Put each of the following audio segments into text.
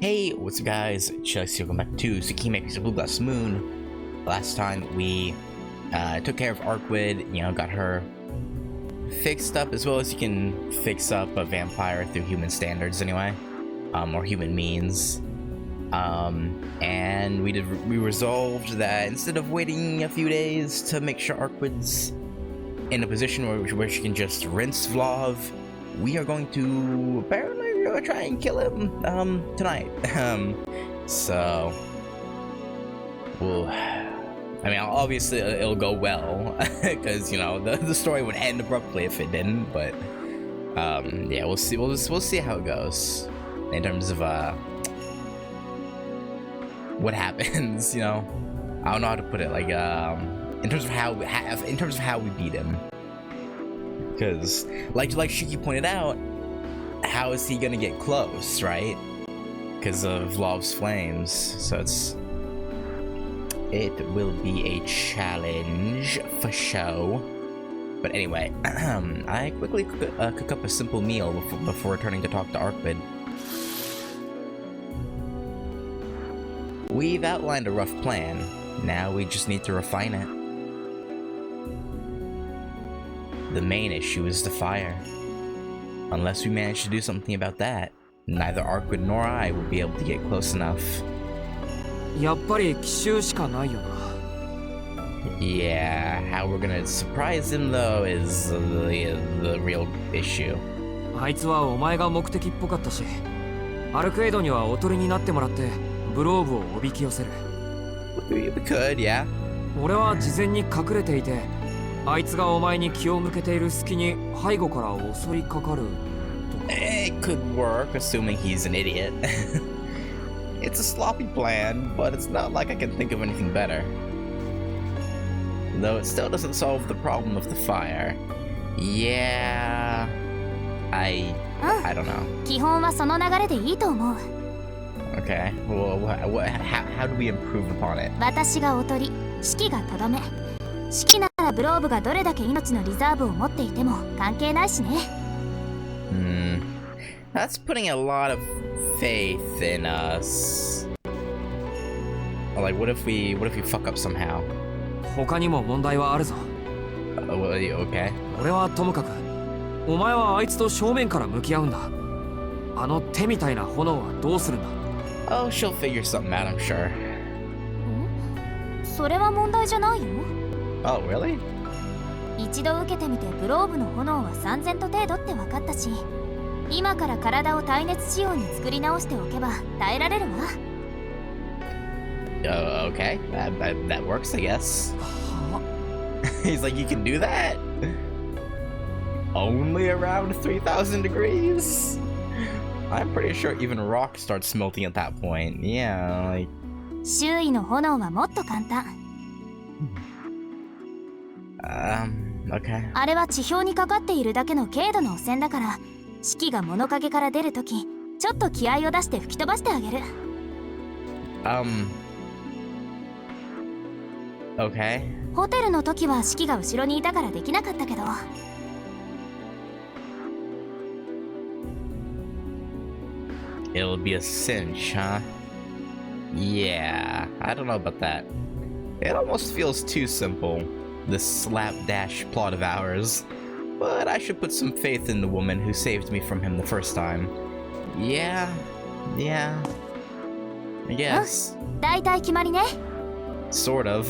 Hey, what's up guys? Chelsea, welcome back to Tsukihime Blue Glass Moon. Last time we took care of Arkwid, got her fixed up as well as you can fix up a vampire through human standards anyway, or human means. And we resolved that instead of waiting a few days to make sure Arkwid's in a position where she can just rinse Vlov, we are going to apparently try and kill him tonight. So we'll, obviously it'll go well because the story would end abruptly if it didn't, but yeah, we'll see how it goes in terms of what happens. I don't know how to put it, like in terms of how we beat him, because like Shiki pointed out, how is he gonna get close, right? Because of Vlov's flames. So it will be a challenge for show. But anyway, I quickly cook up a simple meal before returning to talk to Arkwid. We've outlined a rough plan. Now we just need to refine it. The main issue is the fire. Unless we manage to do something about that, neither Arkwid nor I will be able to get close enough. Yeah, how we're gonna surprise him though is the real issue. We could, yeah. It could work, assuming he's an idiot. It's a sloppy plan, but it's not like I can think of anything better. Though it still doesn't solve the problem of the fire. Yeah, I don't know. Okay, well, how do we improve upon it? That's putting a lot of faith in us. Like, what if we fuck up somehow? Okay. Oh, she'll figure something out, I'm sure. Oh, really? Okay. That works, I guess. He's like, you can do that? Only around 3,000 degrees? I'm pretty sure even rock starts melting at that point. Yeah, like... okay. Okay. It'll be a cinch, huh? Yeah, I don't know about that. It almost feels too simple, this slapdash plot of ours. But I should put some faith in the woman who saved me from him the first time. Yeah, I guess. Sort of.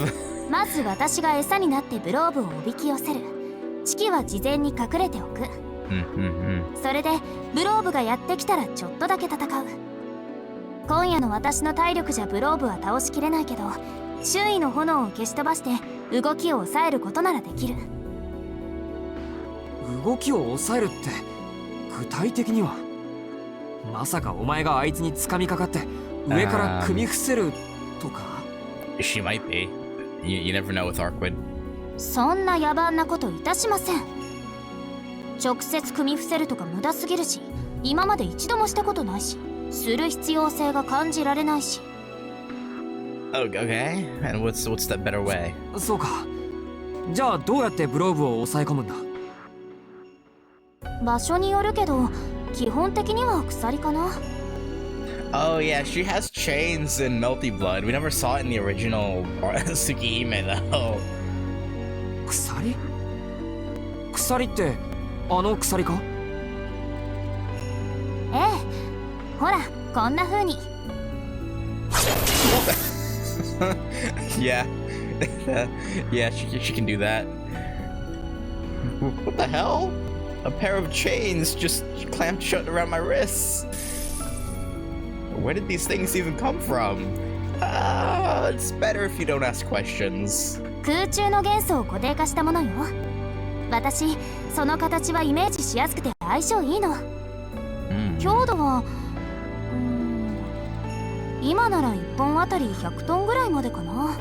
She might be. You never know with Arkwid. Okay, and what's that better way? Oh yeah, she has chains in Melty Blood. We never saw it in the original Tsukihime though. 鎖鎖ってあの鎖か？ええ、ほらこんな風に。Yeah. Yeah, she can do that. What the hell? A pair of chains just clamped shut around my wrists. Where did these things even come from? It's better if you don't ask questions. 空中の元素を固定化したものよ。私その形はイメージしやすくて相性いいの。強度は今なら1本あたり100トンぐらいまでかな。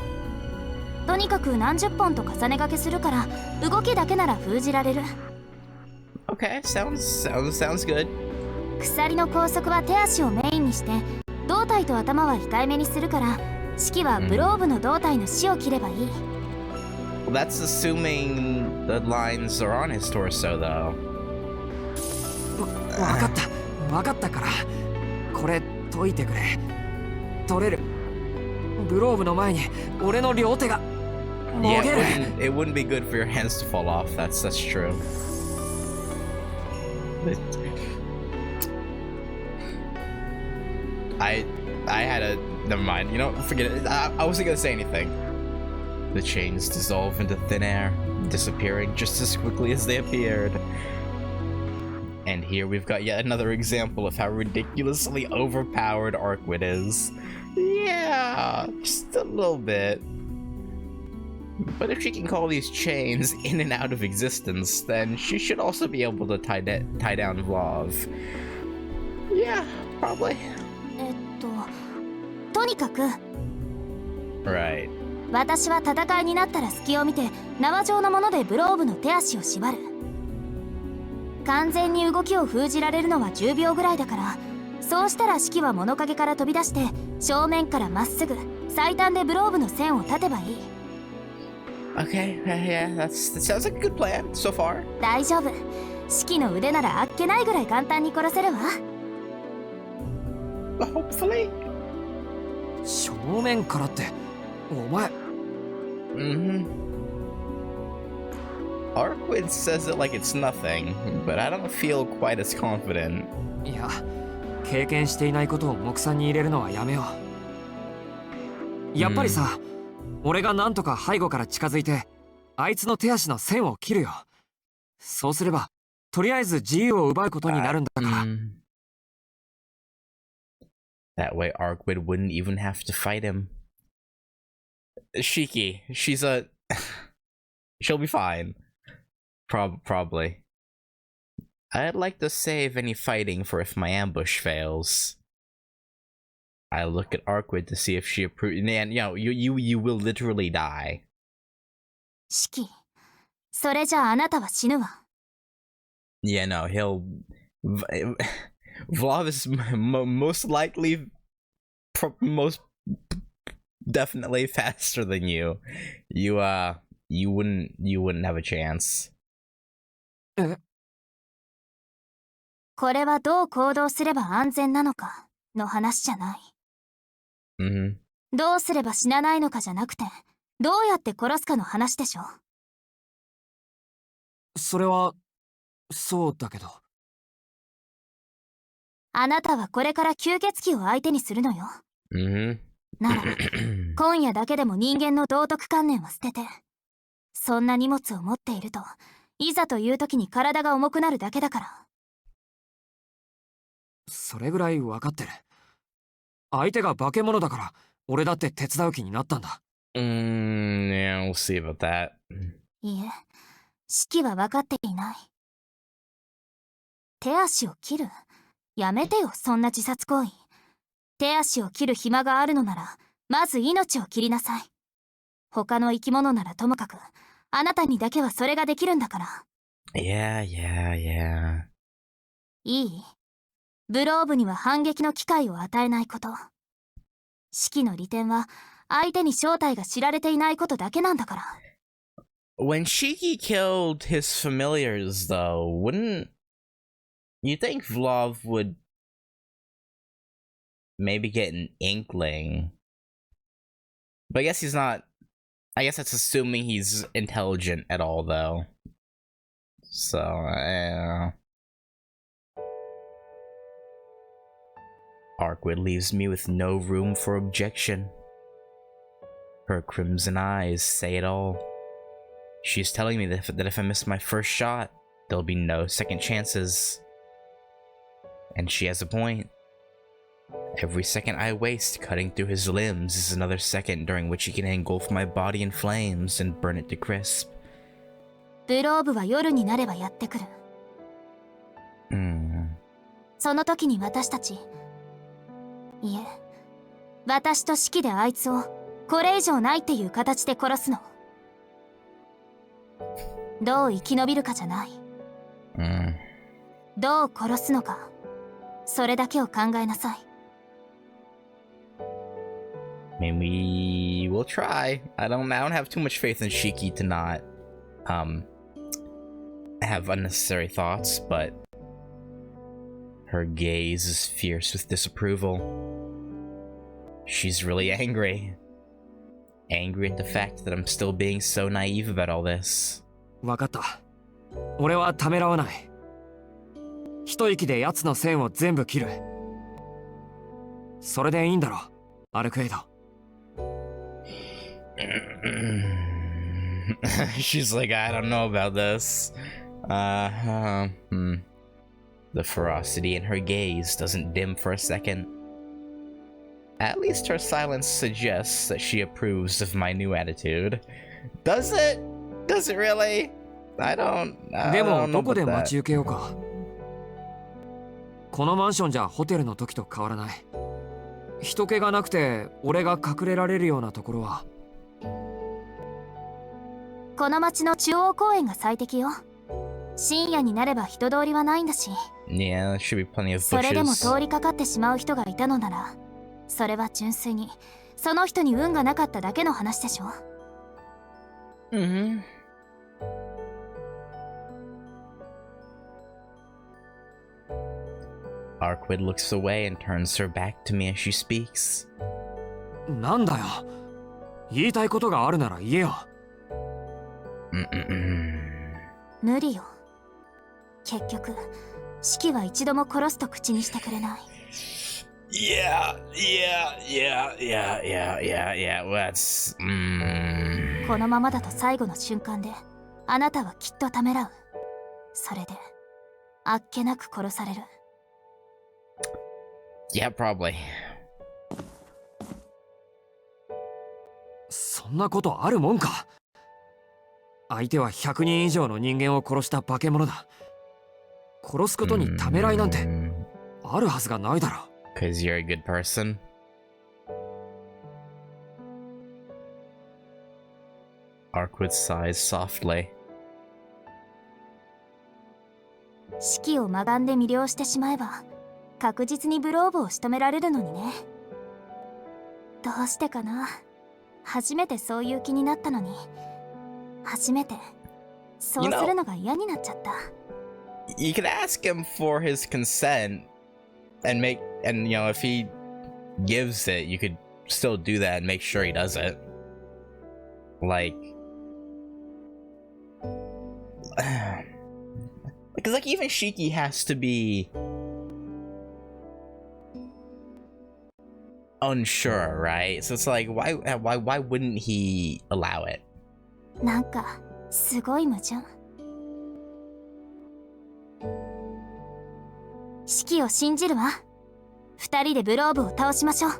とにかく何十本と重ね掛けするから動きだけなら封じられる。Okay, sounds good. 鎖の拘束は手足をメインにして胴体と頭は控えめにするから指揮はブローブの胴体の死を切ればいい。Well, that's assuming the lines are on his torso, though. わかったからこれ解いてくれ。取れる。グローブの前に俺の両手がもげる。Yeah, it wouldn't be good for your hands to fall off. That's true. I had a never mind. You know, forget it. I wasn't gonna say anything. The chains dissolve into thin air, disappearing just as quickly as they appeared. And here we've got yet another example of how ridiculously overpowered Arkwid is. Yeah, just a little bit. But if she can call these chains in and out of existence, then she should also be able to tie down Vlov. Yeah, probably. とにかく Right. 私は戦いになったら隙を見て縄状のものでブローブの手足を縛る。完全に動きを封じられるのは10秒ぐらいだから、そうしたら指揮は物陰から飛び出して正面からまっすぐ最短でブローブの線を立てばいい。 Okay, yeah, that sounds like a good plan so far. 大丈夫。指揮の腕ならあっけないぐらい簡単に殺せるわ。 Hopefully. 正面からってお前。Arkwid says it like it's nothing, but I don't feel quite as confident. いや、経験していないことを目算に入れるのはやめよう。やっぱりさ、俺がなんとか背後から近づいてあいつの手足の線を切るよ。そうすればとりあえず自由を奪うことになるんだから。That way Arkwid wouldn't even have to fight him. Shiki, she'll be fine. Probably. I'd like to save any fighting for if my ambush fails. I look at Arkwid to see if she approves. And you know, you will literally die. 指揮、それじゃああなたは死ぬわ。 Yeah, no, Vlov is most likely, most definitely faster than you. You wouldn't have a chance. これはどう行動すれば安全なのかの話じゃない。どうすれば死なないのかじゃなくて、どうやって殺すかの話でしょ。それはそうだけど。あなたはこれから吸血鬼を相手にするのよ。なら今夜だけでも人間の道徳観念を捨てて、そんな荷物を持っているといざという時に体が重くなるだけだから。それぐらい分かってる。相手が化け物だから俺だって手伝う気になったんだ。Yeah, we'll see about that. いえ、指揮は分かっていない。手足を切る？やめてよ、そんな自殺行為。手足を切る暇があるのならまず命を切りなさい。他の生き物ならともかくあなたにだけはそれができるんだから。Yeah. いい？ブローブには反撃の機会を与えないこと。指揮の利点は相手に正体が知られていないことだけなんだから。When Shiki killed his familiars, though, wouldn't you think Vlov would maybe get an inkling. But I guess he's not. I guess that's assuming he's intelligent at all, though. So, Arkwood leaves me with no room for objection. Her crimson eyes say it all. She's telling me that if I miss my first shot, there'll be no second chances. And she has a point. Every second I waste cutting through his limbs is another second during which he can engulf my body in flames and burn it to crisp. ブローブは夜になればやってくる。その時に私たち、いえ、私とシキであいつをこれ以上ないっていう形で殺すの。どう生き延びるかじゃない。どう殺すのか、それだけを考えなさい。Maybe we'll try. I don't have too much faith in Shiki to not have unnecessary thoughts, but her gaze is fierce with disapproval. She's really angry. Angry at the fact that I'm still being so naive about all this. わかった。俺はためらわない。一息で奴の線を全部切る。それでいいんだろ、アルクエイド。She's like, I don't know about this. The ferocity in her gaze doesn't dim for a second. At least her silence suggests that she approves of my new attitude. Does it? Does it really? I don't know. でもどこで待ち受けようか。このマンションじゃホテルの時と変わらない。人気がなくて俺が隠れられるようなところは。この町の中央公園が最適よ。深夜になれば人通りはないんだし。Yeah, there should be plenty of bushes. それでも通りかかってしまう人がいたのなら、それは純粋にその人に運がなかっただけの話でしょ。Arkwood looks away and turns her back to me as she speaks. なんだよ。言いたいことがあるなら言えよ。無理よ。結局、シキは一度も殺すと口にしてくれない。Yeah. That's. このままだと最後の瞬間で、あなたはきっとためらう。それで、あっけなく殺される。Yeah, probably. そんなことあるもんか。相手は100人以上の人間を殺した化け物だ。殺すことにためらいなんてあるはずがないだろ。Cause you're a good person. Arkwood sighs softly. シキを魔眼で魅了してしまえば、確実にブローブを仕留められるのにね。どうしてかな。初めてそういう気になったのに、初めてそうするのが嫌になっちゃった。You could ask him for his consent and if he gives it, you could still do that and make sure he does it. Like, because like even Shiki has to be unsure, right? So it's like, why wouldn't he allow it? なんかすごい矛盾。シキを信じるわ。二人でブローブを倒しましょう。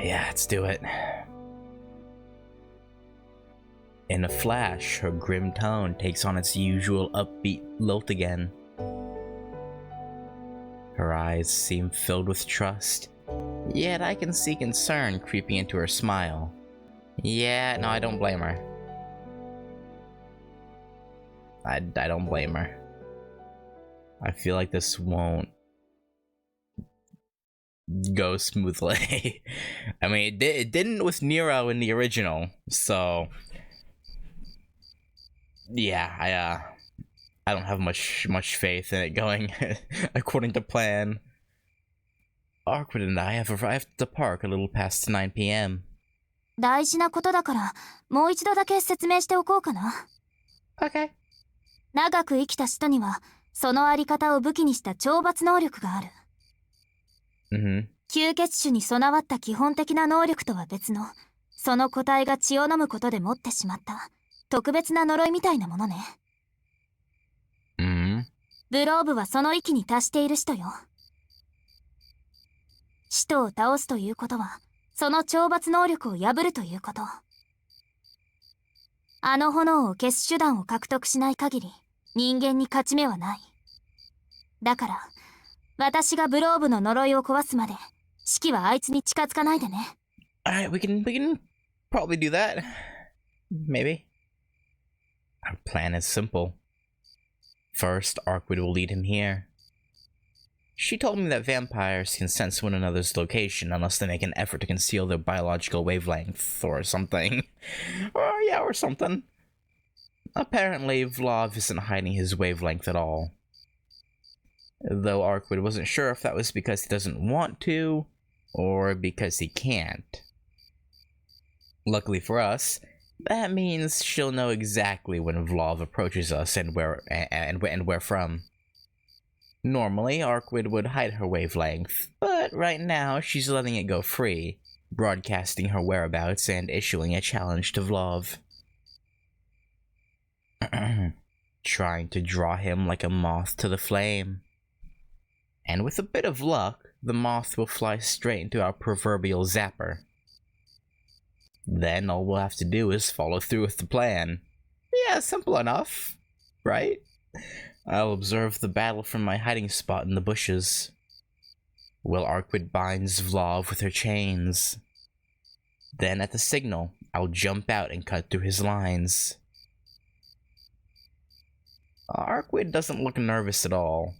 Yeah, let's do it. In a flash, her grim tone takes on its usual upbeat lilt again. Her eyes seem filled with trust, yet I can see concern creeping into her smile. Yeah, no, I don't blame her. I don't blame her. I feel like this won't go smoothly. I mean, it didn't with Nero in the original, so yeah, I don't have much faith in it going according to plan. Arkwood and I have arrived at the park a little past 9 p.m. 大事なことだから、もう一度だけ説明しておこうかな。Okay. 長く生きた人には、そのあり方を武器にした懲罰能力がある。吸血種に備わった基本的な能力とは別の、その個体が血を飲むことで持ってしまった特別な呪いみたいなものね。ブローブはその域に達している人よ。使徒を倒すということは、その懲罰能力を破るということ。あの炎を消す手段を獲得しない限り、人間に勝ち目はない。だから、私がブローブの呪いを壊すまで、シキはあいつに近づかないでね。Alright, we can probably do that. Maybe. Our plan is simple. First, Arkwood will lead him here. She told me that vampires can sense one another's location unless they make an effort to conceal their biological wavelength or something. or something. Apparently, Vlov isn't hiding his wavelength at all. Though Arkwood wasn't sure if that was because he doesn't want to, or because he can't. Luckily for us, that means she'll know exactly when Vlov approaches us and where from. Normally, Arkwood would hide her wavelength, but right now she's letting it go free, broadcasting her whereabouts and issuing a challenge to Vlov. Trying to draw him like a moth to the flame. And with a bit of luck, the moth will fly straight into our proverbial zapper. Then all we'll have to do is follow through with the plan. Yeah, simple enough, right? I'll observe the battle from my hiding spot in the bushes, while Arkwood binds Vlov with her chains. Then at the signal, I'll jump out and cut through his lines. Arkwood doesn't look nervous at all.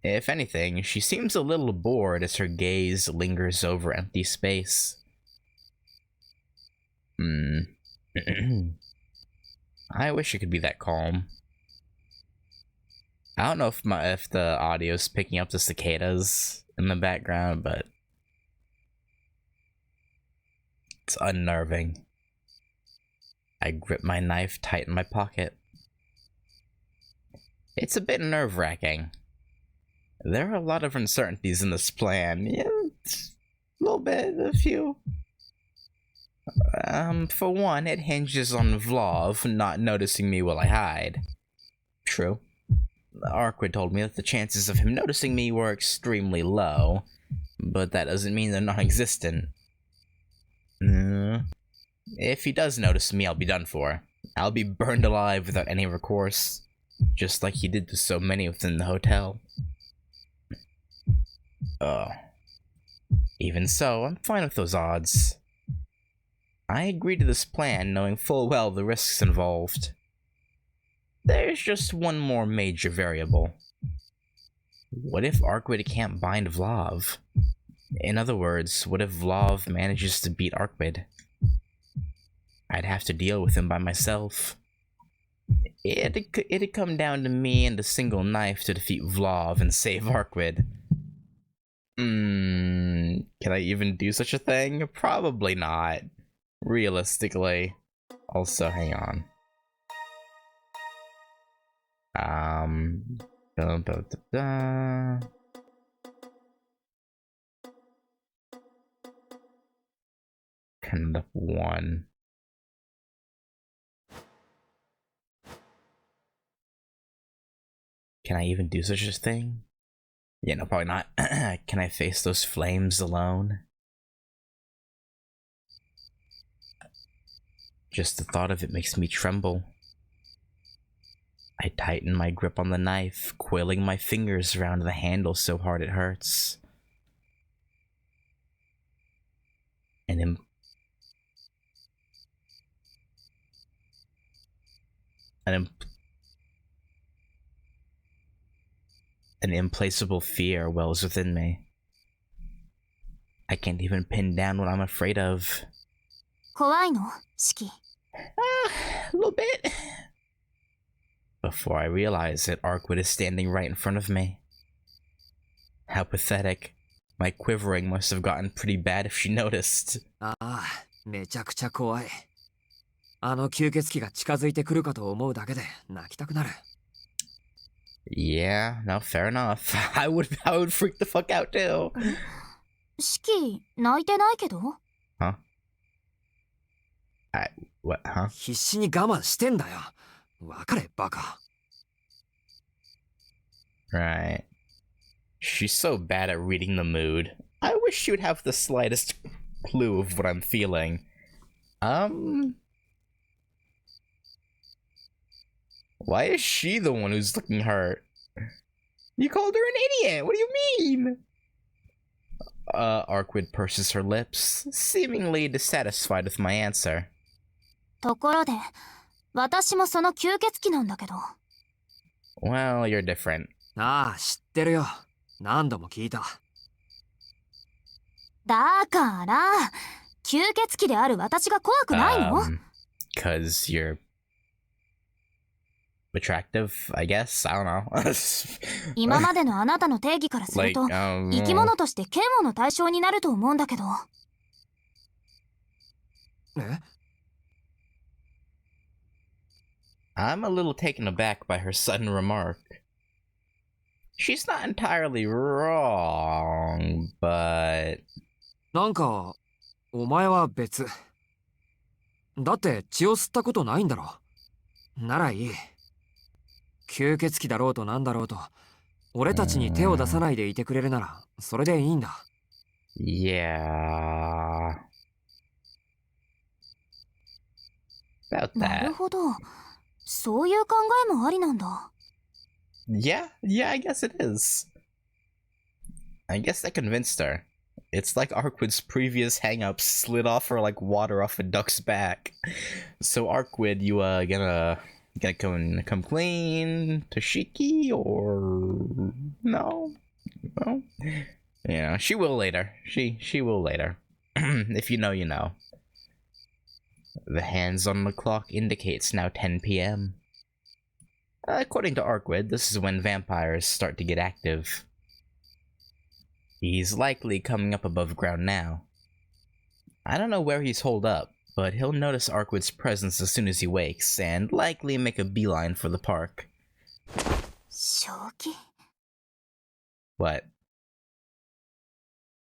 If anything, she seems a little bored as her gaze lingers over empty space. I wish it could be that calm. I don't know if the audio's picking up the cicadas in the background, but it's unnerving. I grip my knife tight in my pocket. It's a bit nerve-wracking. There are a lot of uncertainties in this plan. Yeah, a few. For one, it hinges on Vlov not noticing me while I hide. True. Arkwood told me that the chances of him noticing me were extremely low, but that doesn't mean they're non-existent. If he does notice me, I'll be done for. I'll be burned alive without any recourse, just like he did to so many within the hotel. Even so, I'm fine with those odds. I agreed to this plan knowing full well the risks involved. There's just one more major variable. What if Arkwood can't bind Vlov? In other words, what if Vlov manages to beat Arkwood? I'd have to deal with him by myself. It'd come down to me and a single knife to defeat Vlov and save Arkwood. Can I even do such a thing? Probably not. Realistically. Also, hang on. Kind of one. Can I even do such a thing? Yeah, no, probably not. Can I face those flames alone? Just the thought of it makes me tremble. I tighten my grip on the knife, coiling my fingers around the handle so hard it hurts. An implacable fear wells within me. I can't even pin down what I'm afraid of. 怖いの、シキ。A little bit. Before I realize it, Arkwood is standing right in front of me. How pathetic. My quivering must have gotten pretty bad if she noticed. ああ、めちゃくちゃ怖い。あの吸血鬼が近づいてくるかと思うだけで泣きたくなる。Yeah, no, fair enough. I would freak the fuck out too. シキ、泣いてないけど Huh? What, huh? 必死に我慢してんだよ。わかれ、バカ。Right. She's so bad at reading the mood. I wish she would have the slightest clue of what I'm feeling. Why is she the one who's looking hurt? You called her an idiot! What do you mean? Arkwood purses her lips, seemingly dissatisfied with my answer. ところで、私もその吸血鬼なんだけど。Well, you're different. ああ、知ってるよ。何度も聞いた。だから、吸血鬼である私が怖くないの 'Cause you're attractive, I guess? I don't know. 今までのあなたの定義からすると、生き物として嫌悪の対象になると思うんだけど。え I'm a little taken aback by her sudden remark. She's not entirely wrong, but... なんか、お前は別。だって血を吸ったことないんだろ。ならいい。吸血鬼だろうとなんだろうと、俺たちに手を出さないでいてくれるなら、それでいいんだ。Yeah. About that. なるほど。そういう考えもありなんだ。Yeah, I guess it is. I guess that convinced her. It's like Arkwood's previous hang-ups slid off her like water off a duck's back. So Arkwood, you gonna come clean to Shiki or no? No? Yeah, she will later. She will later. If you know, you know. The hands on the clock indicates now 10 p.m. According to Arkwood, this is when vampires start to get active. He's likely coming up above ground now. I don't know where he's holed up, but he'll notice Arkwood's presence as soon as he wakes, and likely make a beeline for the park. 正気 What?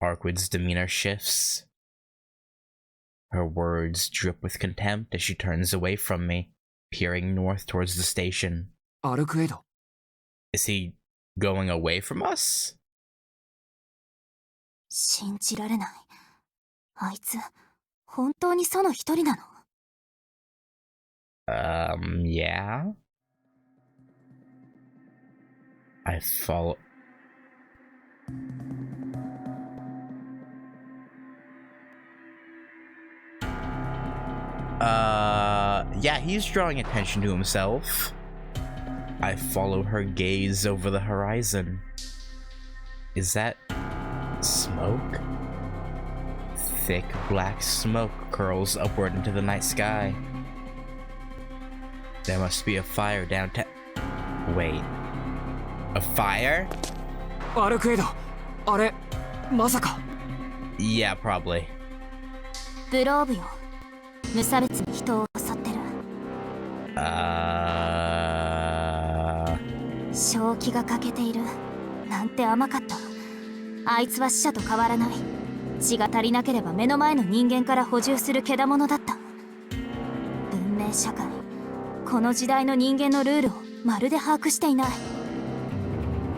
Arkwood's demeanor shifts. Her words drip with contempt as she turns away from me, peering north towards the station. アルクエド。 Is he going away from us? 信じられない。あいつ、本当にその一人なの Yeah? I follow... Yeah, he's drawing attention to himself. I follow her gaze over the horizon. Is that smoke? Thick black smoke curls upward into the night sky. There must be a fire downtown. Wait. A fire? アルクエド。あれ、まさか。Yeah, probably. ブローブよ。無差別に人を襲ってる。正気が欠けている。なんて甘かった。あいつは死者と変わらない。血が足りなければ目の前の人間から補充する獣だった。文明社会。この時代の人間のルールをまるで把握していない。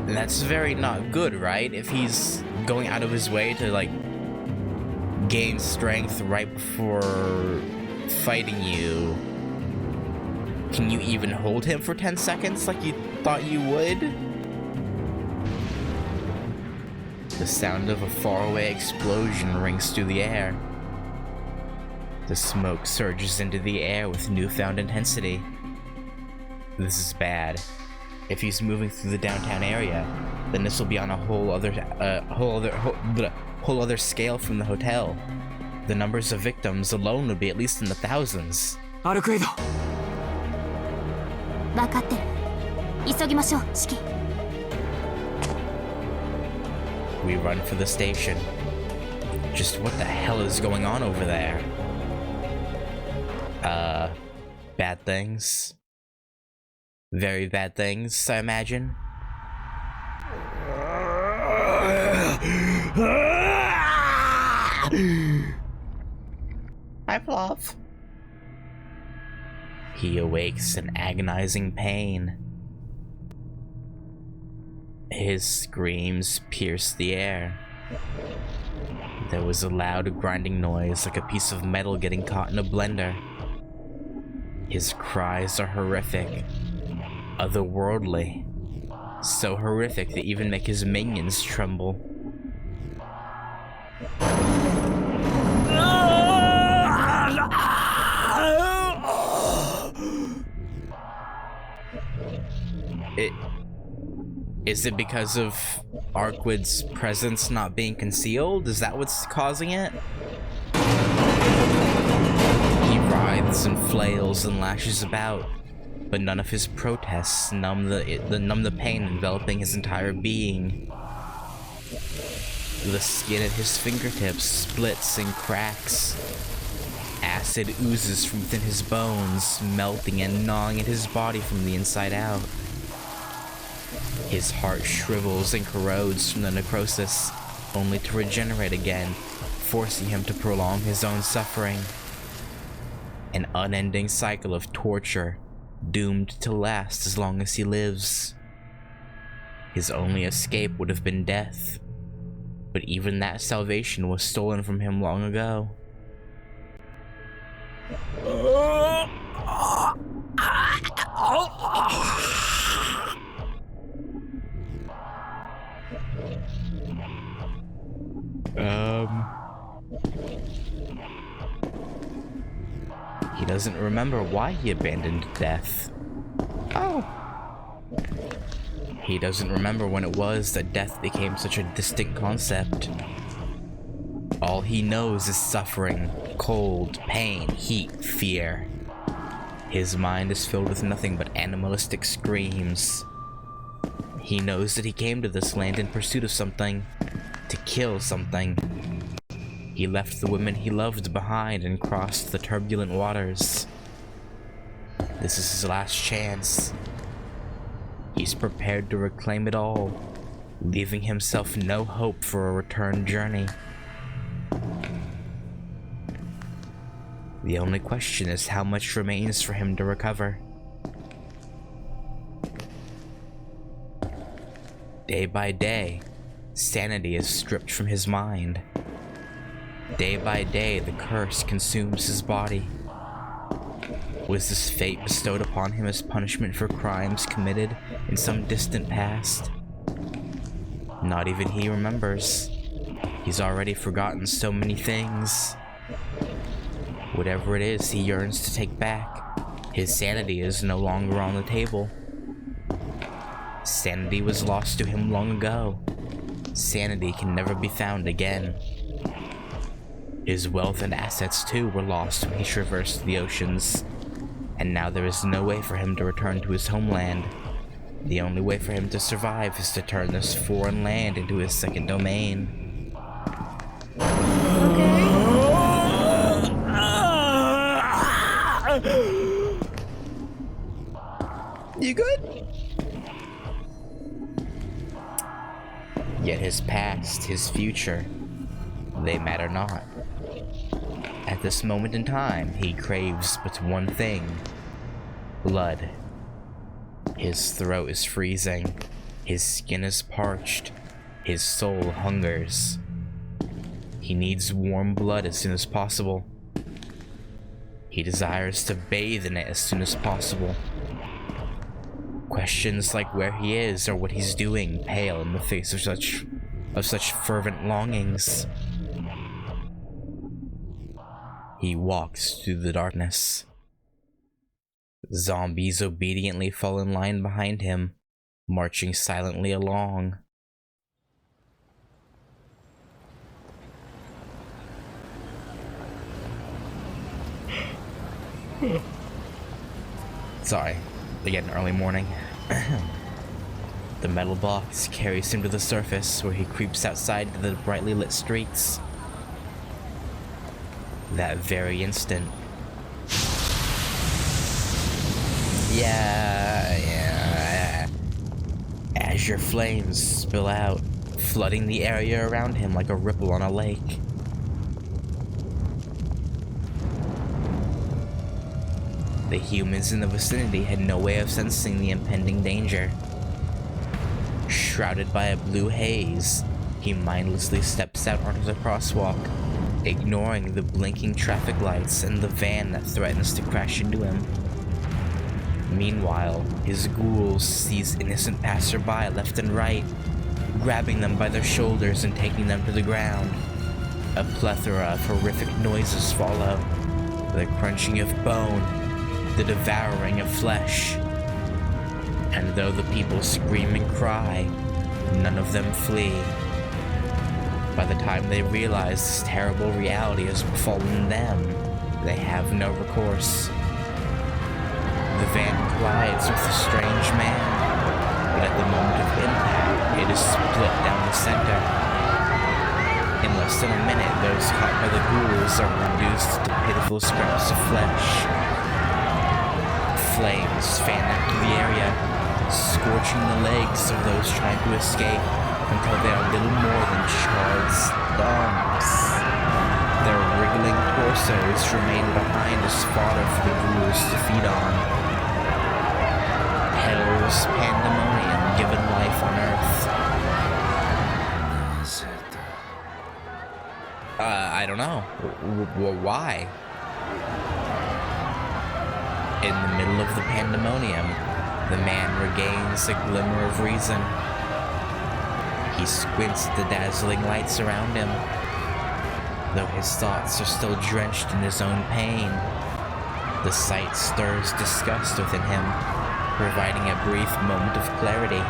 That's very not good, right? If he's going out of his way to, like, gain strength right before fighting you, can you even hold him for 10 seconds like you thought you would? The sound of a faraway explosion rings through the air. The smoke surges into the air with newfound intensity. This is bad. If he's moving through the downtown area, then this will be on a whole other scale from the hotel. The numbers of victims alone would be at least in the thousands. アルクエド。分かってる。急ぎましょう、シキ。 We run for the station. Just what the hell is going on over there? Bad things. Very bad things, I imagine. Hi, Vlov. He awakes in agonizing pain. His screams pierce the air. There was a loud grinding noise like a piece of metal getting caught in a blender. His cries are horrific, otherworldly, so horrific they even make his minions tremble. Is it because of Arkwid's presence not being concealed? Is that what's causing it? He writhes and flails and lashes about, but none of his protests numb the pain enveloping his entire being. The skin at his fingertips splits and cracks. Acid oozes from within his bones, melting and gnawing at his body from the inside out. His heart shrivels and corrodes from the necrosis, only to regenerate again, forcing him to prolong his own suffering. An unending cycle of torture, doomed to last as long as he lives. His only escape would have been death, but even that salvation was stolen from him long ago. He doesn't remember why he abandoned death. Oh. He doesn't remember when it was that death became such a distinct concept. All he knows is suffering, cold, pain, heat, fear. His mind is filled with nothing but animalistic screams. He knows that he came to this land in pursuit of something, to kill something. He left the women he loved behind and crossed the turbulent waters. This is his last chance. He's prepared to reclaim it all, leaving himself no hope for a return journey. The only question is how much remains for him to recover. Day by day, sanity is stripped from his mind. Day by day, the curse consumes his body. Was this fate bestowed upon him as punishment for crimes committed in some distant past? Not even he remembers. He's already forgotten so many things. Whatever it is he yearns to take back, his sanity is no longer on the table. Sanity was lost to him long ago. Sanity can never be found again. His wealth and assets too were lost when he traversed the oceans, and now there is no way for him to return to his homeland. The only way for him to survive is to turn this foreign land into his second domain. Okay. You good? Yet his past, his future, they matter not. At this moment in time, he craves but one thing: blood. His throat is freezing, his skin is parched, his soul hungers. He needs warm blood as soon as possible. He desires to bathe in it as soon as possible. Questions like where he is or what he's doing pale in the face of such fervent longings. He walks through the darkness. Zombies obediently fall in line behind him, marching silently along. Sorry, again, early morning. The metal box carries him to the surface, where he creeps outside into the brightly lit streets. That very instant. Yeah. Azure flames spill out, flooding the area around him like a ripple on a lake. The humans in the vicinity had no way of sensing the impending danger. Shrouded by a blue haze, he mindlessly steps out onto the crosswalk, ignoring the blinking traffic lights and the van that threatens to crash into him. Meanwhile, his ghouls seize innocent passerby left and right, grabbing them by their shoulders and taking them to the ground. A plethora of horrific noises follow, the crunching of bone, the devouring of flesh. And though the people scream and cry, none of them flee. By the time they realize this terrible reality has befallen them, they have no recourse. The van collides with the strange man, but at the moment of impact, it is split down the center. In less than a minute, those caught by the ghouls are reduced to pitiful scraps of flesh. Flames fan out through the area, scorching the legs of those trying to escape until they are little more than charred stumps. Their wriggling torsos remain behind as fodder for the ghouls to feed on. Hell's pandemonium given life on Earth. I don't know. Why? In the middle of the pandemonium, the man regains a glimmer of reason. He squints at the dazzling lights around him. Though his thoughts are still drenched in his own pain, the sight stirs disgust within him, providing a brief moment of clarity.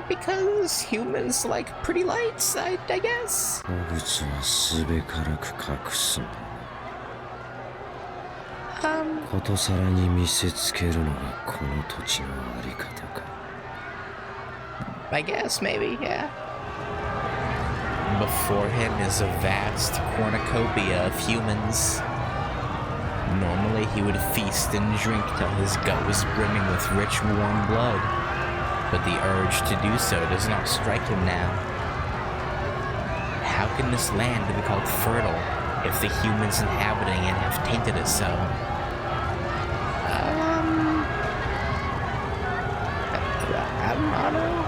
Because humans like pretty lights, I guess. I guess, maybe, yeah. Before him is a vast cornucopia of humans. Normally he would feast and drink till his gut was brimming with rich, warm blood, but the urge to do so does not strike him now. How can this land be called fertile if the humans inhabiting it have tainted it so? I don't know.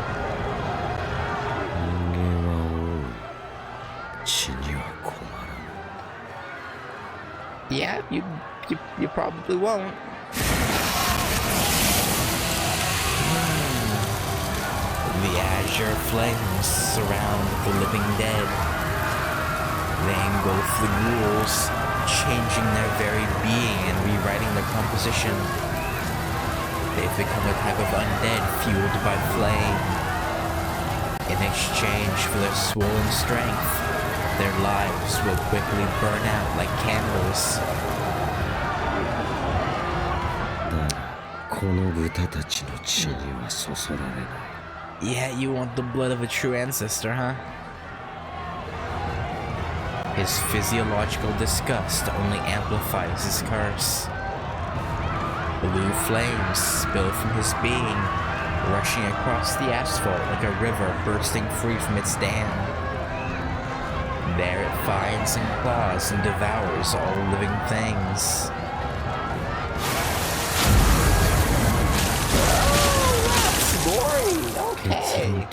Yeah, you probably won't. The azure flames surround the living dead. They engulf the ghouls, changing their very being and rewriting their composition. They've become a type of undead fueled by flame. In exchange for their swollen strength, their lives will quickly burn out like candles. Yeah, you want the blood of a true ancestor, huh? His physiological disgust only amplifies his curse. Blue flames spill from his being, rushing across the asphalt like a river bursting free from its dam. There it finds and claws and devours all living things. Okay.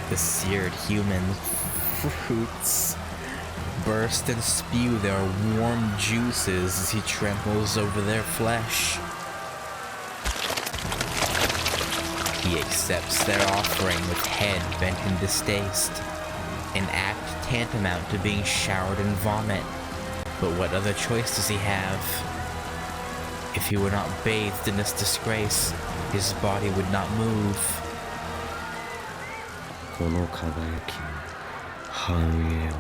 The seared human fruits burst and spew their warm juices as he tramples over their flesh. He accepts their offering with head bent in distaste, an act tantamount to being showered in vomit. But what other choice does he have? If he were not bathed in this disgrace, his body would not move. この輝き繁栄は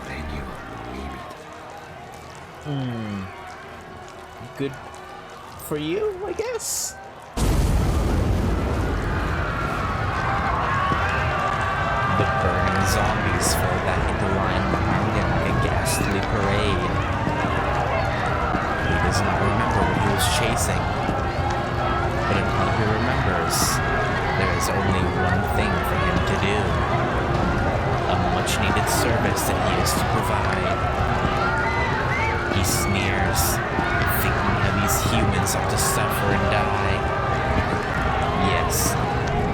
俺には無意味だ。Good for you, I guess? The burning zombies fell back into line behind him like a ghastly parade. He does not remember what he was chasing. But until he remembers, there is only one thing for him to do. A much-needed service that he is to provide. He sneers, thinking how these humans ought to suffer and die. Yes,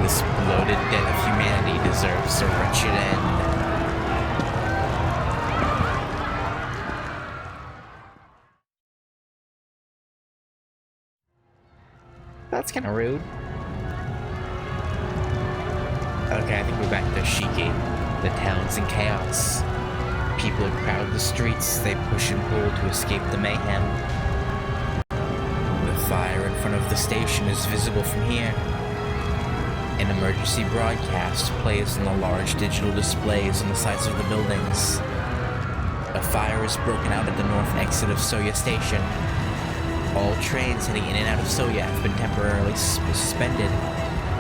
this bloated den of humanity deserves a wretched end. That's kind of rude. Okay, I think we're back to Shiki. The town's in chaos. People crowd the streets, they push and pull to escape the mayhem. The fire in front of the station is visible from here. An emergency broadcast plays on the large digital displays on the sides of the buildings. A fire is broken out at the north exit of Soya Station. All trains heading in and out of Soya have been temporarily suspended.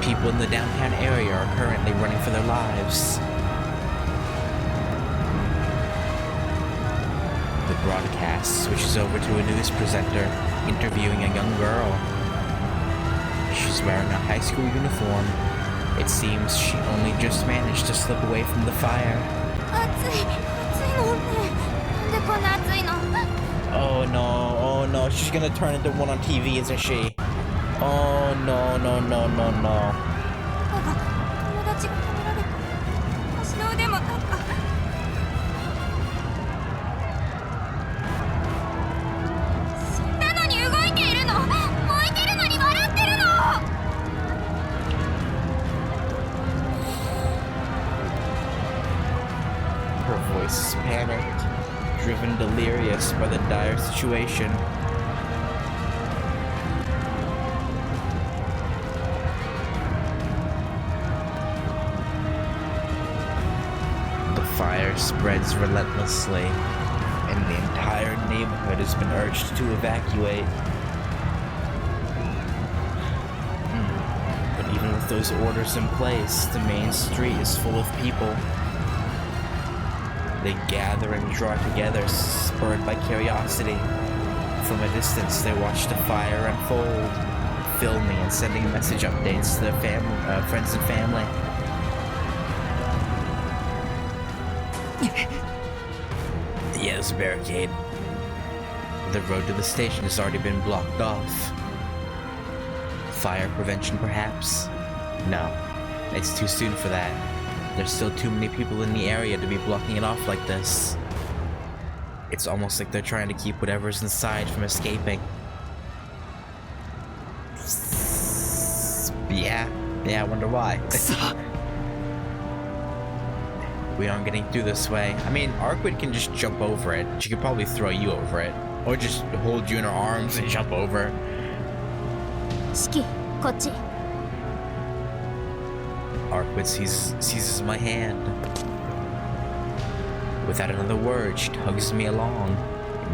People in the downtown area are currently running for their lives. The broadcast switches over to a news presenter interviewing a young girl. She's wearing a high school uniform. It seems she only just managed to slip away from the fire. Oh no, she's gonna turn into one on TV, isn't she? Oh no. 死んだのに動いているの、燃えてるのに笑ってるの。 Her voice is panicked, driven delirious by the dire situation. The fire spreads relentlessly, and the entire neighborhood has been urged to evacuate. But even with those orders in place, the main street is full of people. They gather and draw together, spurred by curiosity. From a distance, they watch the fire unfold, filming and sending message updates to their friends and family. Yeah, there's a barricade. The road to the station has already been blocked off. Fire prevention, perhaps? No, it's too soon for that. There's still too many people in the area to be blocking it off like this. It's almost like they're trying to keep whatever's inside from escaping. Yeah, I wonder why. We aren't getting through this way. I mean, Arkwid can just jump over it. She could probably throw you over it. Or just hold you in her arms and jump over. Shiki, こっち。 Arkwid seizes my hand. Without another word, she tugs me along,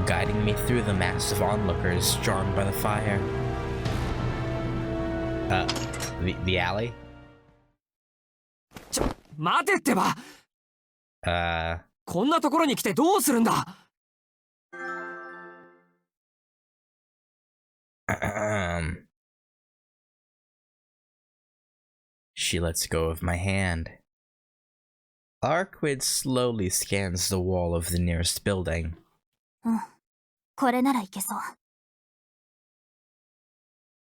guiding me through the mass of onlookers drawn by the fire. The alley? 待てってば。こんなところに来てどうするんだ。She lets go of my hand. Arkwid slowly scans the wall of the nearest building. これならいけそう。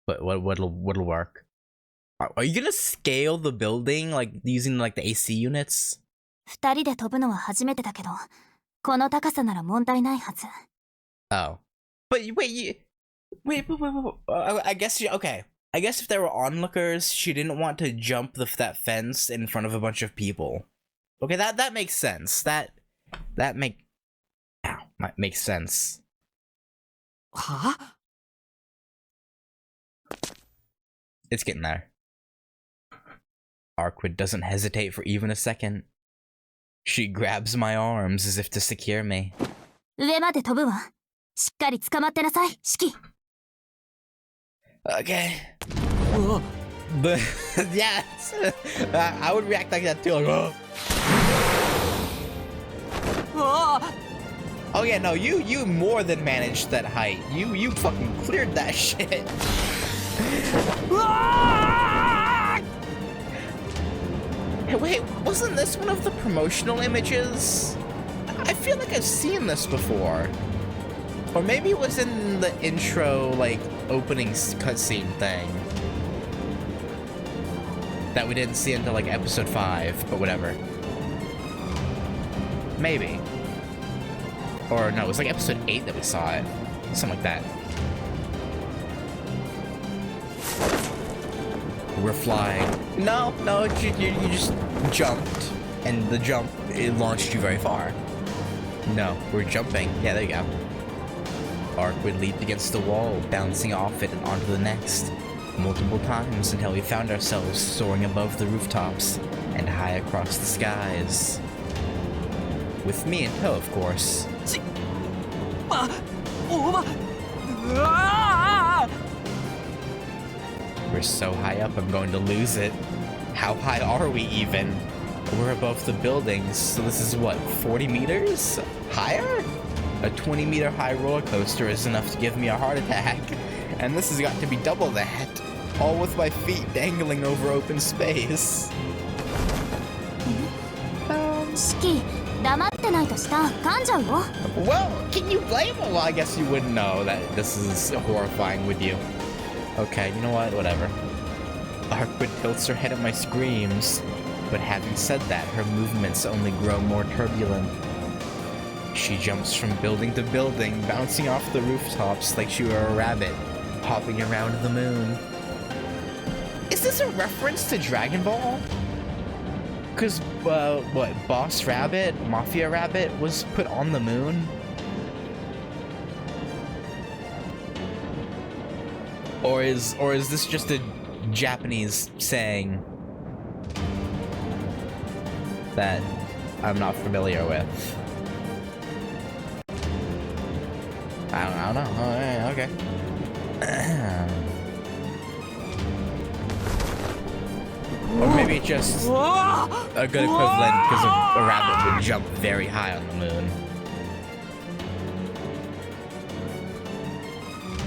But what'll work? Are you gonna scale the building like using like the AC units? 2人で飛ぶのは初めてだけど、この高さなら問題ないはず。 Oh, but wait. I guess okay. I guess if there were onlookers, she didn't want to jump that fence in front of a bunch of people. Okay, that makes sense. That makes sense. は？ It's getting there. Arquid doesn't hesitate for even a second. She grabs my arms as if to secure me. 上まで飛ぶわ。しっかり捕まってなさい、シキ。Okay. うわ But yeah, I would react like that too. Like, oh. うわ Oh yeah, no, you more than managed that height. You fucking cleared that shit. うわ Hey, wait, wasn't this one of the promotional images? I feel like I've seen this before. Or maybe it was in the intro, like, opening cutscene thing. That we didn't see until, like, episode 5, but whatever. Maybe. Or no, it was like episode 8 that we saw it. Something like that. We're flying. No, you just jumped. And the jump, it launched you very far. No, we're jumping. Yeah, there you go. Arquid leaped against the wall, bouncing off it and onto the next. Multiple times until we found ourselves soaring above the rooftops and high across the skies. With me in tow, of course. あおばうわ We're so high up, I'm going to lose it. How high are we even? We're above the buildings, so this is what, 40 meters? Higher? A 20-meter high roller coaster is enough to give me a heart attack. And this has got to be double that. All with my feet dangling over open space. シキ、黙ってないと下噛んじゃうよ。 Well, can you blame him? Well, I guess you wouldn't know that this is horrifying, would you? Okay, you know what? Whatever. Arquid tilts her head at my screams. But having said that, her movements only grow more turbulent. She jumps from building to building, bouncing off the rooftops like she were a rabbit, hopping around the moon. Is this a reference to Dragon Ball? Because, what, Boss Rabbit, Mafia Rabbit, was put on the moon? Or is this just a Japanese saying that I'm not familiar with? I don't know. Oh, okay. Or maybe just a good equivalent because a rabbit would jump very high on the moon.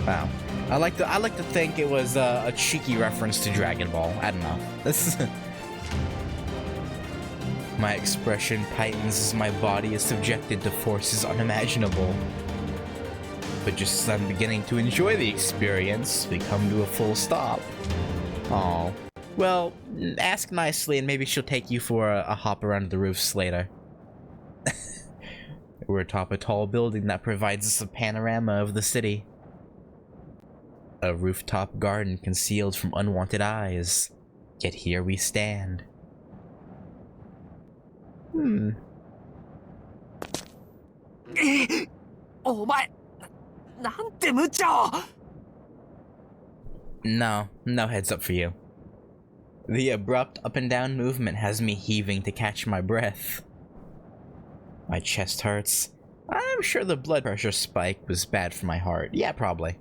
Wow. I like to think it was a cheeky reference to Dragon Ball. I don't know. This is my expression tightens as my body is subjected to forces unimaginable. But just as I'm beginning to enjoy the experience, we come to a full stop. Oh. Well, ask nicely and maybe she'll take you for a hop around the roofs later. We're atop a tall building that provides us a panorama of the city. A rooftop garden concealed from unwanted eyes. Yet here we stand. Oh my! なんて無茶を No heads up for you. The abrupt up and down movement has me heaving to catch my breath. My chest hurts. I'm sure the blood pressure spike was bad for my heart. Yeah, probably.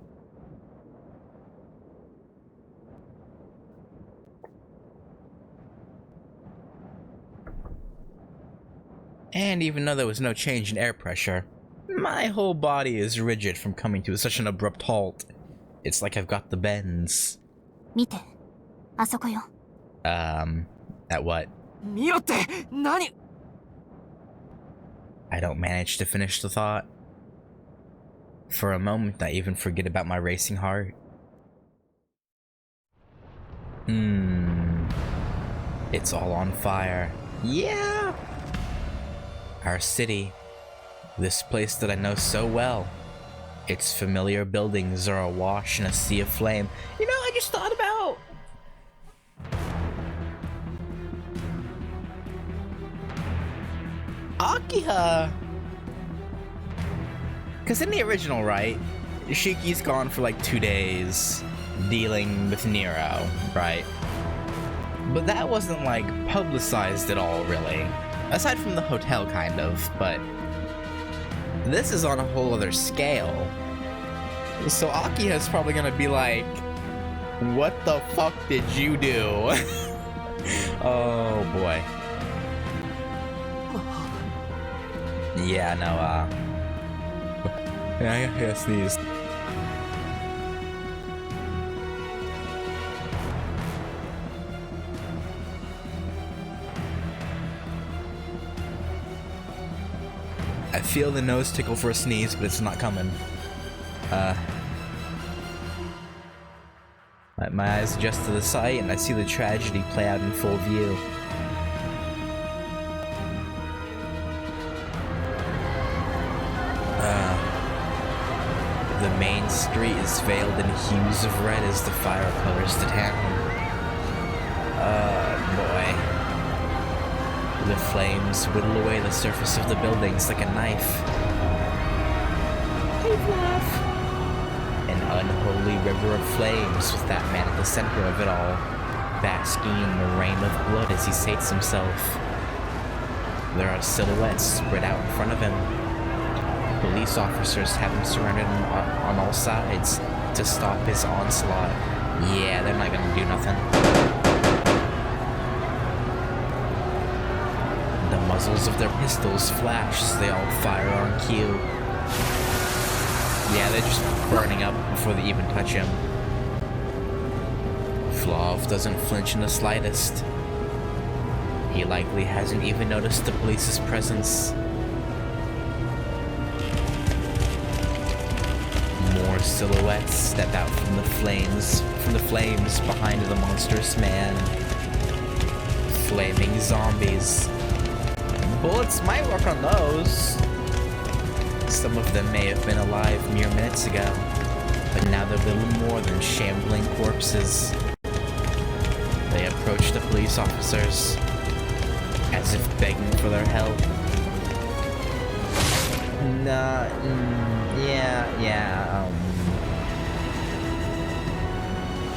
And even though there was no change in air pressure, my whole body is rigid from coming to such an abrupt halt. It's like I've got the bends. 見て、あそこよ。At what? 見ろって何 I don't manage to finish the thought. For a moment, I even forget about my racing heart. It's all on fire. Yeah! Our city. This place that I know so well. Its familiar buildings are awash in a sea of flame. You know, I just thought about... Akiha! Because in the original, right, Shiki's gone for like 2 days dealing with Nero, right? But that wasn't like publicized at all, really. Aside from the hotel, kind of, but this is on a whole other scale. So Aki is probably gonna be like, what the fuck did you do? Oh boy. Yeah, no, yeah, I sneezed. I feel the nose tickle for a sneeze, but it's not coming. My eyes adjust to the sight, and I see the tragedy play out in full view. The main street is veiled in hues of red as the fire colors the town. Boy. The flames whittle away the surface of the buildings like a knife. Hey, Vlov. An unholy river of flames with that man at the center of it all, basking in the rain of blood as he sates himself. There are silhouettes spread out in front of him. Police officers have him surrounded on all sides to stop his onslaught. Yeah, they're not gonna do nothing. The muzzles of their pistols flash as they all fire on cue. Yeah, they're just burning up before they even touch him. Vlov doesn't flinch in the slightest. He likely hasn't even noticed the police's presence. More silhouettes step out from the flames behind the monstrous man. Flaming zombies. Bullets might work on those. Some of them may have been alive mere minutes ago, but now they're little more than shambling corpses. They approach the police officers, as if begging for their help.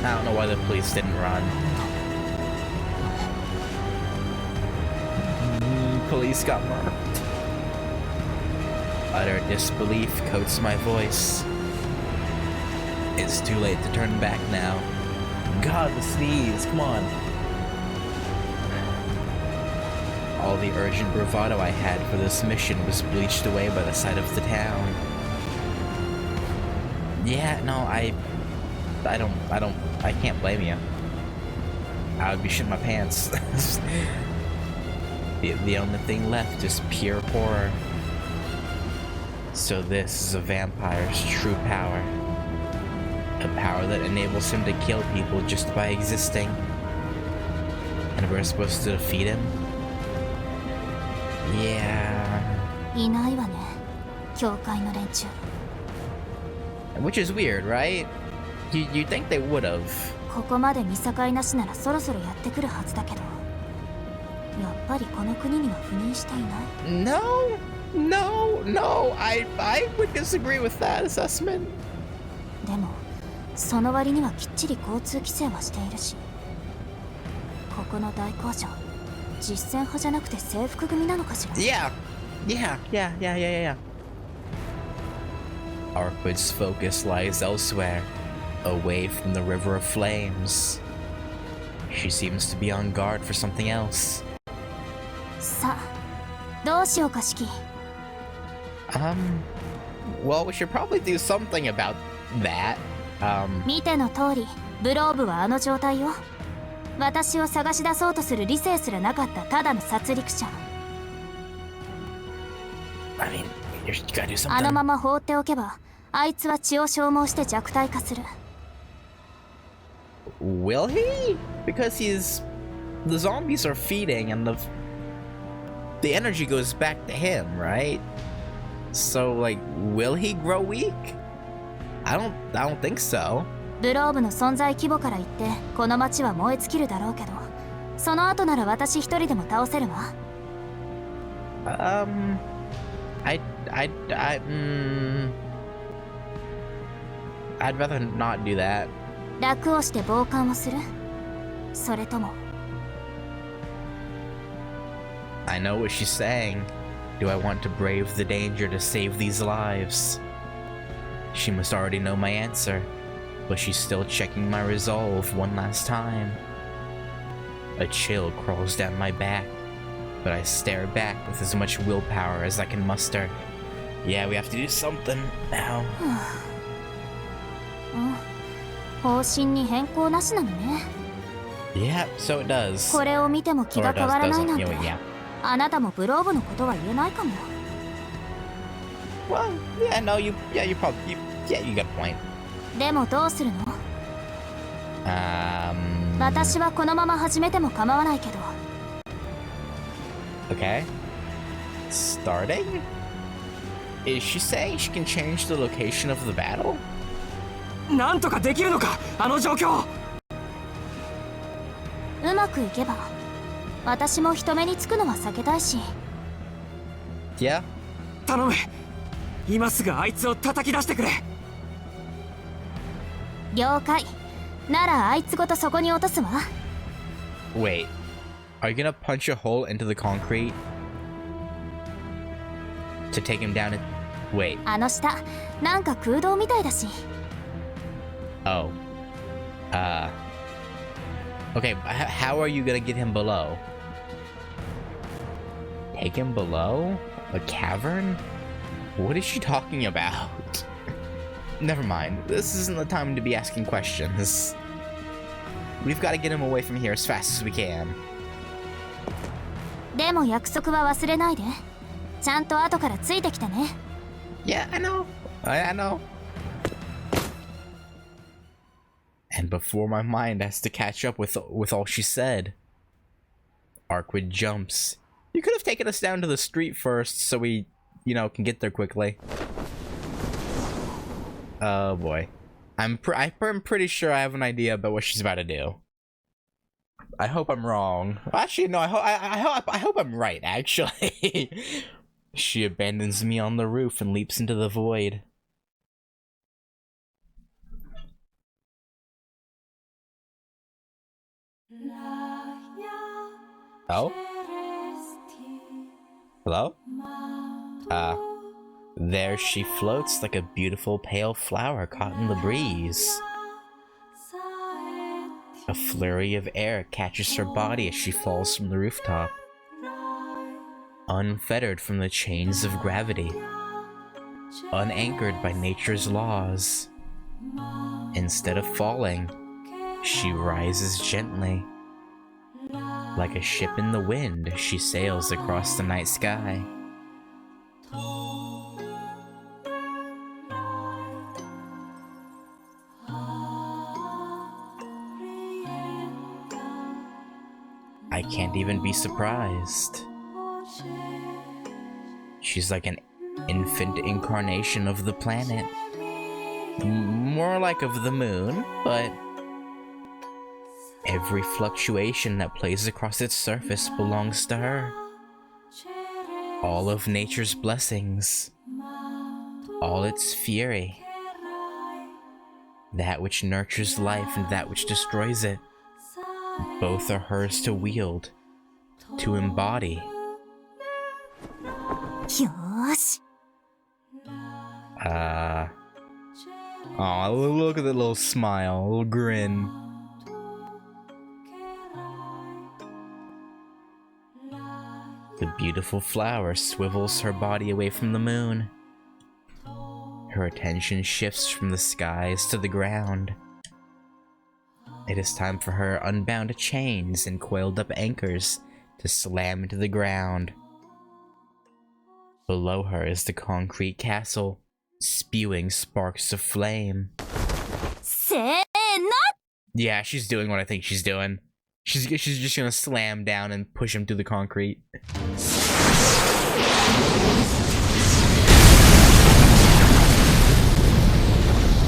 I don't know why the police didn't run. Police got marked. Utter disbelief coats my voice. It's too late to turn back now. God, the sneeze, come on. All the urgent bravado I had for this mission was bleached away by the sight of the town. Yeah, no, I can't blame you. I would be shitting my pants. The only thing left is pure horror. So this is a vampire's true power. A power that enables him to kill people just by existing. And we're supposed to defeat him? Yeah. いないわね、教会の連中。 Which is weird, right? You think they would have. ここまで見境なしならそろそろやってくるはずだけど、やっぱりこの国には赴任していない。 No, I would disagree with that assessment. でも、その割にはきっちり交通規制はしているし、ここの大工場、実戦派じゃなくて制服組なのかしら。 Yeah. Arquid's focus lies elsewhere, away from the river of flames. She seems to be on guard for something else. さあ、どうしようか、シキ。 Well, we should probably do something about that. 見ての通り、ブローブはあの状態よ。私を探し出そうとする理性すらなかったただの殺戮者。 I mean, you gotta do something. あのまま放っておけば、あいつは血を消耗して弱体化する。 Will he? Because the zombies are feeding and the energy goes back to him, right? So, like, will he grow weak? I don't think so. ブローブの存在規模から言ってこの町は燃え尽きるだろうけど、その後なら私一人でも倒せるわ。I'd rather not do that. 楽をして傍観をする？それとも I know what she's saying. Do I want to brave the danger to save these lives? She must already know my answer, but she's still checking my resolve one last time. A chill crawls down my back, but I stare back with as much willpower as I can muster. Yeah, we have to do something now. 方針に変更なしなのね。 Yeah, so it does. これを見ても気が変わらないなんて Yeah. あなたもブローブのことは言えないかも。 Well, yeah, no, you probably, you got a point. でもどうするの？私はこのまま始めても構わないけど。 Okay. Starting? Is she saying she can change the location of the battle? なんとかできるのか、あの状況。うまくいけば私も人目につくのは避けたいし。 Yeah. 頼む、今すぐあいつを叩き出してくれ。了解。ならあいつごとそこに落とすわ。 Wait. Are you gonna punch a hole into the concrete? To take him down and... Wait. あの下なんか空洞みたいだし。 Oh. Okay, how are you gonna get him below? Take him below? A cavern? What is she talking about? Never mind. This isn't the time to be asking questions. We've got to get him away from here as fast as we can. でも約束は忘れないで。ちゃんと後からついてきてね。 Yeah, I know. I know. And before my mind has to catch up with all she said, Arkwid jumps. You could have taken us down to the street first so we, can get there quickly. Oh boy. I'm pretty sure I have an idea about what she's about to do. I hope I'm wrong. Actually, no, I hope I'm right, actually. She abandons me on the roof and leaps into the void. Oh? Hello? There she floats like a beautiful pale flower caught in the breeze. A flurry of air catches her body as she falls from the rooftop. Unfettered from the chains of gravity. Unanchored by nature's laws. Instead of falling, she rises gently. Like a ship in the wind, she sails across the night sky. I can't even be surprised. She's like an infant incarnation of the planet. More like of the moon, but every fluctuation that plays across its surface belongs to her. All of nature's blessings, all its fury, that which nurtures life and that which destroys it, both are hers to wield, to embody. よーし。 Oh, look at that little smile, little grin. The beautiful flower swivels her body away from the moon. Her attention shifts from the skies to the ground. It is time for her unbound chains and coiled up anchors to slam into the ground. Below her is the concrete castle, spewing sparks of flame. せーの。 Yeah, she's doing what I think she's doing. She's just gonna slam down and push him through the concrete.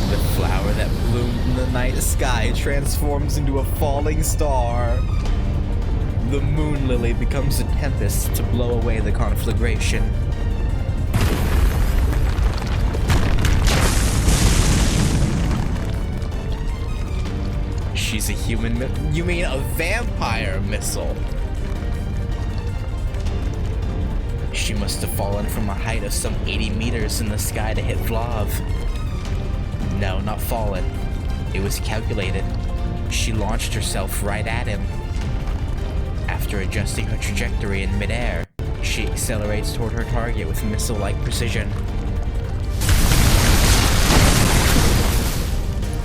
The flower that bloomed in the night sky transforms into a falling star. The moon lily becomes a tempest to blow away the conflagration. She's a human you mean a vampire missile? She must have fallen from a height of some 80 meters in the sky to hit Vlov. No, not fallen. It was calculated. She launched herself right at him. After adjusting her trajectory in midair, she accelerates toward her target with missile-like precision.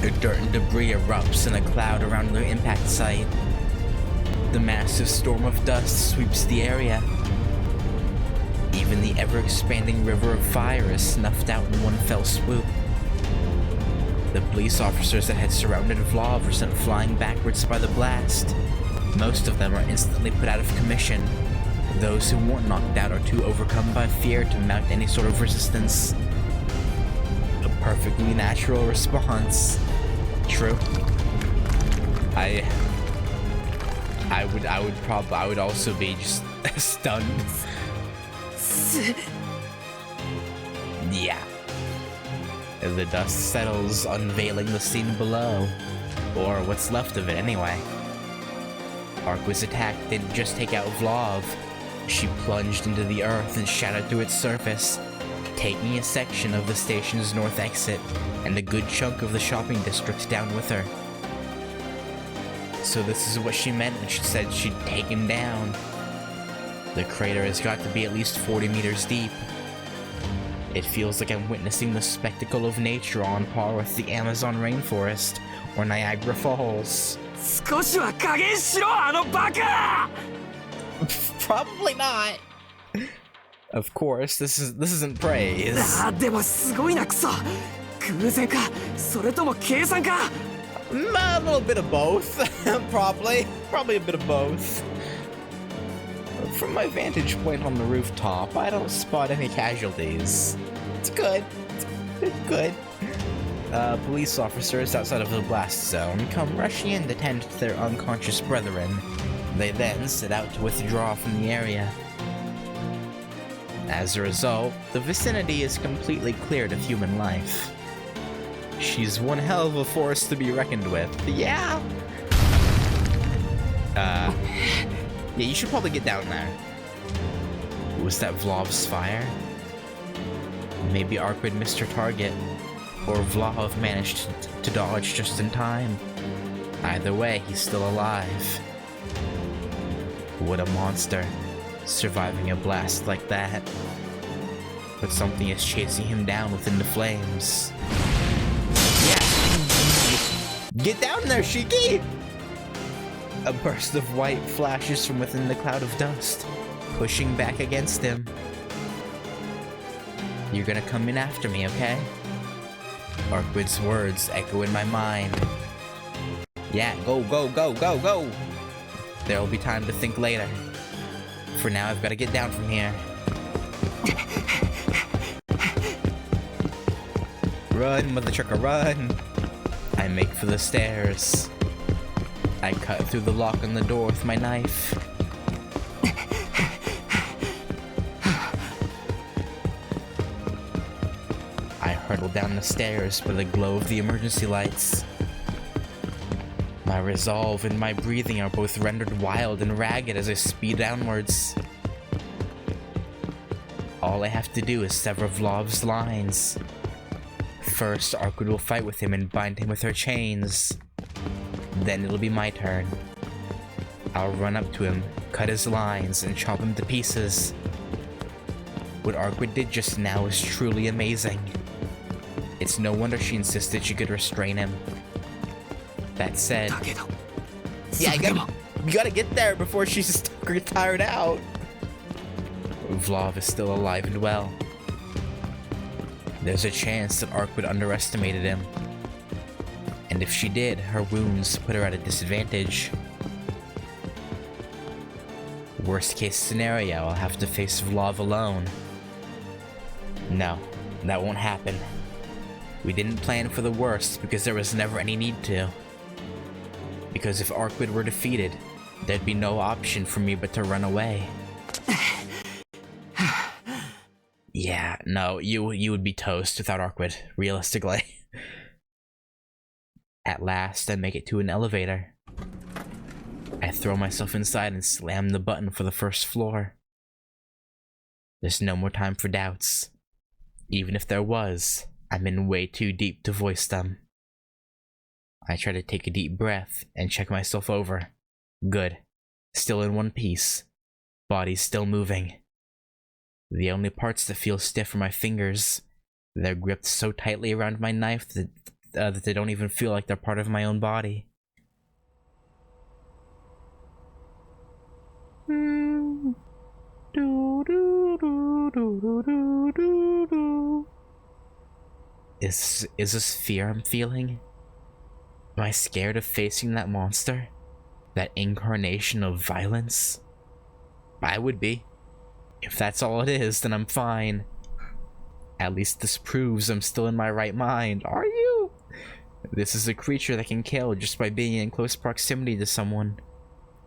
The dirt and debris erupts in a cloud around the impact site. The massive storm of dust sweeps the area. Even the ever-expanding river of fire is snuffed out in one fell swoop. The police officers that had surrounded Vlov were sent flying backwards by the blast. Most of them are instantly put out of commission. Those who weren't knocked out are too overcome by fear to mount any sort of resistance. A perfectly natural response. True. I would also be just stunned. Yeah. As the dust settles, unveiling the scene below. Or what's left of it anyway. Arquid's attack didn't just take out Vlov. She plunged into the earth and shattered through its surface, taking a section of the station's north exit and a good chunk of the shopping district down with her. So this is what she meant when she said she'd take him down. The crater has got to be at least 40 meters deep. It feels like I'm witnessing the spectacle of nature on par with the Amazon rainforest or Niagara Falls. 少しは加減しろあのバカ Probably not. Of course, this isn't praise. でもすごいなクソ偶然かそれとも計算か A little bit of both. Probably a bit of both. From my vantage point on the rooftop, I don't spot any casualties. It's good. It's good. Police officers outside of the blast zone come rushing in to tend to their unconscious brethren. They then set out to withdraw from the area. As a result, the vicinity is completely cleared of human life. She's one hell of a force to be reckoned with. Yeah. Yeah, you should probably get down there. Was that Vlov's fire? Maybe Arquid missed her target, or Vlov managed to dodge just in time. Either way, he's still alive. What a monster, surviving a blast like that. But something is chasing him down within the flames. Yeah! Get down there, Shiki! A burst of white flashes from within the cloud of dust, pushing back against him. You're gonna come in after me, okay? Arquid's words echo in my mind. Yeah, go, go, go, go, go! There'll be time to think later. For now, I've gotta get down from here. Run, mother trucker, run! I make for the stairs. I cut through the lock on the door with my knife. I hurtle down the stairs by the glow of the emergency lights. My resolve and my breathing are both rendered wild and ragged as I speed downwards. All I have to do is sever Vlov's lines. First, Arquid will fight with him and bind him with her chains. Then it'll be my turn. I'll run up to him, cut his lines, and chop him to pieces. What Arquid did just now is truly amazing. It's no wonder she insisted she could restrain him. That said, yeah, you gotta get there before she's tired out. Vlov is still alive and well. There's a chance that Arquid underestimated him. And if she did, her wounds put her at a disadvantage. Worst case scenario, I'll have to face Vlov alone. No, that won't happen. We didn't plan for the worst because there was never any need to. Because if Arquid were defeated, there'd be no option for me but to run away. Yeah, no, you would be toast without Arquid, realistically. At last, I make it to an elevator. I throw myself inside and slam the button for the first floor. There's no more time for doubts. Even if there was, I'm in way too deep to voice them. I try to take a deep breath and check myself over. Good. Still in one piece. Body's still moving. The only parts that feel stiff are my fingers. They're gripped so tightly around my knife that they don't even feel like they're part of my own body. Is this fear I'm feeling? Am I scared of facing that monster? That incarnation of violence? I would be. If that's all it is, then I'm fine. At least this proves I'm still in my right mind. Are you? This is a creature that can kill just by being in close proximity to someone.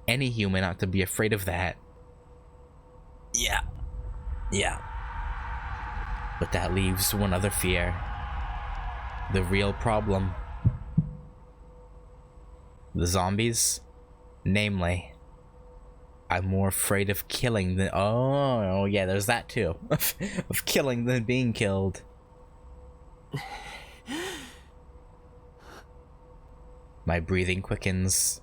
Any human ought to be afraid of that. Yeah. But that leaves one other fear. The real problem. The zombies? Namely, I'm more afraid of killing than— oh yeah, there's that too. Of killing than being killed. My breathing quickens.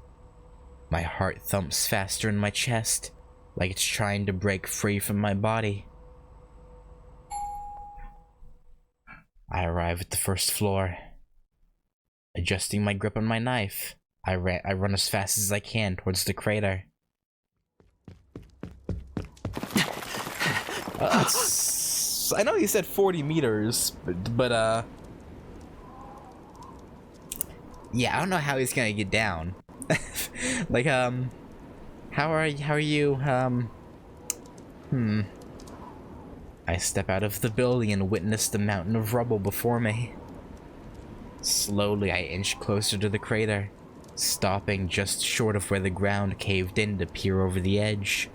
My heart thumps faster in my chest, like it's trying to break free from my body. I arrive at the first floor. Adjusting my grip on my knife, I run as fast as I can towards the crater. I know you said 40 meters, but yeah, I don't know how he's gonna get down. Like, how are you, I step out of the building and witness the mountain of rubble before me. Slowly, I inch closer to the crater, stopping just short of where the ground caved in to peer over the edge.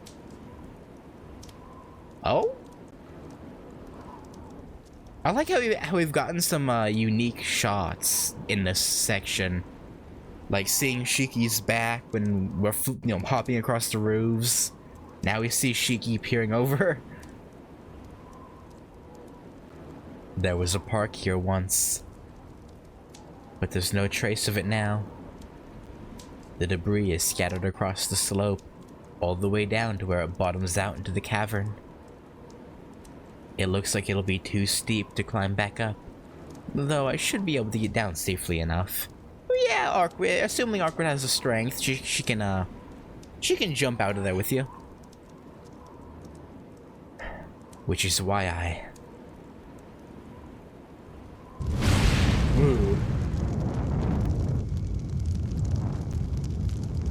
Oh? I like how we've gotten some unique shots in this section. Like seeing Shiki's back when we're hopping across the roofs. Now we see Shiki peering over. There was a park here once, but there's no trace of it now. The debris is scattered across the slope, all the way down to where it bottoms out into the cavern. It looks like it'll be too steep to climb back up, though I should be able to get down safely enough. Yeah, assuming Awkward has the strength, she can jump out of there with you. Which is why I... Ooh.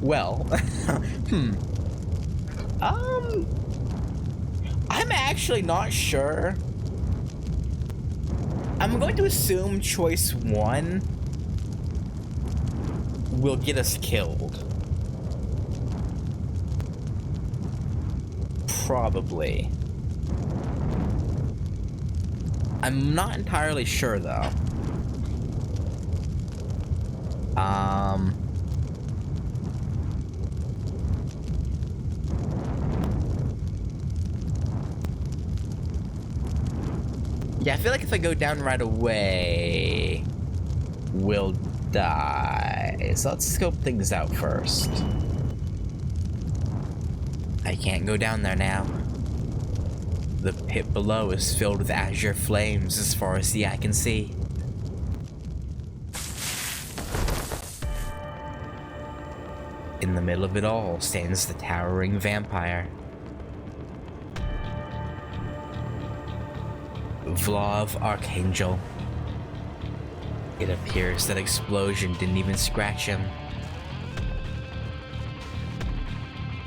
Well, I'm actually not sure. I'm going to assume choice 1 will get us killed. Probably. I'm not entirely sure though. Yeah, I feel like if I go down right away, we'll die. So let's scope things out first. I can't go down there now. The pit below is filled with azure flames as far as the eye can see. In the middle of it all stands the towering vampire. Vlov Archangel. It appears that explosion didn't even scratch him.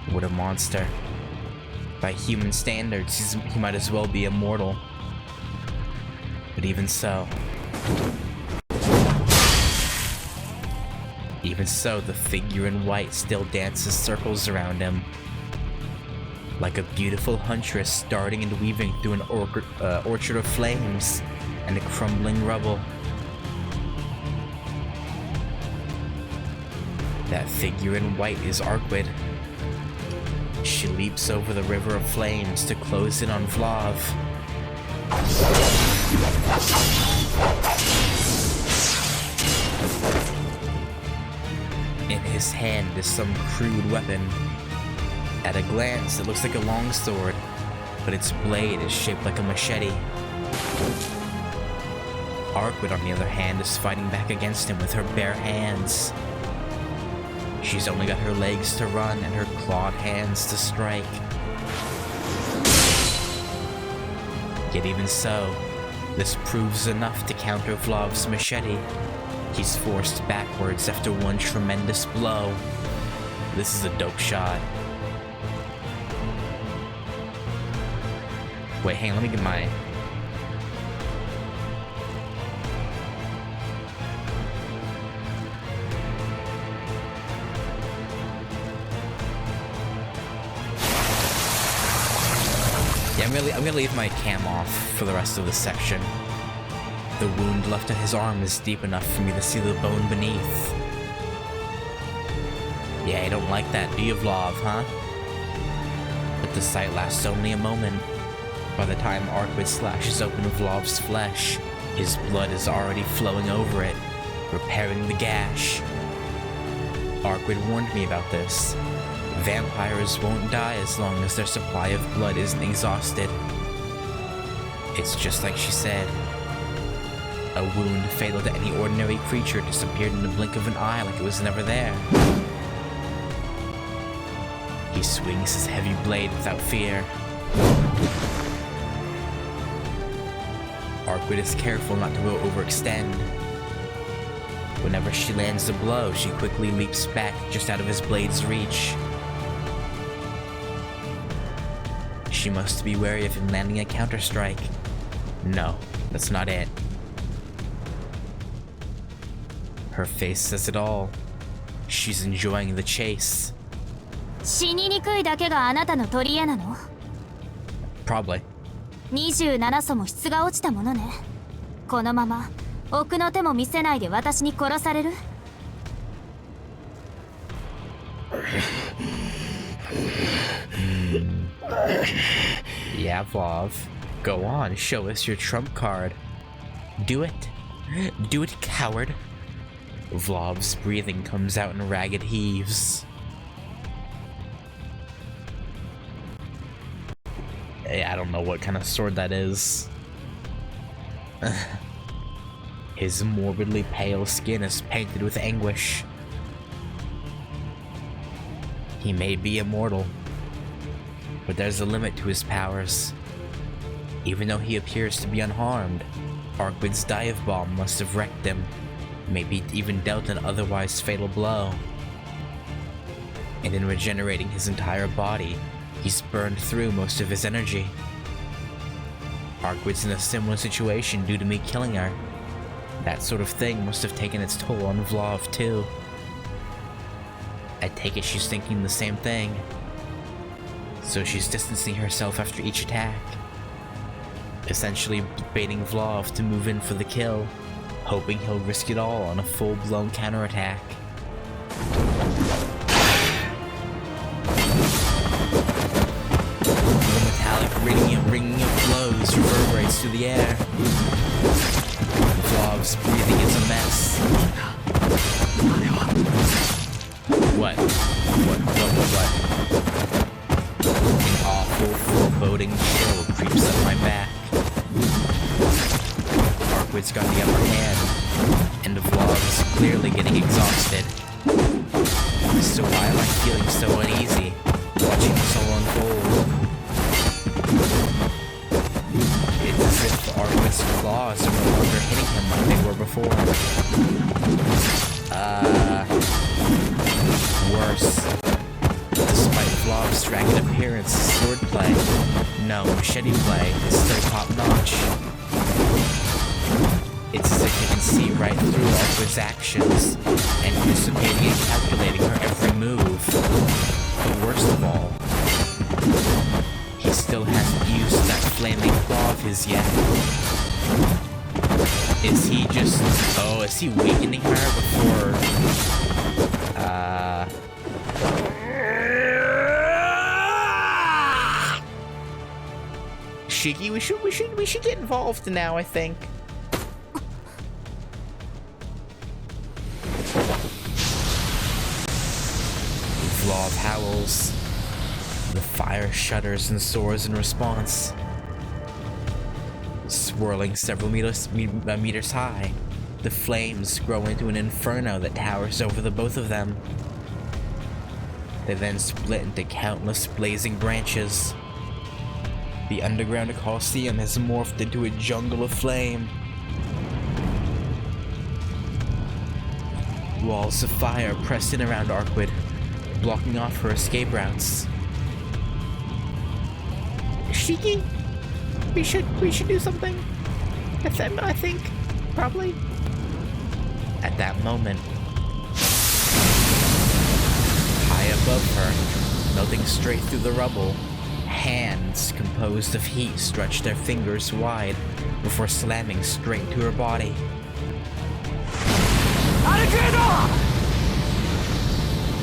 What a monster. By human standards, he might as well be immortal. But even so... Even so, the figure in white still dances circles around him. Like a beautiful huntress darting and weaving through an orchard of flames and a crumbling rubble. That figure in white is Arkwid. She leaps over the river of flames to close in on Vlov. In his hand is some crude weapon. At a glance, it looks like a longsword, but its blade is shaped like a machete. Arkwid, on the other hand, is fighting back against him with her bare hands. She's only got her legs to run and her clawed hands to strike. Yet even so, this proves enough to counter Vlov's machete. He's forced backwards after one tremendous blow. This is a dope shot. Wait, hang on, let me get my... Yeah, I'm gonna leave my cam off for the rest of this section. The wound left at his arm is deep enough for me to see the bone beneath. Yeah, you don't like that, do you, Vlov, huh? But the sight lasts only a moment. By the time Arkwid slashes open Vlov's flesh, his blood is already flowing over it, repairing the gash. Arkwid warned me about this. Vampires won't die as long as their supply of blood isn't exhausted. It's just like she said. A wound fatal to any ordinary creature disappeared in the blink of an eye like it was never there. He swings his heavy blade without fear. Arkwid is careful not to overextend. Whenever she lands a blow, she quickly leaps back just out of his blade's reach. She must be wary of him landing a counter-strike. No, that's not it. Her face says it all. She's enjoying the chase. 死ににくいだけがあなたの取り柄なの？ Probably. 27層も質が落ちたものね。このまま奥の手も見せないで私に殺される？ Yeah, Vlov. Go on, show us your trump card. Do it. Do it, coward. Vlov's breathing comes out in ragged heaves. I don't know what kind of sword that is. His morbidly pale skin is painted with anguish. He may be immortal, but there's a limit to his powers. Even though he appears to be unharmed, Arkwid's dive bomb must have wrecked him, maybe even dealt an otherwise fatal blow. And in regenerating his entire body, he's burned through most of his energy. Arkwid's in a similar situation due to me killing her. That sort of thing must have taken its toll on Vlov too. I take it she's thinking the same thing. So she's distancing herself after each attack. Essentially baiting Vlov to move in for the kill, hoping he'll risk it all on a full-blown counterattack. The metallic ringing of blows reverberates through the air. Vlov's breathing is a mess. What? An awful, foreboding chill creeps up my back. Arkwid's got the upper hand, and Vlov is clearly getting exhausted. So why am I feeling so uneasy, watching this all unfold? It's as if Arkwid's claws are no longer hitting him like they were before. Worse. Despite Vlov's ragged appearance, swordplay, no, machete play, is still top-notch. It's as if he can see right through Arkwid's actions, anticipating and calculating her every move. But worst of all, he still hasn't used that flaming claw of his yet. Is he just... is he weakening her before... Shiki, we should get involved now, I think. Vlov howls. The fire shudders and soars in response. Swirling several meters high, the flames grow into an inferno that towers over the both of them. They then split into countless blazing branches. The underground Colosseum has morphed into a jungle of flame. Walls of fire press in around Arkwid, blocking off her escape routes. Shiki, we should do something. I think, probably. At that moment, high above her, melting straight through the rubble, hands composed of heat stretch their fingers wide before slamming straight to her body.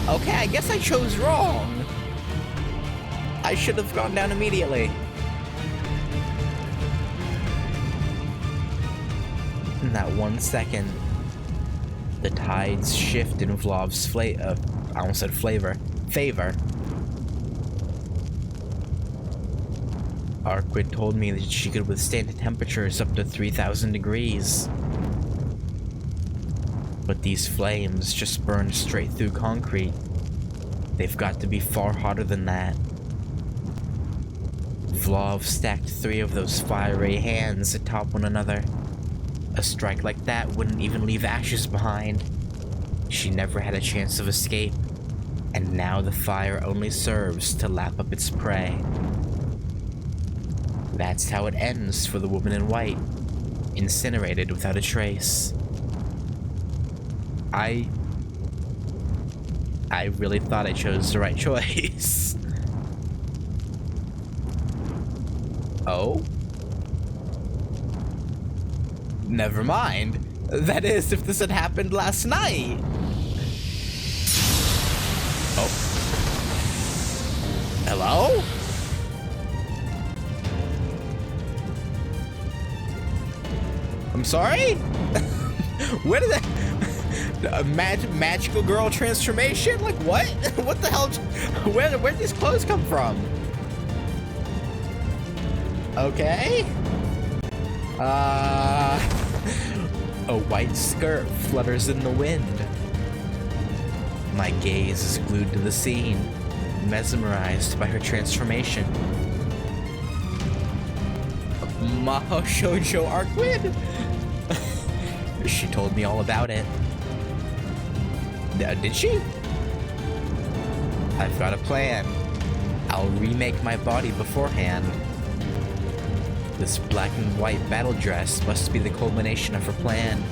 Okay, I guess I chose wrong. I should have gone down immediately. In that 1 second, the tides shift in Vlov's I almost said favor. Arkwid told me that she could withstand temperatures up to 3,000 degrees. But these flames just burn straight through concrete. They've got to be far hotter than that. Vlov stacked 3 of those fiery hands atop one another. A strike like that wouldn't even leave ashes behind. She never had a chance of escape, and now the fire only serves to lap up its prey. That's how it ends for the woman in white, incinerated without a trace. I really thought I chose the right choice. Oh? Never mind. That is, if this had happened last night. Oh. Hello? I'm sorry? Where did that... A magical girl transformation? Like what? What the hell? Where'd these clothes come from? Okay. A white skirt flutters in the wind. My gaze is glued to the scene, mesmerized by her transformation. Maho Shoujo Arkwid? She told me all about it. Did she? I've got a plan. I'll remake my body beforehand. This black and white battle dress must be the culmination of her plan.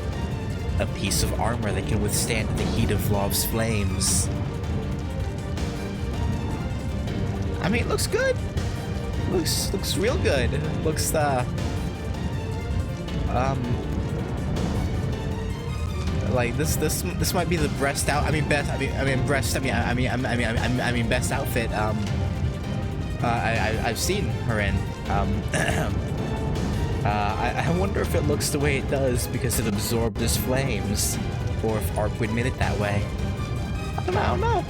A piece of armor that can withstand the heat of Vlov's flames. I mean, it looks good. Looks real good. Looks like this might be the best best outfit I've seen her in. I wonder if it looks the way it does because it absorbed his flames, or if Arkwid made it that way. I don't know.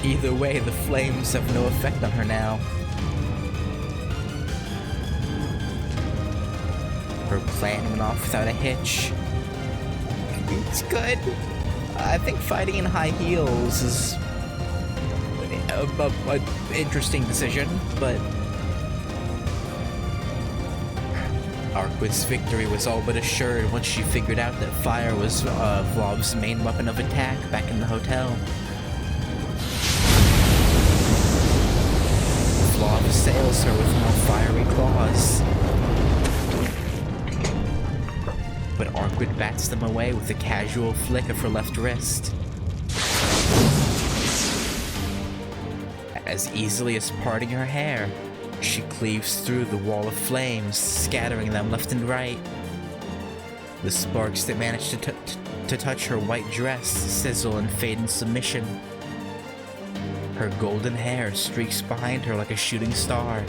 Either way, the flames have no effect on her now. Her plan went off without a hitch. It's good. I think fighting in high heels is an interesting decision, but Arkwid's victory was all but assured once she figured out that fire was Vlov's main weapon of attack back in the hotel. Vlov assails her with more fiery claws, but Arkwid bats them away with a casual flick of her left wrist. As easily as parting her hair, she cleaves through the wall of flames, scattering them left and right. The sparks that manage to touch her white dress sizzle and fade in submission. Her golden hair streaks behind her like a shooting star.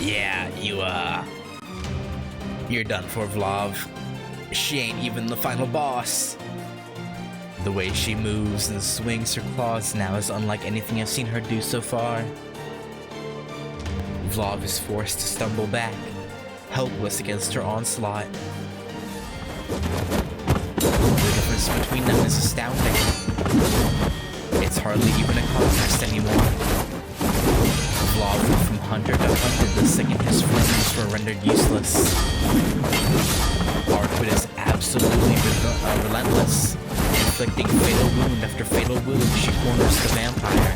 Yeah, you're done for, Vlov. She ain't even the final boss. The way she moves and swings her claws now is unlike anything I've seen her do so far. Vlov is forced to stumble back, helpless against her onslaught. The difference between them is astounding. It's hardly even a contest anymore. Vlov went from hunter to hunted the second his flames were rendered useless. Arkwid is absolutely relentless, inflicting fatal wound after fatal wound. She corners the vampire.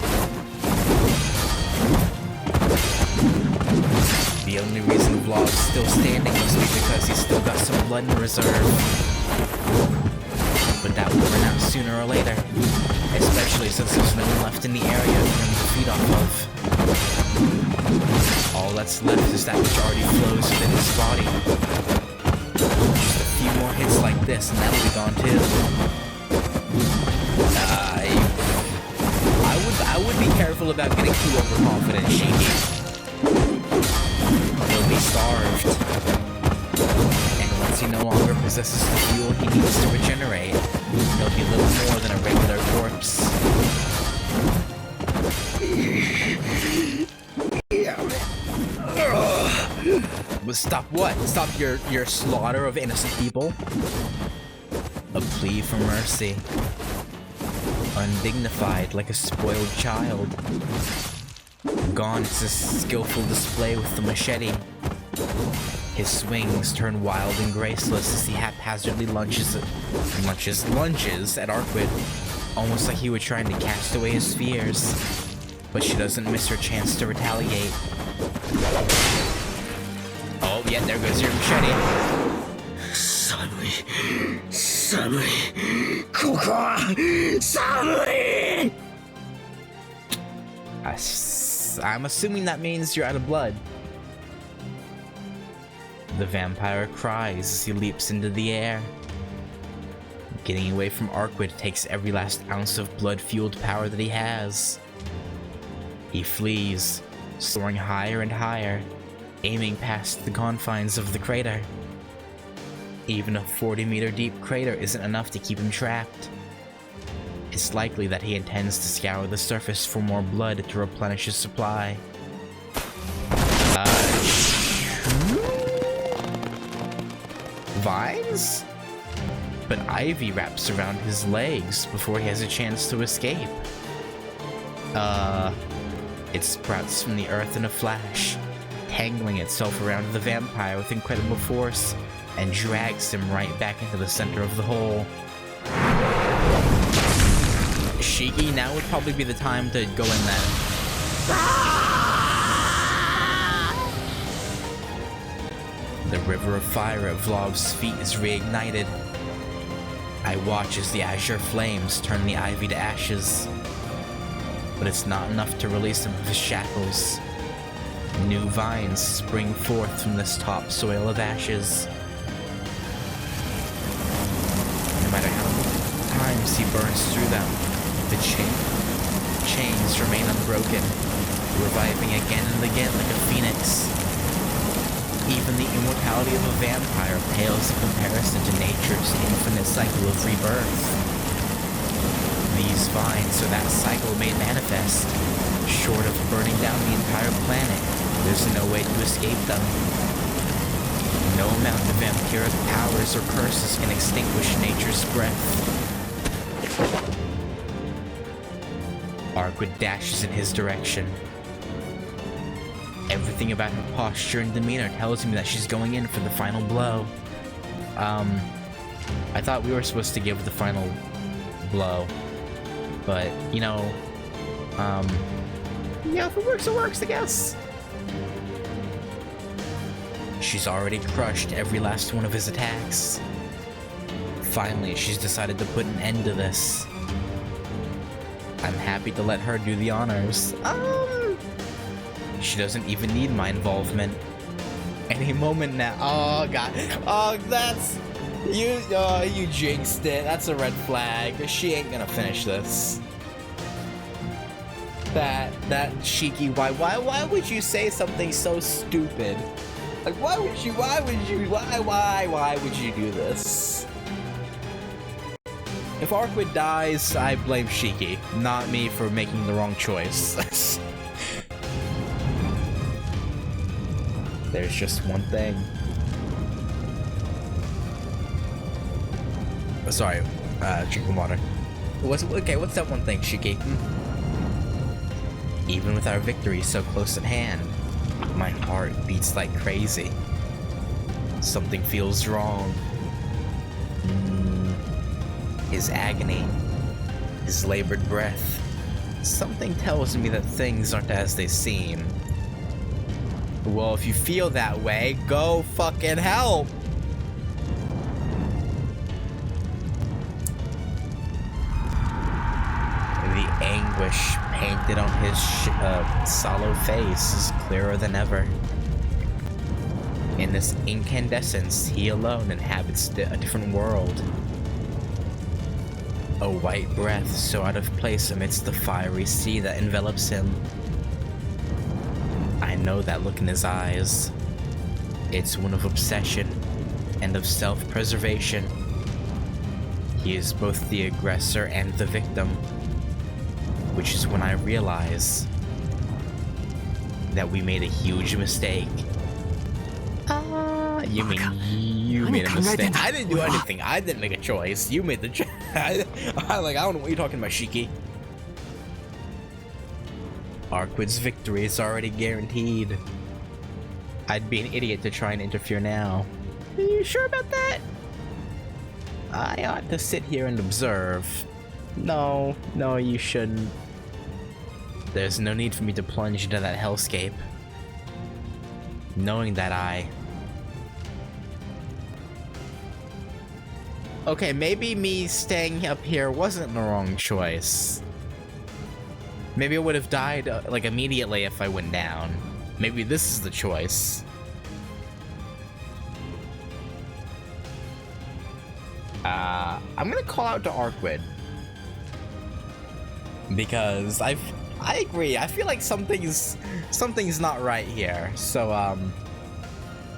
The only reason Vlov's still standing must be because he's still got some blood in reserve. But that will run out sooner or later, especially since there's no one left in the area for him to feed off of. All that's left is that which already flows within his body. Just a few more hits like this and that'll be gone too. I would be careful about getting too overconfident, Shiki. He'll be starved. And once he no longer possesses the fuel he needs to regenerate, he'll be little more than a regular corpse. But stop what? Stop your slaughter of innocent people? A plea for mercy. Undignified like a spoiled child. Gone is his skillful display with the machete. His swings turn wild and graceless as he haphazardly lunges at Arkwid, almost like he were trying to cast away his fears. But she doesn't miss her chance to retaliate. Oh, yeah, there goes your machete. I'm assuming that means you're out of blood. The vampire cries as he leaps into the air. Getting away from Arkwid takes every last ounce of blood-fueled power that he has. He flees, soaring higher and higher, aiming past the confines of the crater. Even a 40-meter deep crater isn't enough to keep him trapped. It's likely that he intends to scour the surface for more blood to replenish his supply. Vines? But ivy wraps around his legs before he has a chance to escape. It sprouts from the earth in a flash, tangling itself around the vampire with incredible force, and drags him right back into the center of the hole. Shiki, now would probably be the time to go in then. The river of fire at Vlov's feet is reignited. I watch as the azure flames turn the ivy to ashes. But it's not enough to release him of his shackles. New vines spring forth from this topsoil of ashes. No matter how many times he burns through them, the chains remain unbroken, reviving again and again like a phoenix. Even the immortality of a vampire pales in comparison to nature's infinite cycle of rebirth. These vines are that cycle made manifest. Short of burning down the entire planet, there's no way to escape them. No amount of vampiric powers or curses can extinguish nature's breath. Arkwid dashes in his direction. Everything about her posture and demeanor tells me that she's going in for the final blow. I thought we were supposed to give the final blow. But, you know, yeah, if it works, I guess. She's already crushed every last one of his attacks. Finally, she's decided to put an end to this. I'm happy to let her do the honors. She doesn't even need my involvement. Any moment now. Oh god. Oh, that's you. Oh, you jinxed it. That's a red flag. She ain't gonna finish this. That Shiki. Why would you say something so stupid? Like, why would you do this? If Arkwid dies, I blame Shiki, not me for making the wrong choice. There's just one thing. Sorry, drinking water. What's that one thing, Shiki? Even with our victory so close at hand, my heart beats like crazy. Something feels wrong. His agony, his labored breath. Something tells me that things aren't as they seem. Well, if you feel that way, go fucking help! The anguish painted on his sallow face is clearer than ever. In this incandescence, he alone inhabits a different world. A white breath so out of place amidst the fiery sea that envelops him. I know that look in his eyes. It's one of obsession and of self-preservation. He is both the aggressor and the victim, which is when I realize that we made a huge mistake. You mean you made a mistake? I didn't do anything. I didn't make a choice. You made the choice. I don't know what you're talking about, Shiki. Arkwid's victory is already guaranteed. I'd be an idiot to try and interfere now. Are you sure about that? I ought to sit here and observe. No, you shouldn't. There's no need for me to plunge into that hellscape. Knowing that Okay, maybe me staying up here wasn't the wrong choice. Maybe I would have died, like, immediately if I went down. Maybe this is the choice. I'm gonna call out to Arkwid. Because I agree, I feel like something's not right here. So,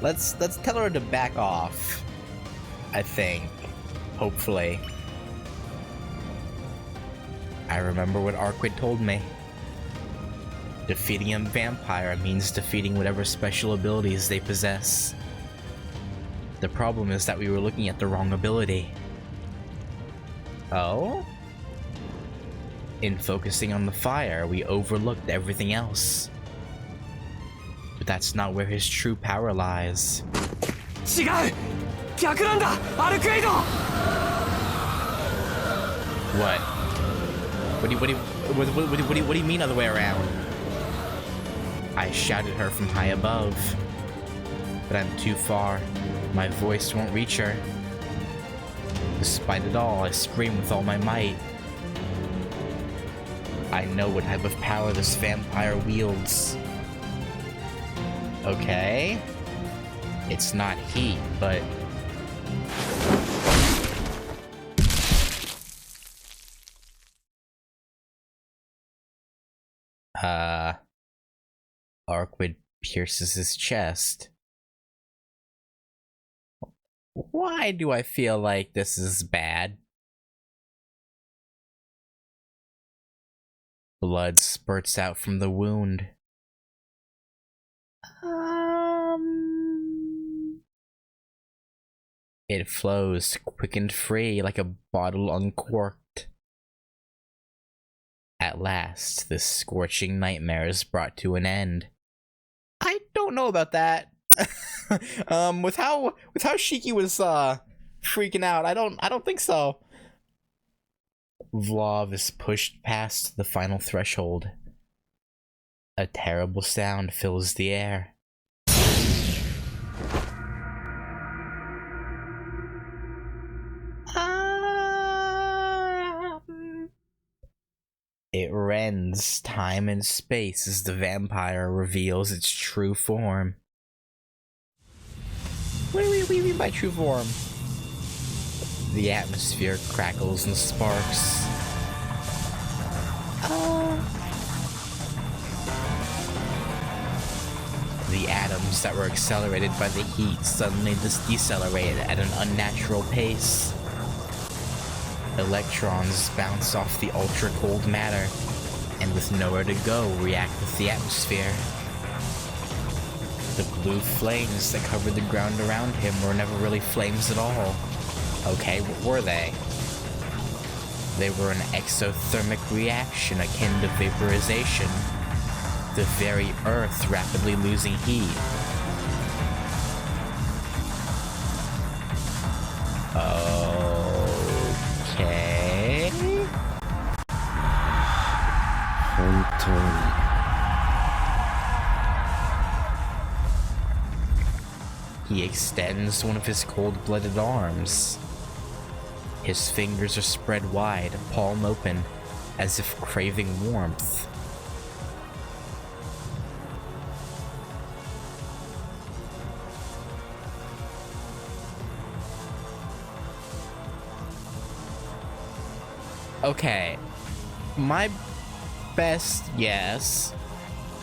let's tell her to back off, I think. Hopefully. I remember what Arkwid told me. Defeating a vampire means defeating whatever special abilities they possess. The problem is that we were looking at the wrong ability. Oh? In focusing on the fire, we overlooked everything else. But that's not where his true power lies. 違う逆なんだアルクエイド What? What do you mean other way around? I shouted her from high above. But I'm too far. My voice won't reach her. Despite it all, I scream with all my might. I know what type of power this vampire wields. Okay. It's not heat, but... Arkwid pierces his chest. Why do I feel like this is bad? Blood spurts out from the wound. It flows quick and free like a bottle uncorked. At last, this scorching nightmare is brought to an end. I don't know about that. With how Shiki was freaking out, I don't think so. Vlov is pushed past the final threshold. A terrible sound fills the air. It rends time and space as the vampire reveals its true form. What do we mean by true form? The atmosphere crackles and sparks. The atoms that were accelerated by the heat suddenly decelerated at an unnatural pace. Electrons bounce off the ultra-cold matter, and with nowhere to go, react with the atmosphere. The blue flames that covered the ground around him were never really flames at all. Okay, what were they? They were an exothermic reaction akin to vaporization. The very Earth rapidly losing heat. Okay. 本当に He extends one of his cold-blooded arms. His fingers are spread wide, palm open, as if craving warmth. Okay, my best guess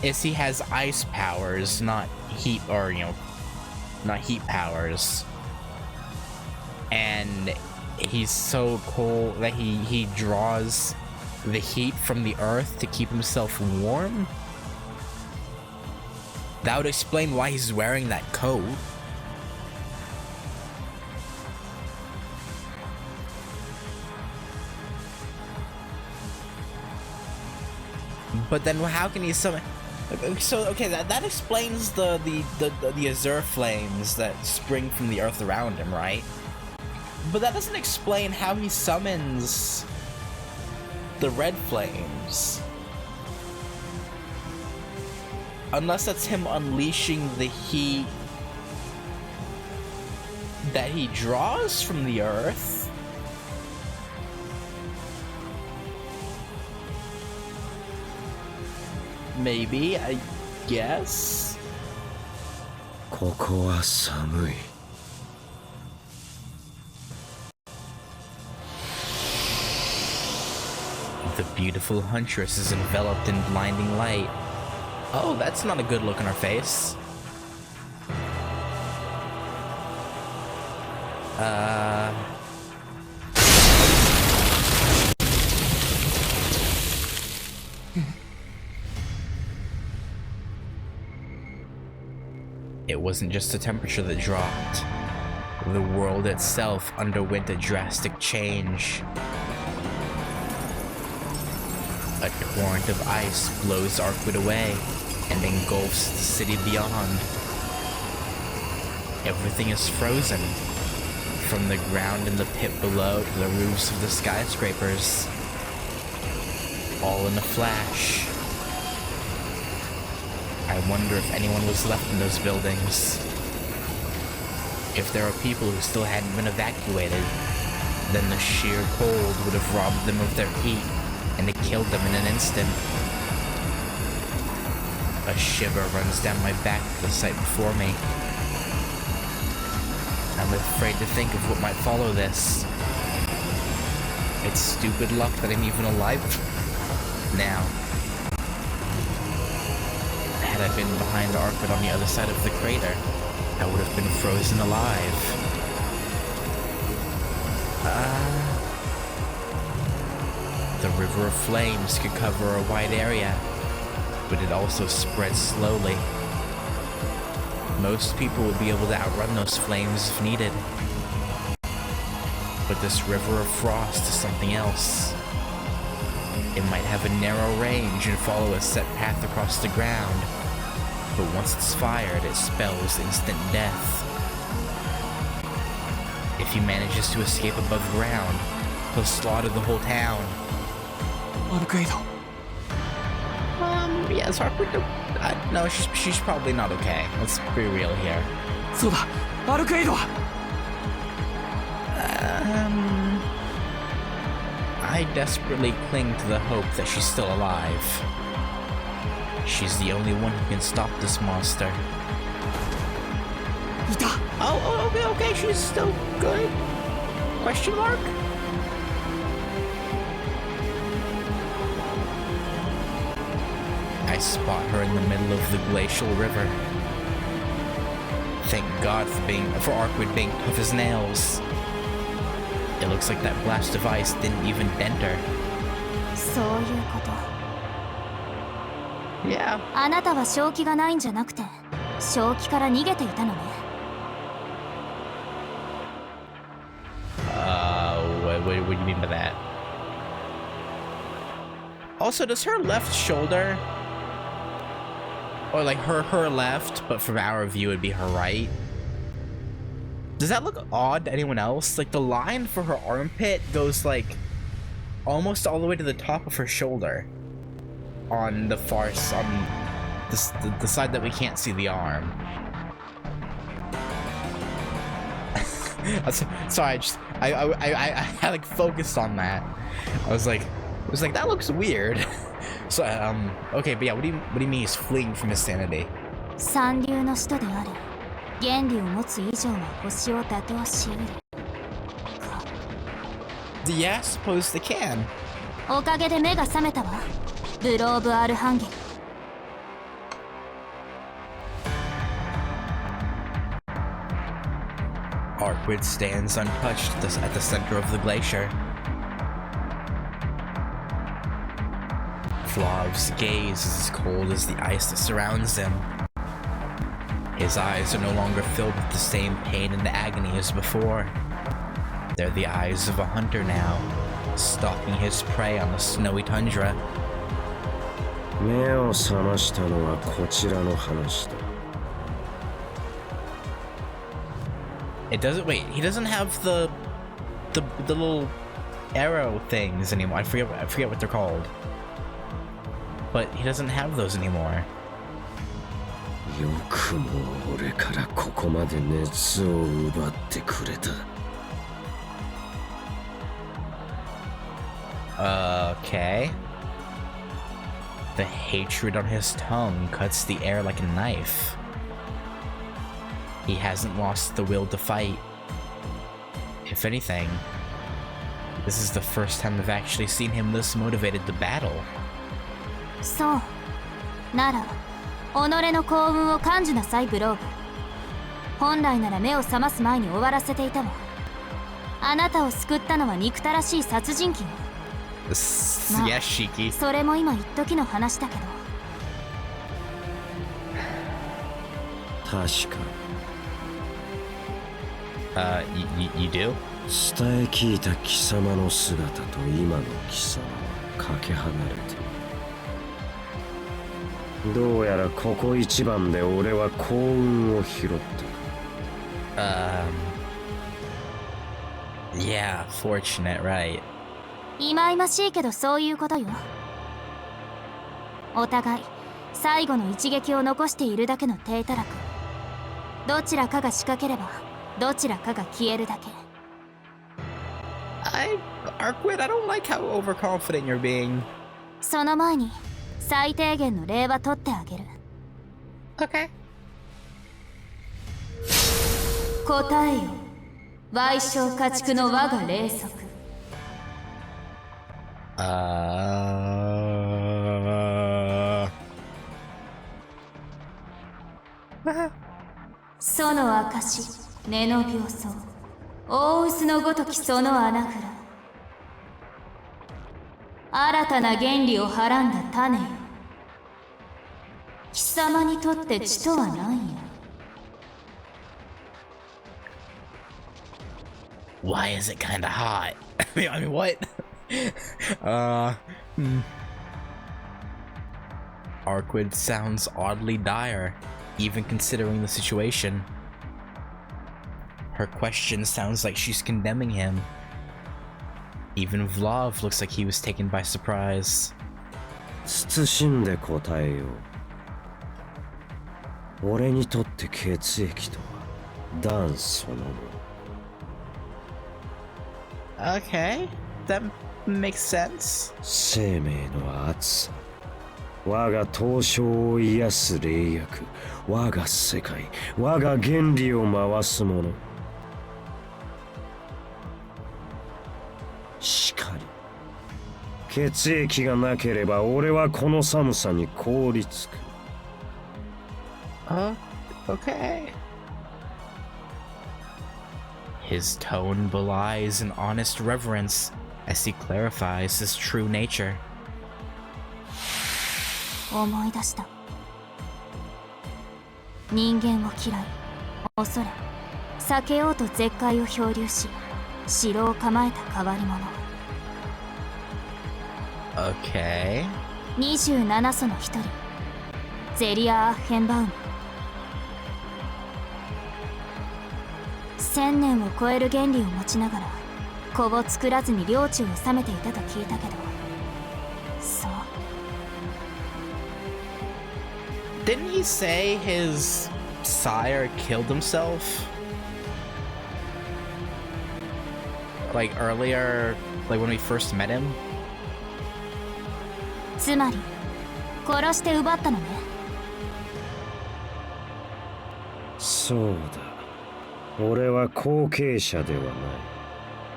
is he has ice powers, not heat, or, not heat powers. And he's so cold that he draws the heat from the earth to keep himself warm? That would explain why he's wearing that coat. But then how can he summon? So okay, that explains the azure flames that spring from the earth around him, right? But that doesn't explain how he summons the red flames. Unless that's him unleashing the heat that he draws from the earth. Maybe, I guess. ここは寒い The beautiful huntress is enveloped in blinding light. Oh, that's not a good look on her face. It wasn't just the temperature that dropped. The world itself underwent a drastic change. A torrent of ice blows Arcwood away and engulfs the city beyond. Everything is frozen, from the ground in the pit below to the roofs of the skyscrapers. All in a flash. I wonder if anyone was left in those buildings. If there are people who still hadn't been evacuated, then the sheer cold would have robbed them of their heat, and it killed them in an instant. A shiver runs down my back at the sight before me. I'm afraid to think of what might follow this. It's stupid luck that I'm even alive now. Had I been behind Arcwood on the other side of the crater, I would have been frozen alive. The river of flames could cover a wide area, but it also spreads slowly. Most people would be able to outrun those flames if needed. But this river of frost is something else. It might have a narrow range and follow a set path across the ground, but once it's fired, it spells instant death. If he manages to escape above ground, he'll slaughter the whole town. Yes, Harper. No, she's probably not okay. Let's be real here. I desperately cling to the hope that she's still alive. She's the only one who can stop this monster. いた。 Oh, okay, okay, she's still good? Question mark? I spot her in the middle of the glacial river. Thank God for Arkwood being tough as nails. It looks like that blast of ice didn't even dent her. そういうこと。 Yeah. あなたは正気がないんじゃなくて正気から逃げていたのね。 What do you mean by that? Also, does her left shoulder, or like her left, but from our view it'd be her right, does that look odd to anyone else? Like the line for her armpit goes like almost all the way to the top of her shoulder on the the side that we can't see the arm. Sorry, I like focused on that. I was like that looks weird. So okay, but yeah, what do you mean he's fleeing from his sanity? 三流の使徒であり原理を持つ以上は星を打倒しうる。 Yeah, I suppose they can. おかげで目が覚めたわ。ブローブ・アルハンゲル。 Arkwood stands untouched at the center of the glacier. Vlov's gaze is as cold as the ice that surrounds him. His eyes are no longer filled with the same pain and agony as before. They're the eyes of a hunter now, stalking his prey on the snowy tundra. 目を覚ましたのはこちらの話だ。 It doesn't wait. He doesn't have the little arrow things anymore. I forget what they're called. But he doesn't have those anymore. よくも俺からここまで熱を奪ってくれた。 Okay. The hatred on his tongue cuts the air like a knife. He hasn't lost the will to fight. If anything, this is the first time I've actually seen him this motivated to battle. そう。なら、己の幸運を感じなさい、ブローブ。本来なら目を覚ます前に終わらせていたわ。あなたを救ったのは憎たらしい殺人鬼よ。Yes, Shiki. それも今一時の話だけど。確かに。 You do? 伝え聞いた貴様の姿と今の貴様はかけ離れている。どうやらここ一番で俺は幸運を拾った。Yeah, fortunate, right? 忌々しいけどそういうことよ。お互い最後の一撃を残しているだけの体たらく。どちらかが仕掛ければどちらかが消えるだけ。Arkwood, I don't like how overconfident you're being. その前に最低限の礼は取ってあげる。 Okay. 答えよ。賠償家畜の我が霊則。その証、根の病巣、大臼のごときその穴蔵。新たな原理をはらんだ種よ。貴様にとって血とは何や。 Why is it kinda hot? I mean, what? Arkwood sounds oddly dire, even considering the situation. Her question sounds like she's condemning him. Even Vlov looks like he was taken by surprise. 慎んで答えよう。俺にとって血液とは断そのもの。 Okay, that makes sense. 生命の熱さ、我が凍傷を癒す霊薬、我が世界、我が原理を回すもの。しかり、血液がなければ俺はこの寒さに凍りつく。Okay. His tone belies an honest reverence as he clarifies his true nature. 思い出した。人間を嫌い、恐れ、避けようと絶海を漂流し、城を構えた変わり者。Okay. 27祖の一人、ゼリア・アッヘンバウム。1000年を超える原理を持ちながら子を作らずに領地を治めていたと聞いたけど、そう。Didn't he say his sire killed himself? Like earlier, like when we first met him? つまり殺して奪ったのね。そうだ。俺は後継者ではない。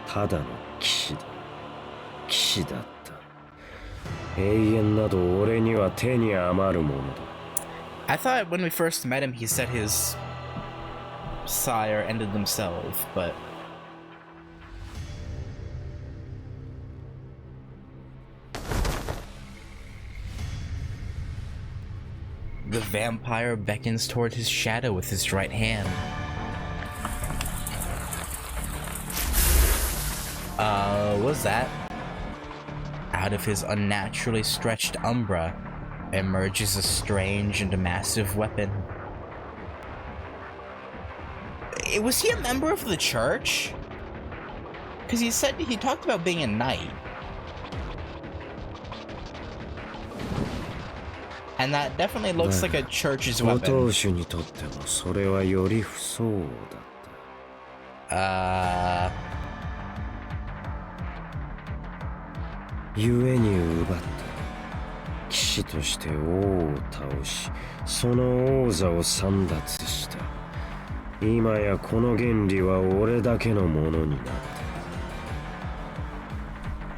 ただの騎士だ。騎士だった。永遠など俺には手に余るものだ。I thought when we first met him, he said his sire ended himself, but the vampire beckons toward his shadow with his right hand. What's that? Out of his unnaturally stretched umbra emerges a strange and massive weapon. Was he a member of the church? Because he talked about being a knight. And that definitely looks like a church's weapon. ご当主にとってもそれはより不相応だった。故に奪った。騎士として王を倒し、その王座を簒奪した。今やこの原理は俺だけのものになっ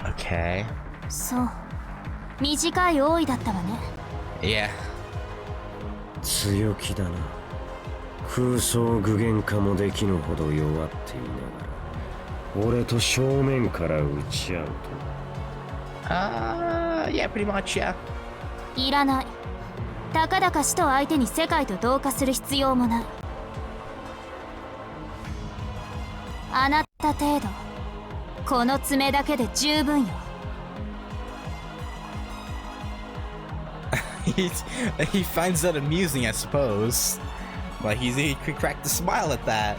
た。Okay. そう。短い王位だったわね。Yeah. 強気だな。空想具現化もできぬほど弱っていながら、俺と正面から打ち合うと。Yeah, pretty much, yeah. いらない。たかだか死と相手に世界と同化する必要もない。あなた程度、この爪だけで十分よ。he finds that amusing, I suppose. Like he cracked a smile at that,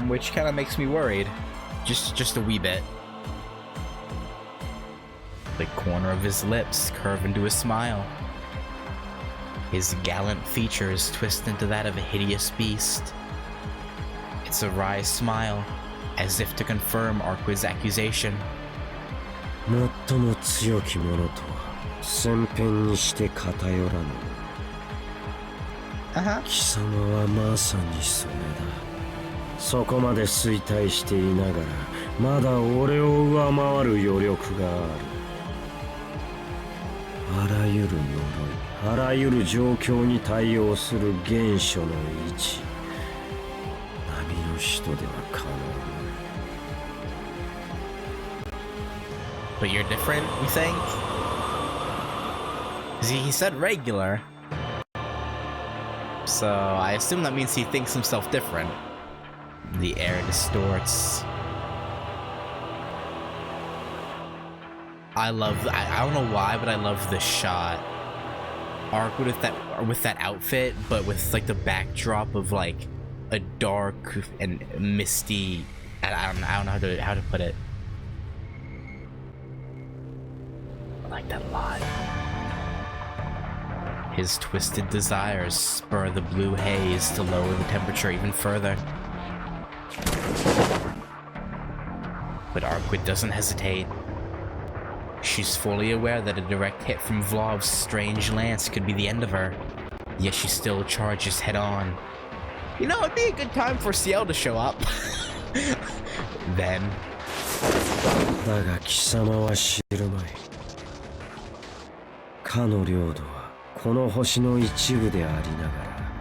which kind of makes me worried, just a wee bit. The corner of his lips curve into a smile. His gallant features twist into that of a hideous beast. It's a wry smile, as if to confirm Arquid's accusation. 最も強き者とは先編にして偏らぬ。貴様はまさにそれだ。そこまで衰退していながら、まだ俺を上回る余力がある。あらゆる呪い、あらゆる状況に対応する原初の位置。波の使徒ではかなわない。 But you're different, you think? He said regular. So I assume that means he thinks himself different. The air distorts. I don't know why, but I love this shot. Arquid with that outfit, but with like the backdrop of like a dark and misty. I don't know how to put it. I like that a lot. His twisted desires spur the blue haze to lower the temperature even further. But Arquid doesn't hesitate. She's fully aware that a direct hit from Vlov's strange lance could be the end of her, yet she still charges head-on. You know, it'd be a good time for Ciel to show up. Then... だが貴様は知るまい。かの領土はこの星の一部でありながら、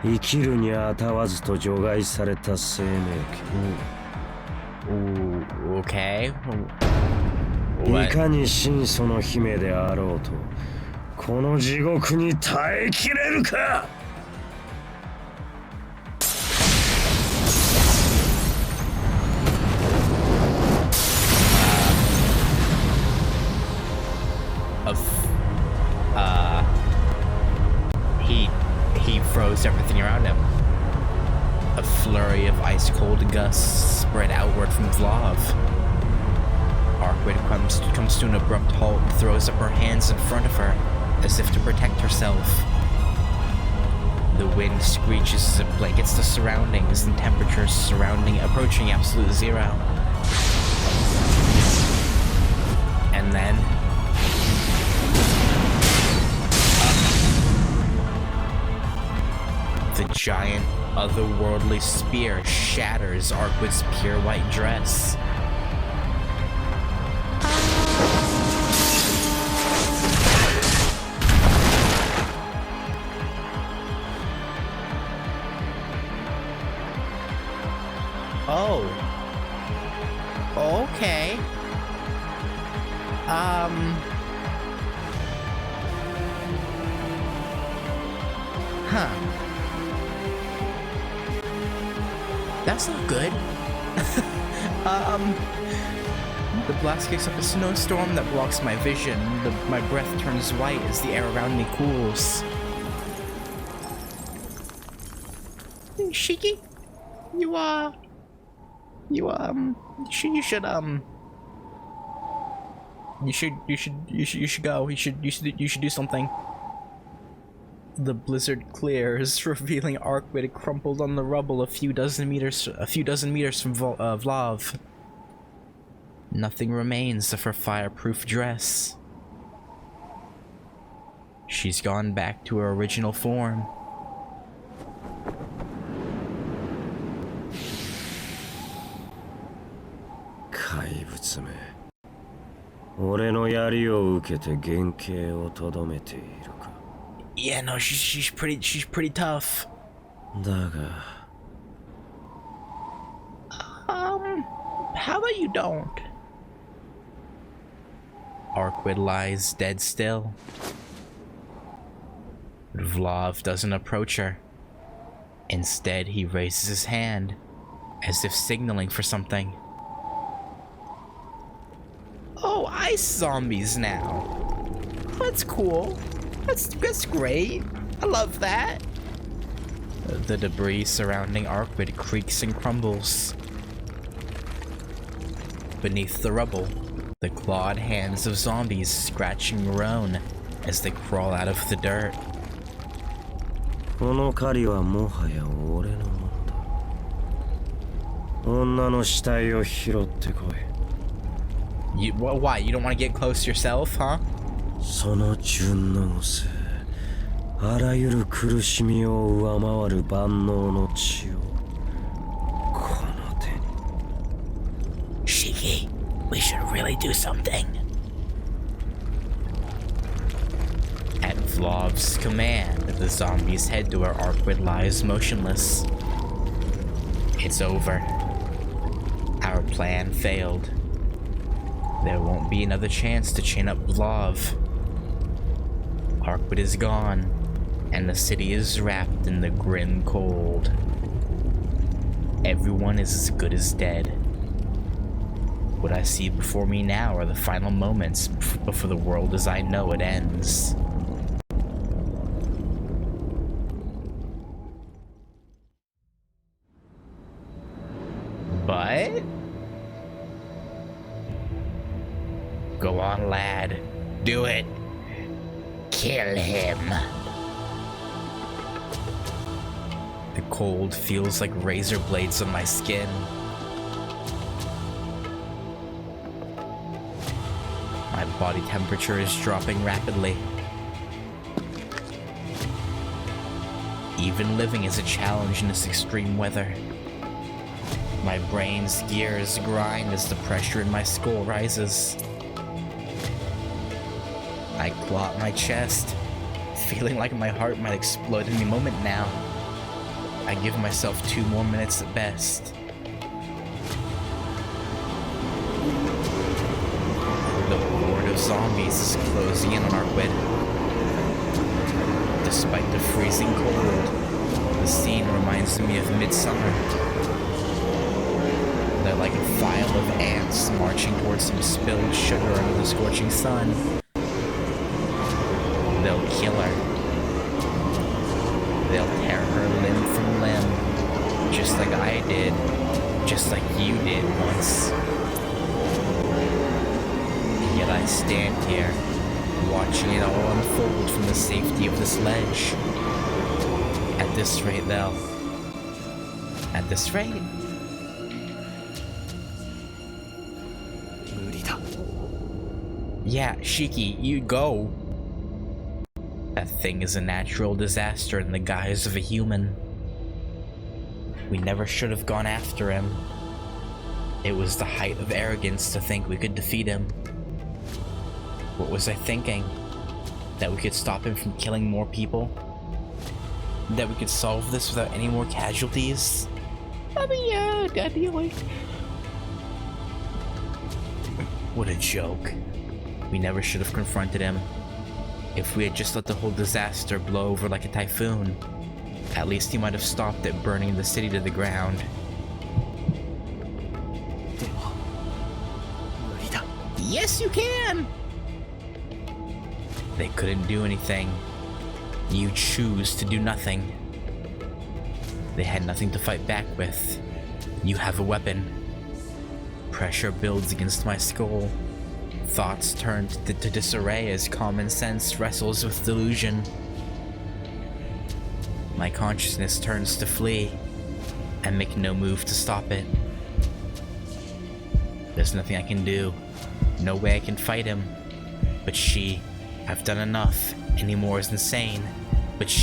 生きるにあたわずと除外された生命Ooh, okay. いかに真祖の姫であろうと、この地獄に耐えきれるか。He froze everything around him. A flurry of ice-cold gusts spread outward from Vlov. Arkwid comes to an abrupt halt and throws up her hands in front of her, as if to protect herself. The wind screeches as it blankets the surroundings, and temperatures approaching absolute zero. And then... the giant, otherworldly spear shatters Arkwid's pure white dress. Oh. Okay. Huh. That's not good. The blast kicks up a snowstorm that blocks my vision. My breath turns white as the air around me cools. Shiki? You should go. You should do something. The blizzard clears, revealing Arkwid crumpled on the rubble a few dozen meters from Vlov. Nothing remains of her fireproof dress. She's gone back to her original form. Yeah, no, she's pretty tough. How about you don't? Arkwid lies dead still. Vlov doesn't approach her. Instead, he raises his hand, as if signaling for something. Oh, ice zombies now. That's cool. That's great. I love that. The debris surrounding Arkwid creaks and crumbles. Beneath the rubble, the clawed hands of zombies scratch and groan as they crawl out of the dirt. Why? You don't want to get close yourself, huh? その順応性、あらゆる苦しみを上回る万能の血をこの手に。Shiki, we should really do something. At Vlov's command, the zombies head to where Arkwid lies motionless. It's over. Our plan failed. There won't be another chance to chain up Vlov. Arkwid is gone, and the city is wrapped in the grim cold. Everyone is as good as dead. What I see before me now are the final moments before the world as I know it ends. But... go on, lad. Do it. Kill him. The cold feels like razor blades on my skin. My My body temperature is dropping rapidly. Even living is a challenge in this extreme weather. My brain's gears grind as the pressure in my skull rises. I claw at my chest, feeling like my heart might explode any moment now. I give myself 2 more minutes at best. The horde of zombies is closing in on Arkwid. Despite the freezing cold, the scene reminds me of midsummer. They're like a file of ants marching towards some spilled sugar under the scorching sun. They'll kill her. They'll tear her limb from limb, just like I did, just like you did once. And yet I stand here, watching it all unfold from the safety of this ledge. At this rate, though. At this rate. Yeah, Shiki, you go. That thing is a natural disaster in the guise of a human. We never should have gone after him. It was the height of arrogance to think we could defeat him. What was I thinking? That we could stop him from killing more people? That we could solve this without any more casualties? I mean, yeah, ideally. What a joke. We never should have confronted him. If we had just let the whole disaster blow over like a typhoon, at least he might have stopped it burning the city to the ground. Yes, you can! They couldn't do anything. You choose to do nothing. They had nothing to fight back with. You have a weapon. Pressure builds against my skull. Thoughts turn to disarray as common sense wrestles with delusion. My consciousness turns to flee, and make no move to stop it. There's nothing I can do. No way I can fight him. But I've done enough. Anymore is insane. But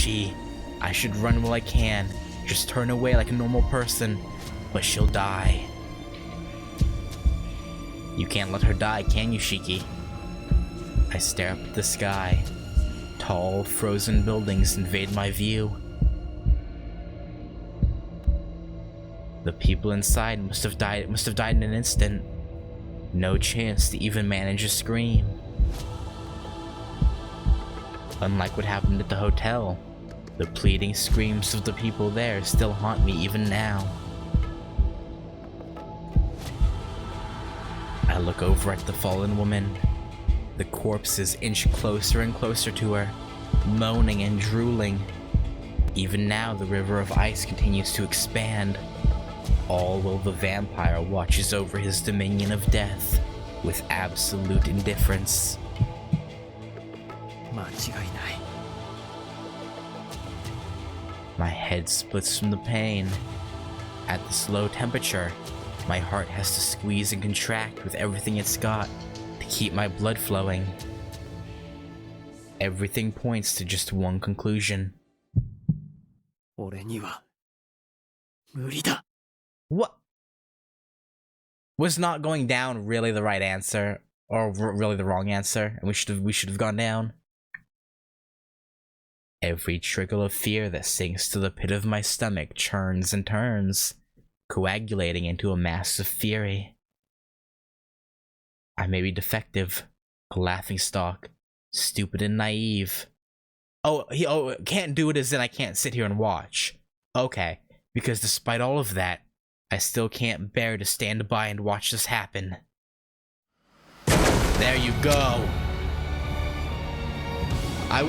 I should run while I can. Just turn away like a normal person. But she'll die. You can't let her die, can you, Shiki? I stare up at the sky. Tall, frozen buildings invade my view. The people inside must have died in an instant. No chance to even manage a scream. Unlike what happened at the hotel, the pleading screams of the people there still haunt me even now. I look over at the fallen woman. The corpses inch closer and closer to her, moaning and drooling. Even now, the river of ice continues to expand, all while the vampire watches over his dominion of death with absolute indifference. My head splits from the pain. At the slow temperature, my heart has to squeeze and contract with everything it's got to keep my blood flowing. Everything points to just one conclusion. What? Was not going down really the right answer, or really the wrong answer, and we should have gone down? Every trickle of fear that sinks to the pit of my stomach churns and turns, coagulating into a mass of fury. I may be defective, a laughingstock, stupid and naive. Can't do it as in I can't sit here and watch. Okay, because despite all of that, I still can't bear to stand by and watch this happen. There you go. I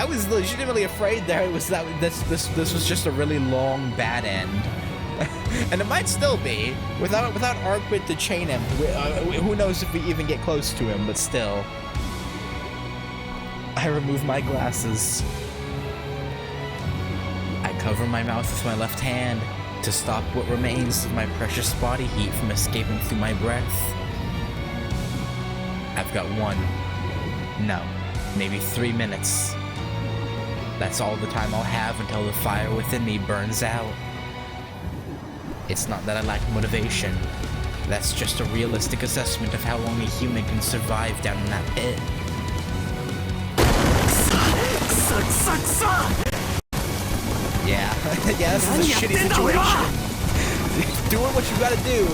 was legitimately afraid this was just a really long bad end. And it might still be, without Arkwid to chain him. Who knows if we even get close to him, but still. I remove my glasses. I cover my mouth with my left hand to stop what remains of my precious body heat from escaping through my breath. I've got 1, no, maybe 3 minutes. That's all the time I'll have until the fire within me burns out. It's not that I lack motivation. That's just a realistic assessment of how long a human can survive down in that pit. Yeah, yeah, this is a shitty situation. Doing what you gotta do.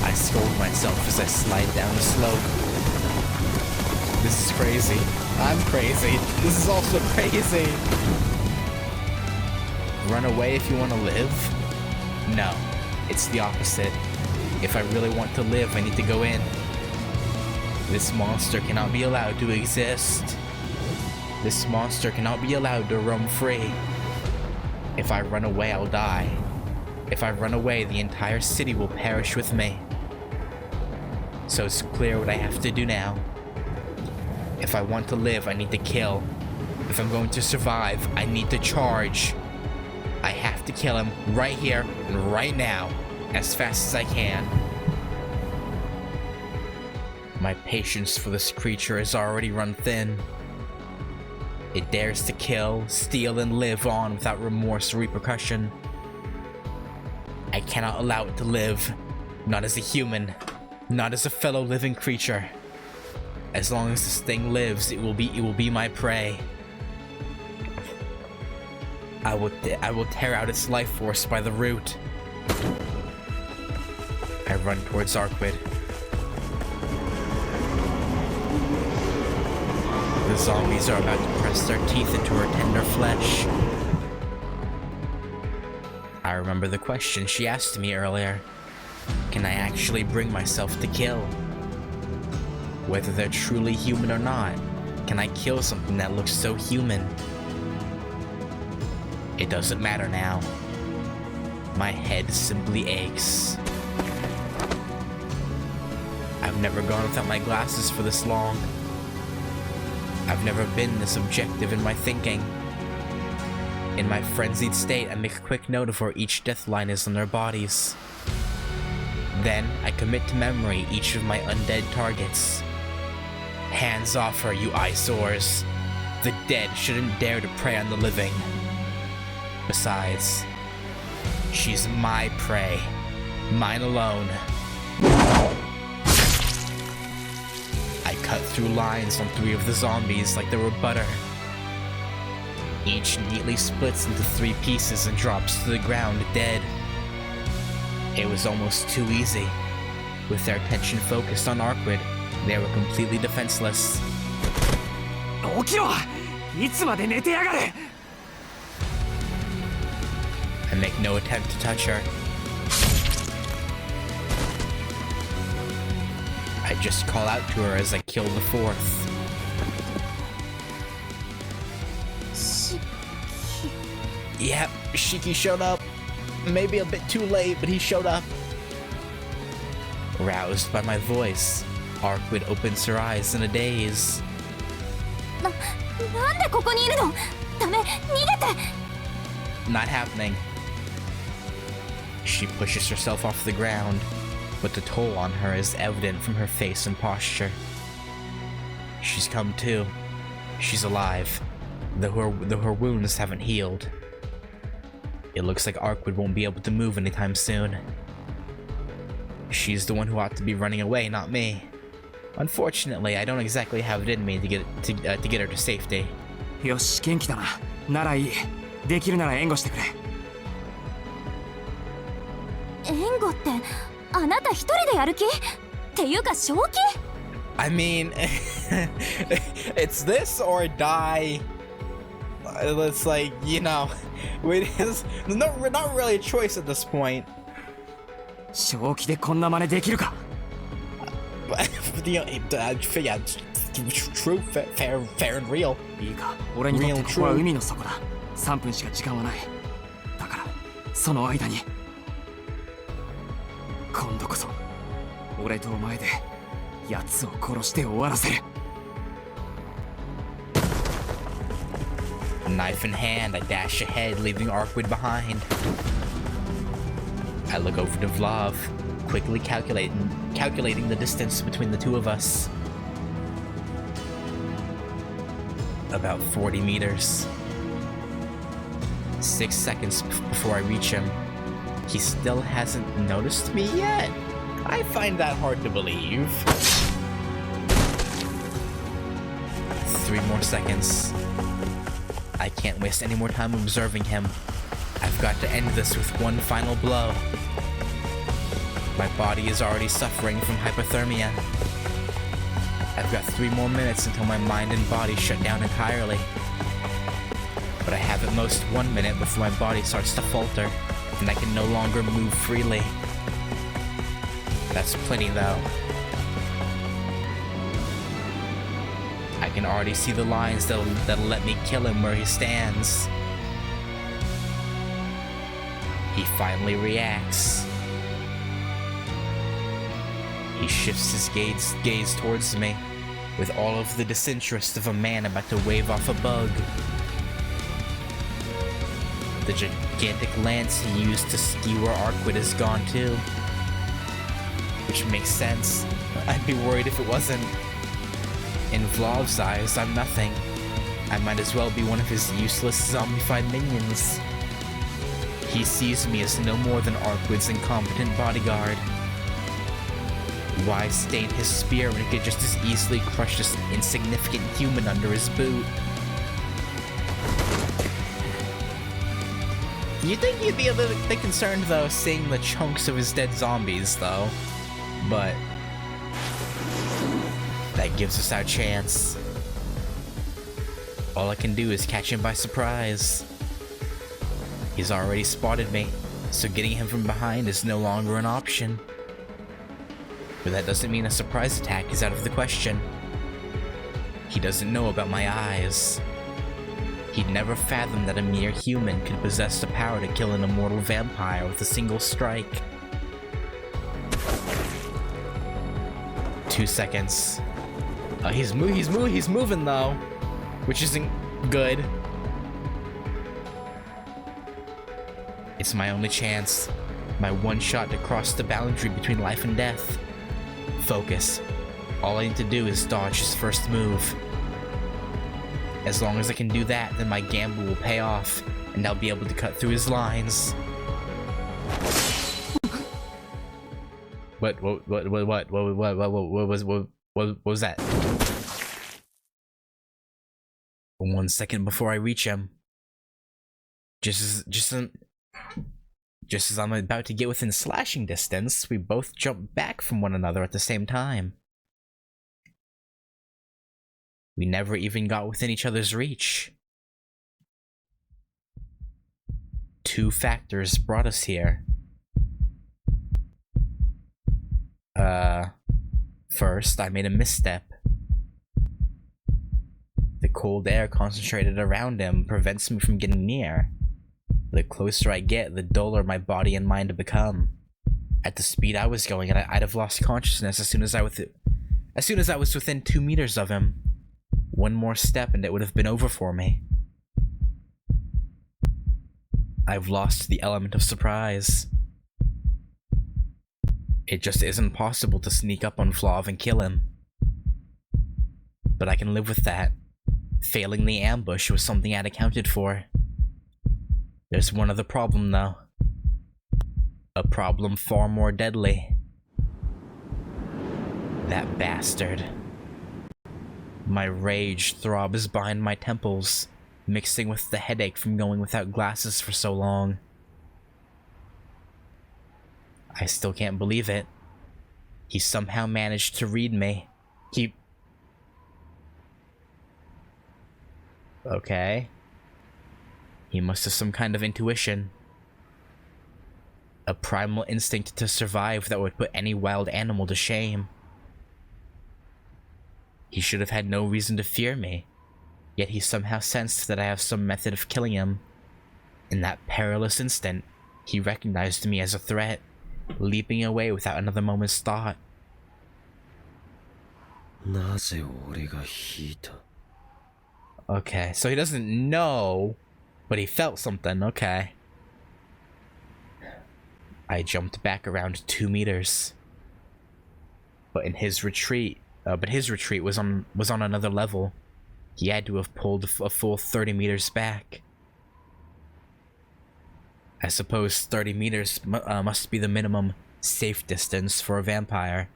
I scold myself as I slide down the slope. This is crazy. I'm crazy. This is also crazy. Run away if you want to live? No, it's the opposite. If I really want to live, I need to go in. This monster cannot be allowed to exist. This monster cannot be allowed to roam free. If I run away, I'll die. If I run away, the entire city will perish with me. So it's clear what I have to do now. If I want to live, I need to kill. If I'm going to survive, I need to charge. I have to kill him right here and right now, as fast as I can. My patience for this creature has already run thin. It dares to kill, steal, and live on without remorse or repercussion. I cannot allow it to live, not as a human, not as a fellow living creature. As long as this thing lives, it will be my prey. I will tear out its life force by the root. I run towards Arquid. The zombies are about to press their teeth into her tender flesh. I remember the question she asked me earlier. Can I actually bring myself to kill? Whether they're truly human or not, can I kill something that looks so human? It doesn't matter now. My head simply aches. I've never gone without my glasses for this long. I've never been this objective in my thinking. In my frenzied state, I make a quick note of where each death line is on their bodies. Then, I commit to memory each of my undead targets. Hands off her, you eyesores. The dead shouldn't dare to prey on the living. Besides, she's my prey. Mine alone. I cut through lines on 3 of the zombies like they were butter. Each neatly splits into 3 pieces and drops to the ground dead. It was almost too easy. With their attention focused on Arquid, they were completely defenseless. 起きろ！いつまで寝てやがる！ I make no attempt to touch her. I just call out to her as I kill the 4th. Yep, Shiki showed up. Maybe a bit too late, but he showed up. Roused by my voice, Arquid opens her eyes in a daze. なんでここにいるの？ダメ、逃げて！ Not happening. She pushes herself off the ground, but the toll on her is evident from her face and posture. She's come to. She's alive, though her wounds haven't healed. It looks like Arquid won't be able to move anytime soon. She's the one who ought to be running away, not me. Unfortunately, I don't exactly have it in me to get her to safety. よし、元気だな。ならいい。できるなら援護してくれ。援護ってあなた一人でやる気？っていうか正気？ I mean, it's this or die. It's like, you know, there's not really a choice at this point. 正気でこんな真似できるか？ Yeah, true, fair and real. いいか、俺にとってここは海の底だ。3分しか時間はない。だから、その間に今度こそ俺とお前で奴を殺して終わらせる。Knife in hand, I dash ahead, leaving Arquid behind. I look over to Vlov. quickly calculating the distance between the two of us. About 40 meters. 6 seconds before I reach him. He still hasn't noticed me yet? I find that hard to believe. 3 more seconds. I can't waste any more time observing him. I've got to end this with one final blow. My body is already suffering from hypothermia. I've got 3 more minutes until my mind and body shut down entirely. But I have at most 1 minute before my body starts to falter, and I can no longer move freely. That's plenty though. I can already see the lines that'll let me kill him where he stands. He finally reacts. He shifts his gaze towards me, with all of the disinterest of a man about to wave off a bug. The gigantic lance he used to skewer Arquid is gone too. Which makes sense. I'd be worried if it wasn't. In Vlov's eyes, I'm nothing. I might as well be one of his useless zombified minions. He sees me as no more than Arquid's incompetent bodyguard. Why stain his spear when he could just as easily crush this insignificant human under his boot? You'd think you'd be a little bit concerned though, seeing the chunks of his dead zombies though. But that gives us our chance. All I can do is catch him by surprise. He's already spotted me, so getting him from behind is no longer an option. But that doesn't mean a surprise attack is out of the question. He doesn't know about my eyes. He'd never fathomed that a mere human could possess the power to kill an immortal vampire with a single strike. 2 seconds. He's moving though, which isn't good. It's my only chance, my one shot to cross the boundary between life and death. Focus. All I need to do is dodge his first move. As long as I can do that, then my gamble will pay off, and I'll be able to cut through his lines. What was that? 1 second before I reach him. Just as I'm about to get within slashing distance, we both jump back from one another at the same time. We never even got within each other's reach. 2 factors brought us here. First, I made a misstep. The cold air concentrated around him prevents me from getting near. The closer I get, the duller my body and mind become. At the speed I was going, I'd have lost consciousness as soon as I was within 2 meters of him. One more step and it would have been over for me. I've lost the element of surprise. It just isn't possible to sneak up on Vlov and kill him. But I can live with that. Failing the ambush was something I'd accounted for. There's one other problem though. A problem far more deadly. That bastard. My rage throbs behind my temples, mixing with the headache from going without glasses for so long. I still can't believe it. He somehow managed to read me. Okay. He must have some kind of intuition. A primal instinct to survive that would put any wild animal to shame. He should have had no reason to fear me, yet he somehow sensed that I have some method of killing him. In that perilous instant, he recognized me as a threat, leaping away without another moment's thought. Okay, so he doesn't know, but he felt something, okay. I jumped back around 2 meters. But his retreat was on another level. He had to have pulled a full 30 meters back. I suppose 30 meters must be the minimum safe distance for a vampire.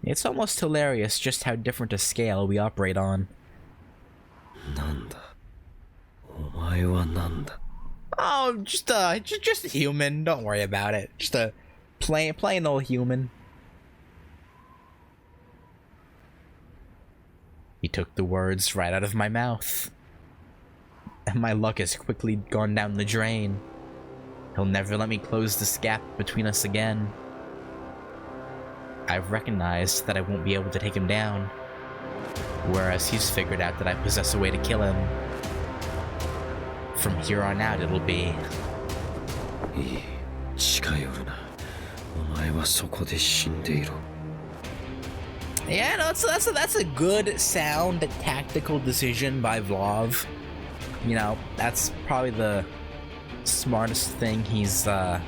It's almost hilarious just how different a scale we operate on. Oh, just a human. Don't worry about it. Just a plain old human. He took the words right out of my mouth. And my luck has quickly gone down the drain. He'll never let me close this gap between us again. I've recognized that I won't be able to take him down, whereas he's figured out that I possess a way to kill him. From here on out, it'll be... Yeah, no, that's a good, sound, tactical decision by Vlov. You know, that's probably the smartest thing he's ever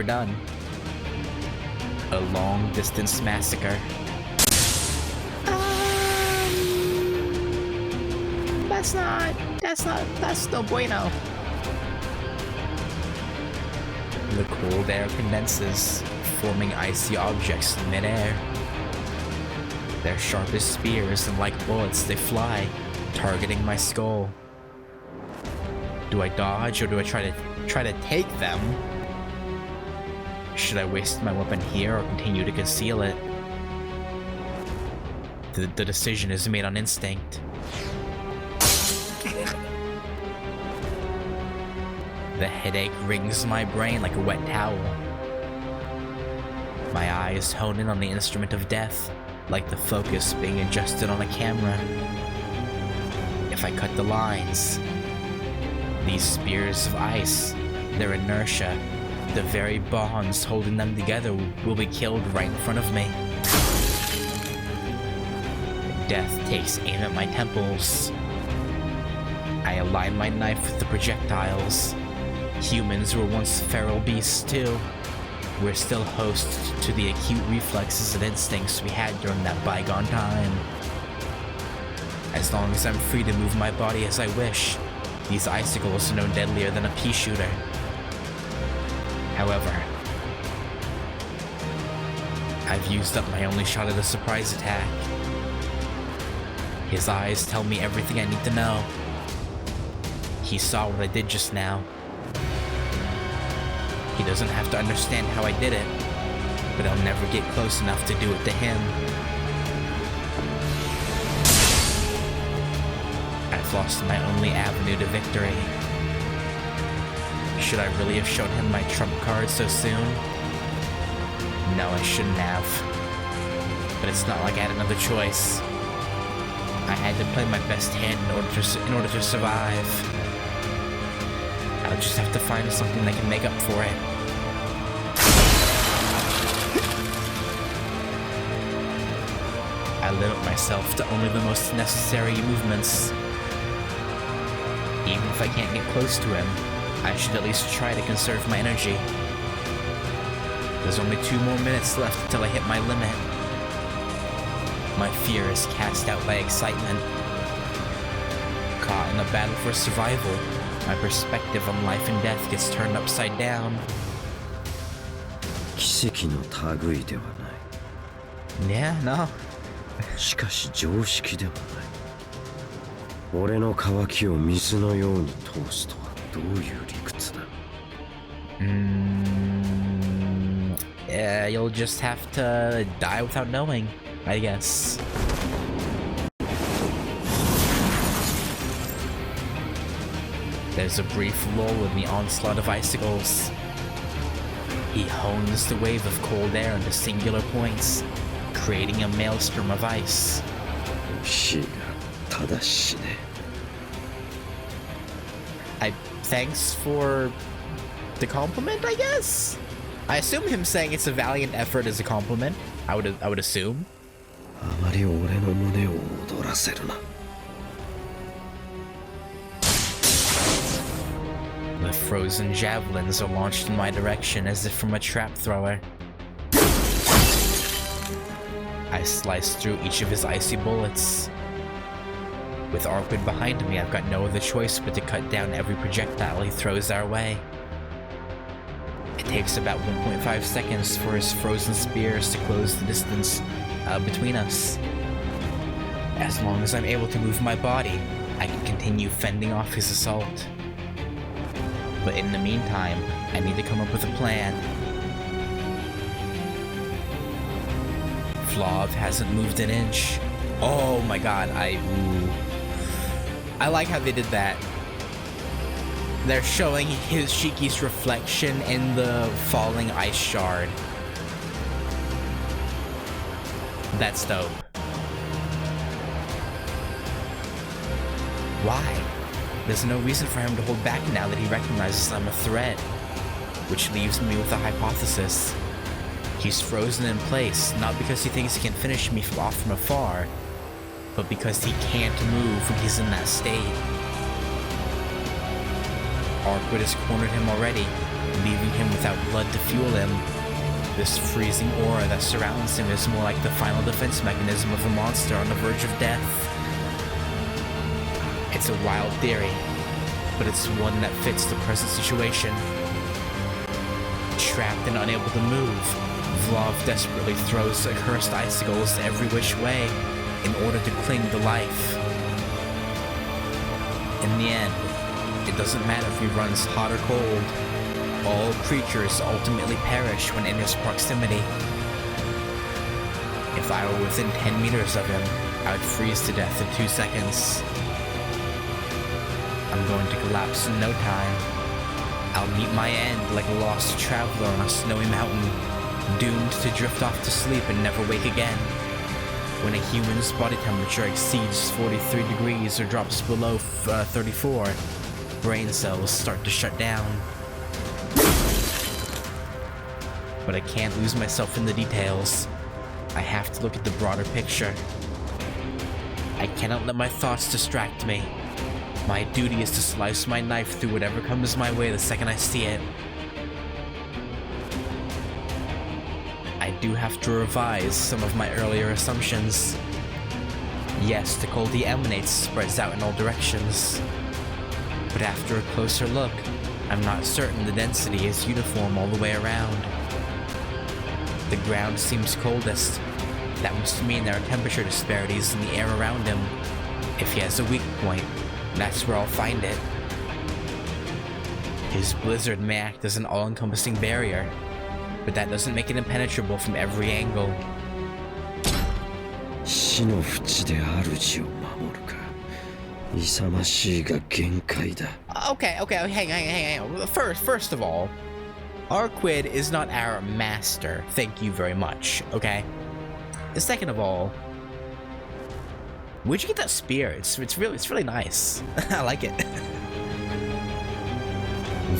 done. A long-distance massacre. That's no bueno. The cold air condenses, forming icy objects in midair. They're sharp as spears, and like bullets, they fly, targeting my skull. Do I dodge, or do I try to take them? Should I waste my weapon here, or continue to conceal it? The decision is made on instinct. The headache rings my brain like a wet towel. My eyes hone in on the instrument of death, like the focus being adjusted on a camera. If I cut the lines, these spears of ice, their inertia, the very bonds holding them together will be killed right in front of me. Death takes aim at my temples. I align my knife with the projectiles. Humans were once feral beasts too. We're still hosts to the acute reflexes and instincts we had during that bygone time. As long as I'm free to move my body as I wish, these icicles are no deadlier than a pea shooter. However, I've used up my only shot at a surprise attack. His eyes tell me everything I need to know. He saw what I did just now. He doesn't have to understand how I did it, but I'll never get close enough to do it to him. I've lost my only avenue to victory. Should I really have shown him my trump card so soon? No, I shouldn't have. But it's not like I had another choice. I had to play my best hand in order to survive. I'll just have to find something that can make up for it. I limit myself to only the most necessary movements. Even if I can't get close to him, I should at least try to conserve my energy. There's only 2 more minutes left until I hit my limit. My fear is cast out by excitement. Caught in a battle for survival, my perspective on life and death gets turned upside down. Yeah, no. しかし常識でもない。俺の渇きを水のように通すとはどういう理屈だ。Yeah, you'll just have to die without knowing, I guess. There's a brief lull in the onslaught of icicles. He hones the wave of cold air into singular points, creating a maelstrom of ice. Thanks for the compliment, I guess? I assume him saying it's a valiant effort is a compliment. I would assume. The frozen javelins are launched in my direction as if from a trap thrower. I slice through each of his icy bullets. With Arquid behind me, I've got no other choice but to cut down every projectile he throws our way. It takes about 1.5 seconds for his frozen spears to close the distance between us. As long as I'm able to move my body, I can continue fending off his assault. But in the meantime, I need to come up with a plan. Vlov hasn't moved an inch. Oh my god, I like how they did that. They're showing his SHIKI's reflection in the falling ice shard. That's dope. Why? There's no reason for him to hold back now that he recognizes I'm a threat. Which leaves me with a hypothesis. He's frozen in place, not because he thinks he can finish me off from afar, but because he can't move when he's in that state. Arquid has cornered him already, leaving him without blood to fuel him. This freezing aura that surrounds him is more like the final defense mechanism of a monster on the verge of death. It's a wild theory, but it's one that fits the present situation. Trapped and unable to move, Vlov desperately throws accursed icicles every which way in order to cling to life. In the end, it doesn't matter if he runs hot or cold. All creatures ultimately perish when in his proximity. If I were within 10 meters of him, I would freeze to death in 2 seconds. I'm going to collapse in no time. I'll meet my end like a lost traveler on a snowy mountain, doomed to drift off to sleep and never wake again. When a human's body temperature exceeds 43 degrees or drops below 34, brain cells start to shut down. But I can't lose myself in the details. I have to look at the broader picture. I cannot let my thoughts distract me. My duty is to slice my knife through whatever comes my way the second I see it. I do have to revise some of my earlier assumptions. Yes, the cold he emanates spreads out in all directions. But after a closer look, I'm not certain the density is uniform all the way around. The ground seems coldest. That must mean there are temperature disparities in the air around him. If he has a weak point, that's where I'll find it. His blizzard may act as an all-encompassing barrier, but that doesn't make it impenetrable from every angle. 死の淵で主を守るか。勇ましいが限界だ。Okay, hang on. First of all, Arquid is not our master. Thank you very much, okay? Second of all, where'd you get that spear? It's really nice. I like it.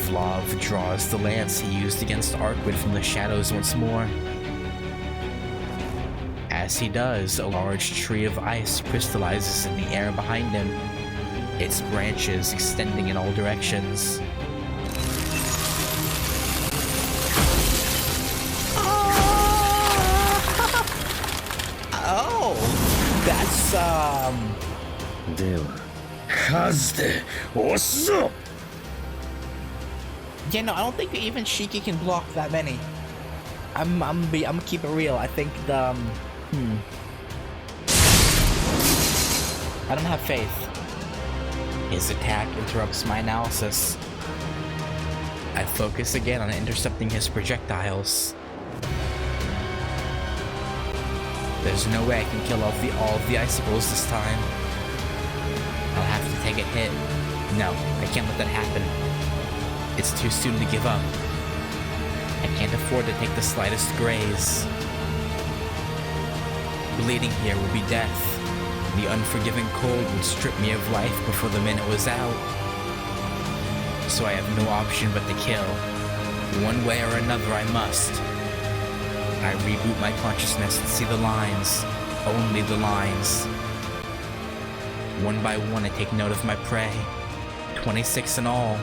Vlov draws the lance he used against Arquid from the shadows once more. As he does, a large tree of ice crystallizes in the air behind him, its branches extending in all directions. Oh, that's では、数で押すぞ。 Yeah, no, I don't think even Shiki can block that many. I'm gonna keep it real. I think the I don't have faith. His attack interrupts my analysis. I focus again on intercepting his projectiles. There's no way I can kill all of the icicles this time. I'll have to take a hit. No, I can't let that happen. It's too soon to give up. I can't afford to take the slightest graze. Bleeding here will be death. The unforgiving cold would strip me of life before the minute was out. So I have no option but to kill. One way or another I must. I reboot my consciousness and see the lines. Only the lines. One by one I take note of my prey. 26 in all.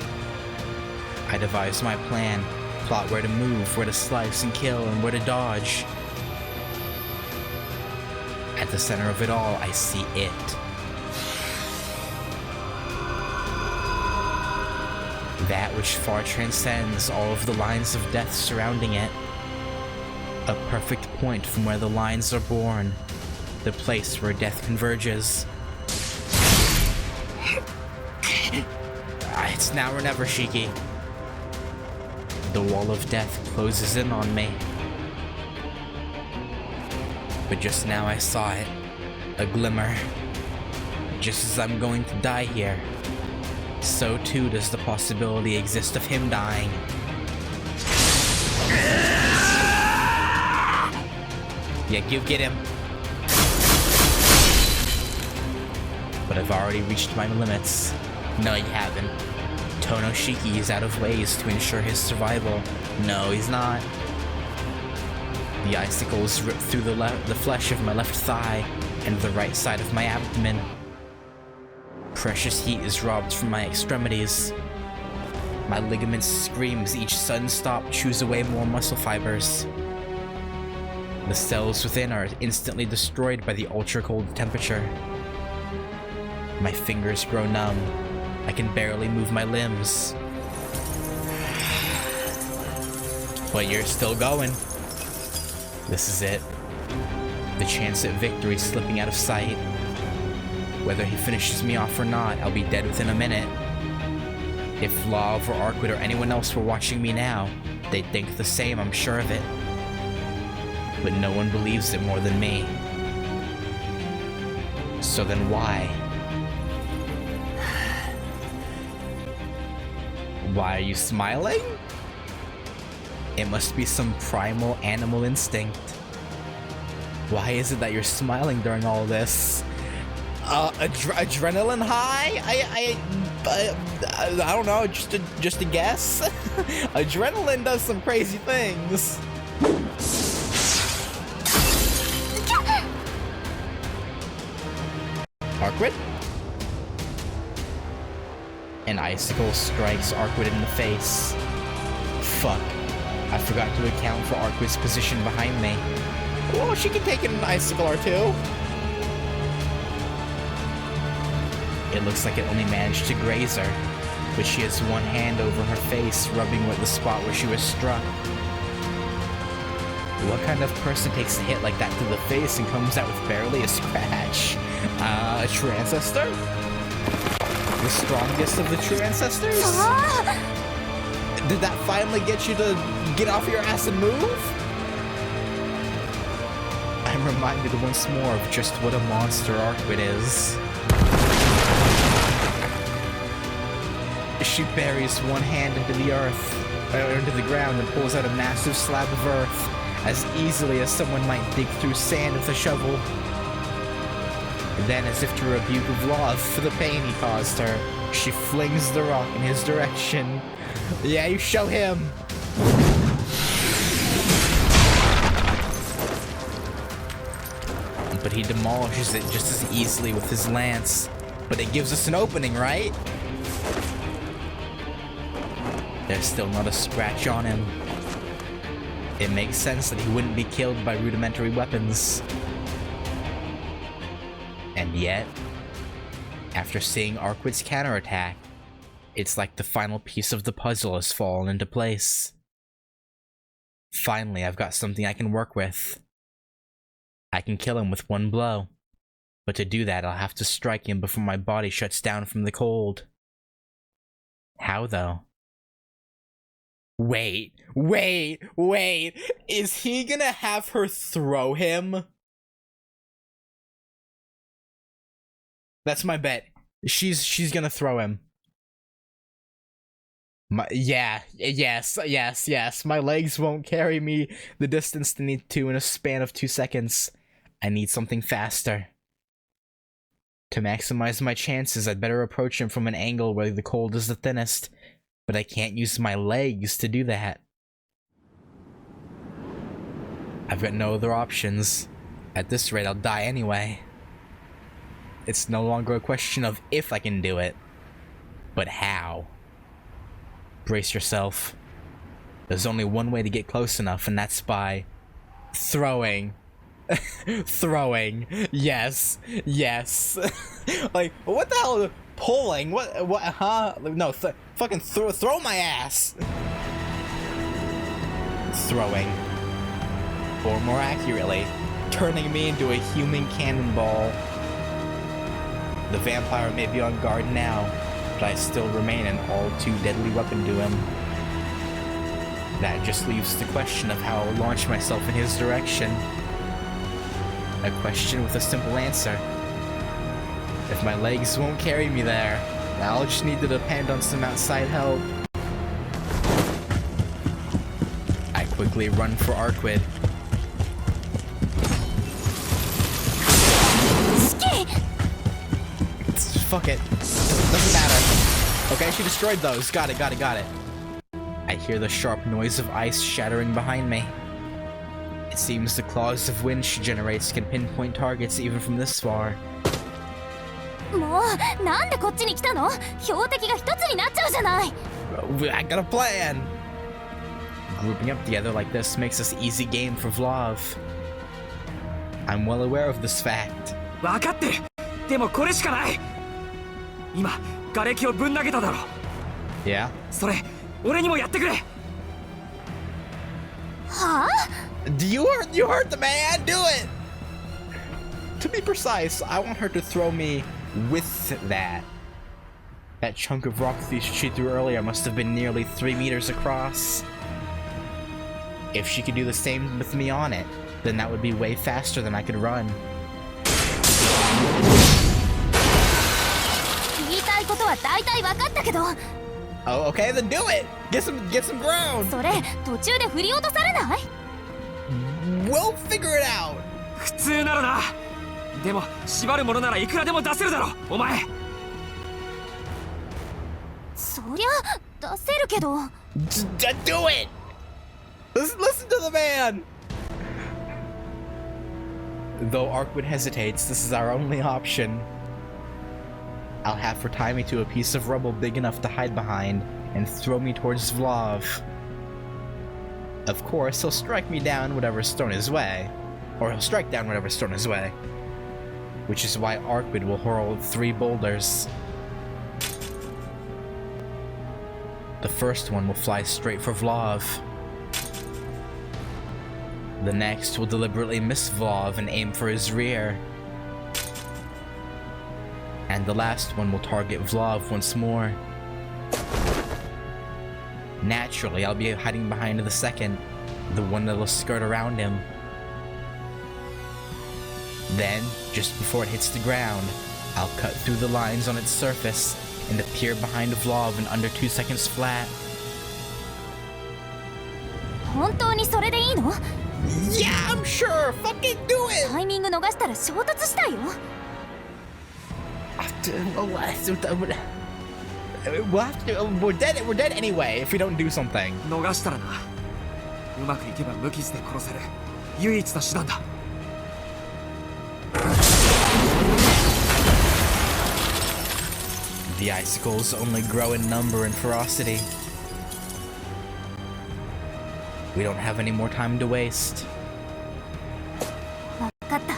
I devised my plan, plot where to move, where to slice and kill, and where to dodge. At the center of it all, I see it. That which far transcends all of the lines of death surrounding it. A perfect point from where the lines are born, the place where death converges. It's now or never, Shiki. The wall of death closes in on me. But just now I saw it, a glimmer. Just as I'm going to die here, so too does the possibility exist of him dying. Yeah, get him. But I've already reached my limits. No, you haven't. Tono Shiki is out of ways to ensure his survival. No, he's not. The icicles rip through the flesh of my left thigh and the right side of my abdomen. Precious heat is robbed from my extremities. My ligaments scream as each sudden stop chews away more muscle fibers. The cells within are instantly destroyed by the ultra-cold temperature. My fingers grow numb. I can barely move my limbs. But you're still going. This is it. The chance at victory slipping out of sight. Whether he finishes me off or not, I'll be dead within a minute. If Vlov or Arkwid or anyone else were watching me now, they'd think the same, I'm sure of it. But no one believes it more than me. So then why? Why are you smiling? It must be some primal animal instinct. Why is it that you're smiling during all this? Adrenaline high? I don't know, just a guess? Adrenaline does some crazy things. Arkwid? An icicle strikes Arkwid in the face. Fuck. I forgot to account for Arkwid's position behind me. Well, she can take an icicle or two. It looks like it only managed to graze her, but she has one hand over her face, rubbing with the spot where she was struck. What kind of person takes a hit like that to the face and comes out with barely a scratch? A true ancestor? The strongest of the true ancestors? Did that finally get you to get off your ass and move? I'm reminded once more of just what a monster Arkwid is. She buries one hand into the earth, into the ground, and pulls out a massive slab of earth as easily as someone might dig through sand with a shovel. Then, as if to rebuke Vlov for the pain he caused her, she flings the rock in his direction. Yeah, you show him! But he demolishes it just as easily with his lance. But it gives us an opening, right? There's still not a scratch on him. It makes sense that he wouldn't be killed by rudimentary weapons. And yet, after seeing Arkwid's counterattack, it's like the final piece of the puzzle has fallen into place. Finally, I've got something I can work with. I can kill him with one blow, but to do that I'll have to strike him before my body shuts down from the cold. How though? Wait, is he gonna have her throw him? That's my bet. She's gonna throw him. Yes. My legs won't carry me the distance they need to in a span of 2 seconds. I need something faster. To maximize my chances, I'd better approach him from an angle where the cold is the thinnest, but I can't use my legs to do that. I've got no other options. At this rate, I'll die anyway. It's no longer a question of if I can do it, but how. Brace yourself. There's only one way to get close enough, and that's by throwing. Throwing. Yes. Yes. Like, what the hell? Pulling? What, huh? No, fucking throw my ass. Throwing. Or more accurately, turning me into a human cannonball. The vampire may be on guard now, but I still remain an all-too deadly weapon to him. That just leaves the question of how I'll launch myself in his direction. A question with a simple answer. If my legs won't carry me there, I'll just need to depend on some outside help. I quickly run for Arkwid. Fuck it. Doesn't matter. Okay, she destroyed those. Got it. I hear the sharp noise of ice shattering behind me. It seems the claws of wind she generates can pinpoint targets even from this far. もうなんでこっちに来たの？標的が一つになっちゃうじゃない。 I got a plan! Grouping up together like this makes us easy game for Vlov. I'm well aware of this fact. 分かってる。でもこれしかない。今、瓦礫をぶん投げただろ。Yeah? それ、俺にもやってくれ。はあ？ You hurt the man! Do it! To be precise, I want her to throw me with that. That chunk of rock she threw earlier must have been nearly 3 meters across. If she could do the same with me on it, then that would be way faster than I could run. 言いたいことは大体分かったけど。 Oh, okay, then do it! Get some ground! それ途中で振り落とされない？ We'll figure it out! 普通ならな。でも縛るものならいくらでも出せるだろ、お前。そりゃ出せるけど。Do it! Listen to the man! Though Arkwid hesitates, this is our only option. I'll have her tie me to a piece of rubble big enough to hide behind and throw me towards Vlov. Of course, he'll strike me down whatever's thrown his way. Or he'll strike down whatever's thrown his way. Which is why Arkwid will hurl 3 boulders. The first one will fly straight for Vlov. The next will deliberately miss Vlov and aim for his rear. And the last one will target Vlov once more. Naturally, I'll be hiding behind the second, the one that'll skirt around him. Then, just before it hits the ground, I'll cut through the lines on its surface and appear behind Vlov in under 2 seconds flat. 本当にそれでいいの？ Yeah, I'm sure! Fucking do it! タイミング逃したら衝突したよ。We're dead anyway if we don't do something. 逃したらな。うまくいけば無傷で殺せる。唯一の手段だ。The icicles only grow in number and ferocity. We don't have any more time to waste. 分かった。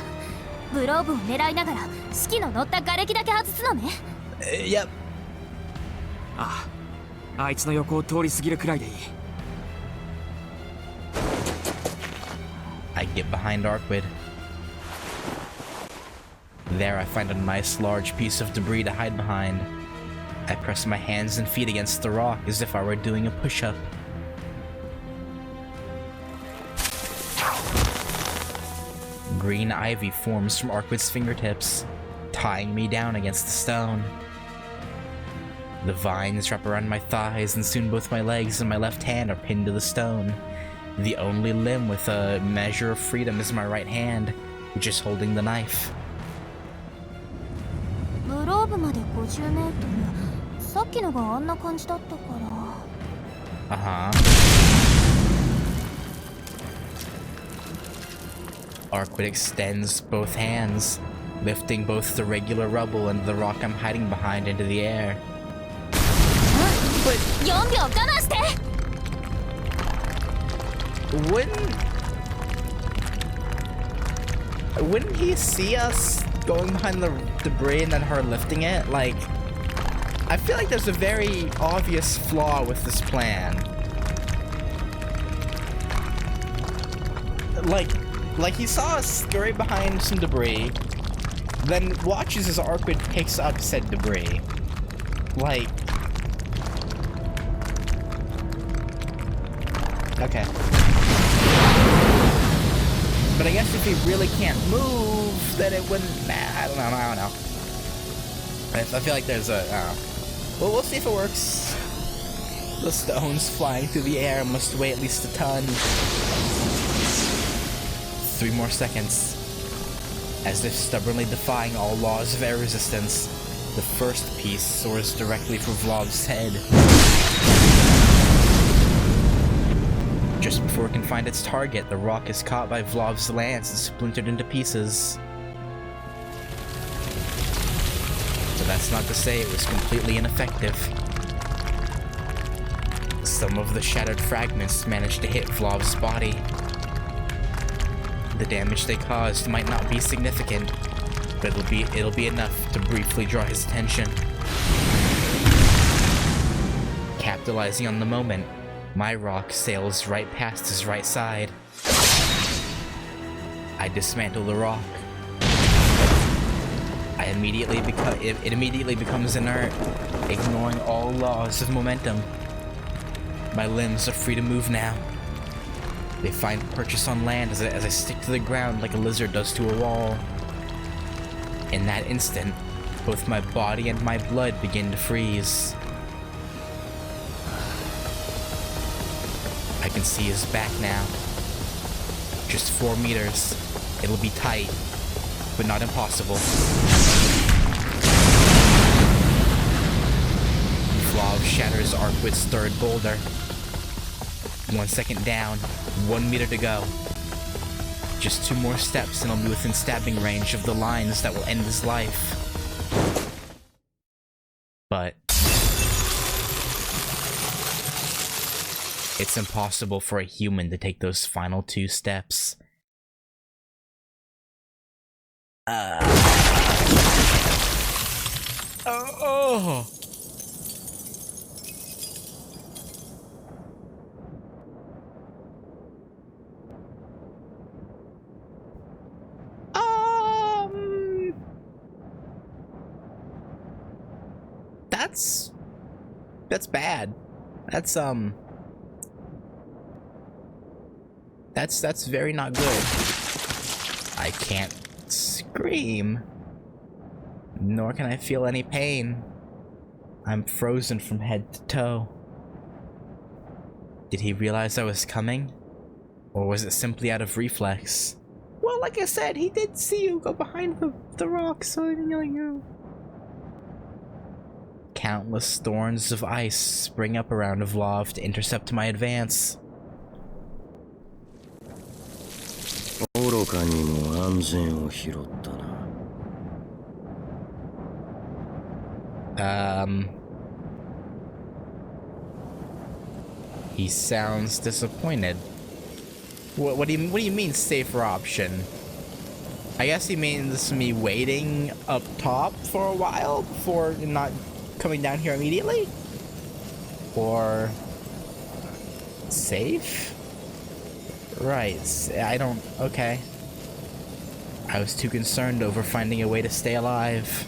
グローブを狙いながら四季の乗った瓦礫だけ外すのね。Yep. ああ、あいつの横を通り過ぎるくらいでいい。I get behind Arkwid. There I find a nice large piece of debris to hide behind. I press my hands and feet against the rock as if I were doing a push-up. Green ivy forms from Arkwid's fingertips, tying me down against the stone. The vines wrap around my thighs and soon both my legs and my left hand are pinned to the stone. The only limb with a measure of freedom is my right hand, which is holding the knife. グローブまで50メートル。さっきのがあんな感じだったから。Uh-huh. Arkwid extends both hands, lifting both the regular rubble and the rock I'm hiding behind into the air. But 4秒我慢して。 wouldn't he see us going behind the debris and then her lifting it? Like, I feel like there's a very obvious flaw with this plan. Like he saw us scurry behind some debris, then watches as Arquid picks up said debris. Like, okay. But I guess if he really can't move, then it wouldn't. Nah, I don't know. I feel like there's a. Well, we'll see if it works. The stones flying through the air must weigh at least a ton. 3 more seconds. As if stubbornly defying all laws of air resistance, the first piece soars directly for Vlov's head. Just before it can find its target, the rock is caught by Vlov's lance and splintered into pieces. So that's not to say it was completely ineffective. Some of the shattered fragments managed to hit Vlov's body. The damage they caused might not be significant, but it'll be enough to briefly draw his attention. Capitalizing on the moment, my rock sails right past his right side. I dismantle the rock. It immediately becomes inert, ignoring all laws of momentum. My limbs are free to move now. They find purchase on land as I stick to the ground like a lizard does to a wall. In that instant, both my body and my blood begin to freeze. I can see his back now. Just 4 meters. It'll be tight, but not impossible. Vlov shatters Arquid's third boulder. 1 second down, 1 meter to go. Just 2 more steps and I'll be within stabbing range of the lines that will end his life. But it's impossible for a human to take those final 2 steps. Oh. That's bad. That's very not good. I can't scream. Nor can I feel any pain. I'm frozen from head to toe. Did he realize I was coming? Or was it simply out of reflex? Well, like I said, he did see you go behind the rock, so you know. Countless thorns of ice spring up around Vlov to intercept my advance. He sounds disappointed. What do you mean safer option? I guess he means me waiting up top for a while before not coming down here immediately? Or safe? Right, okay. I was too concerned over finding a way to stay alive.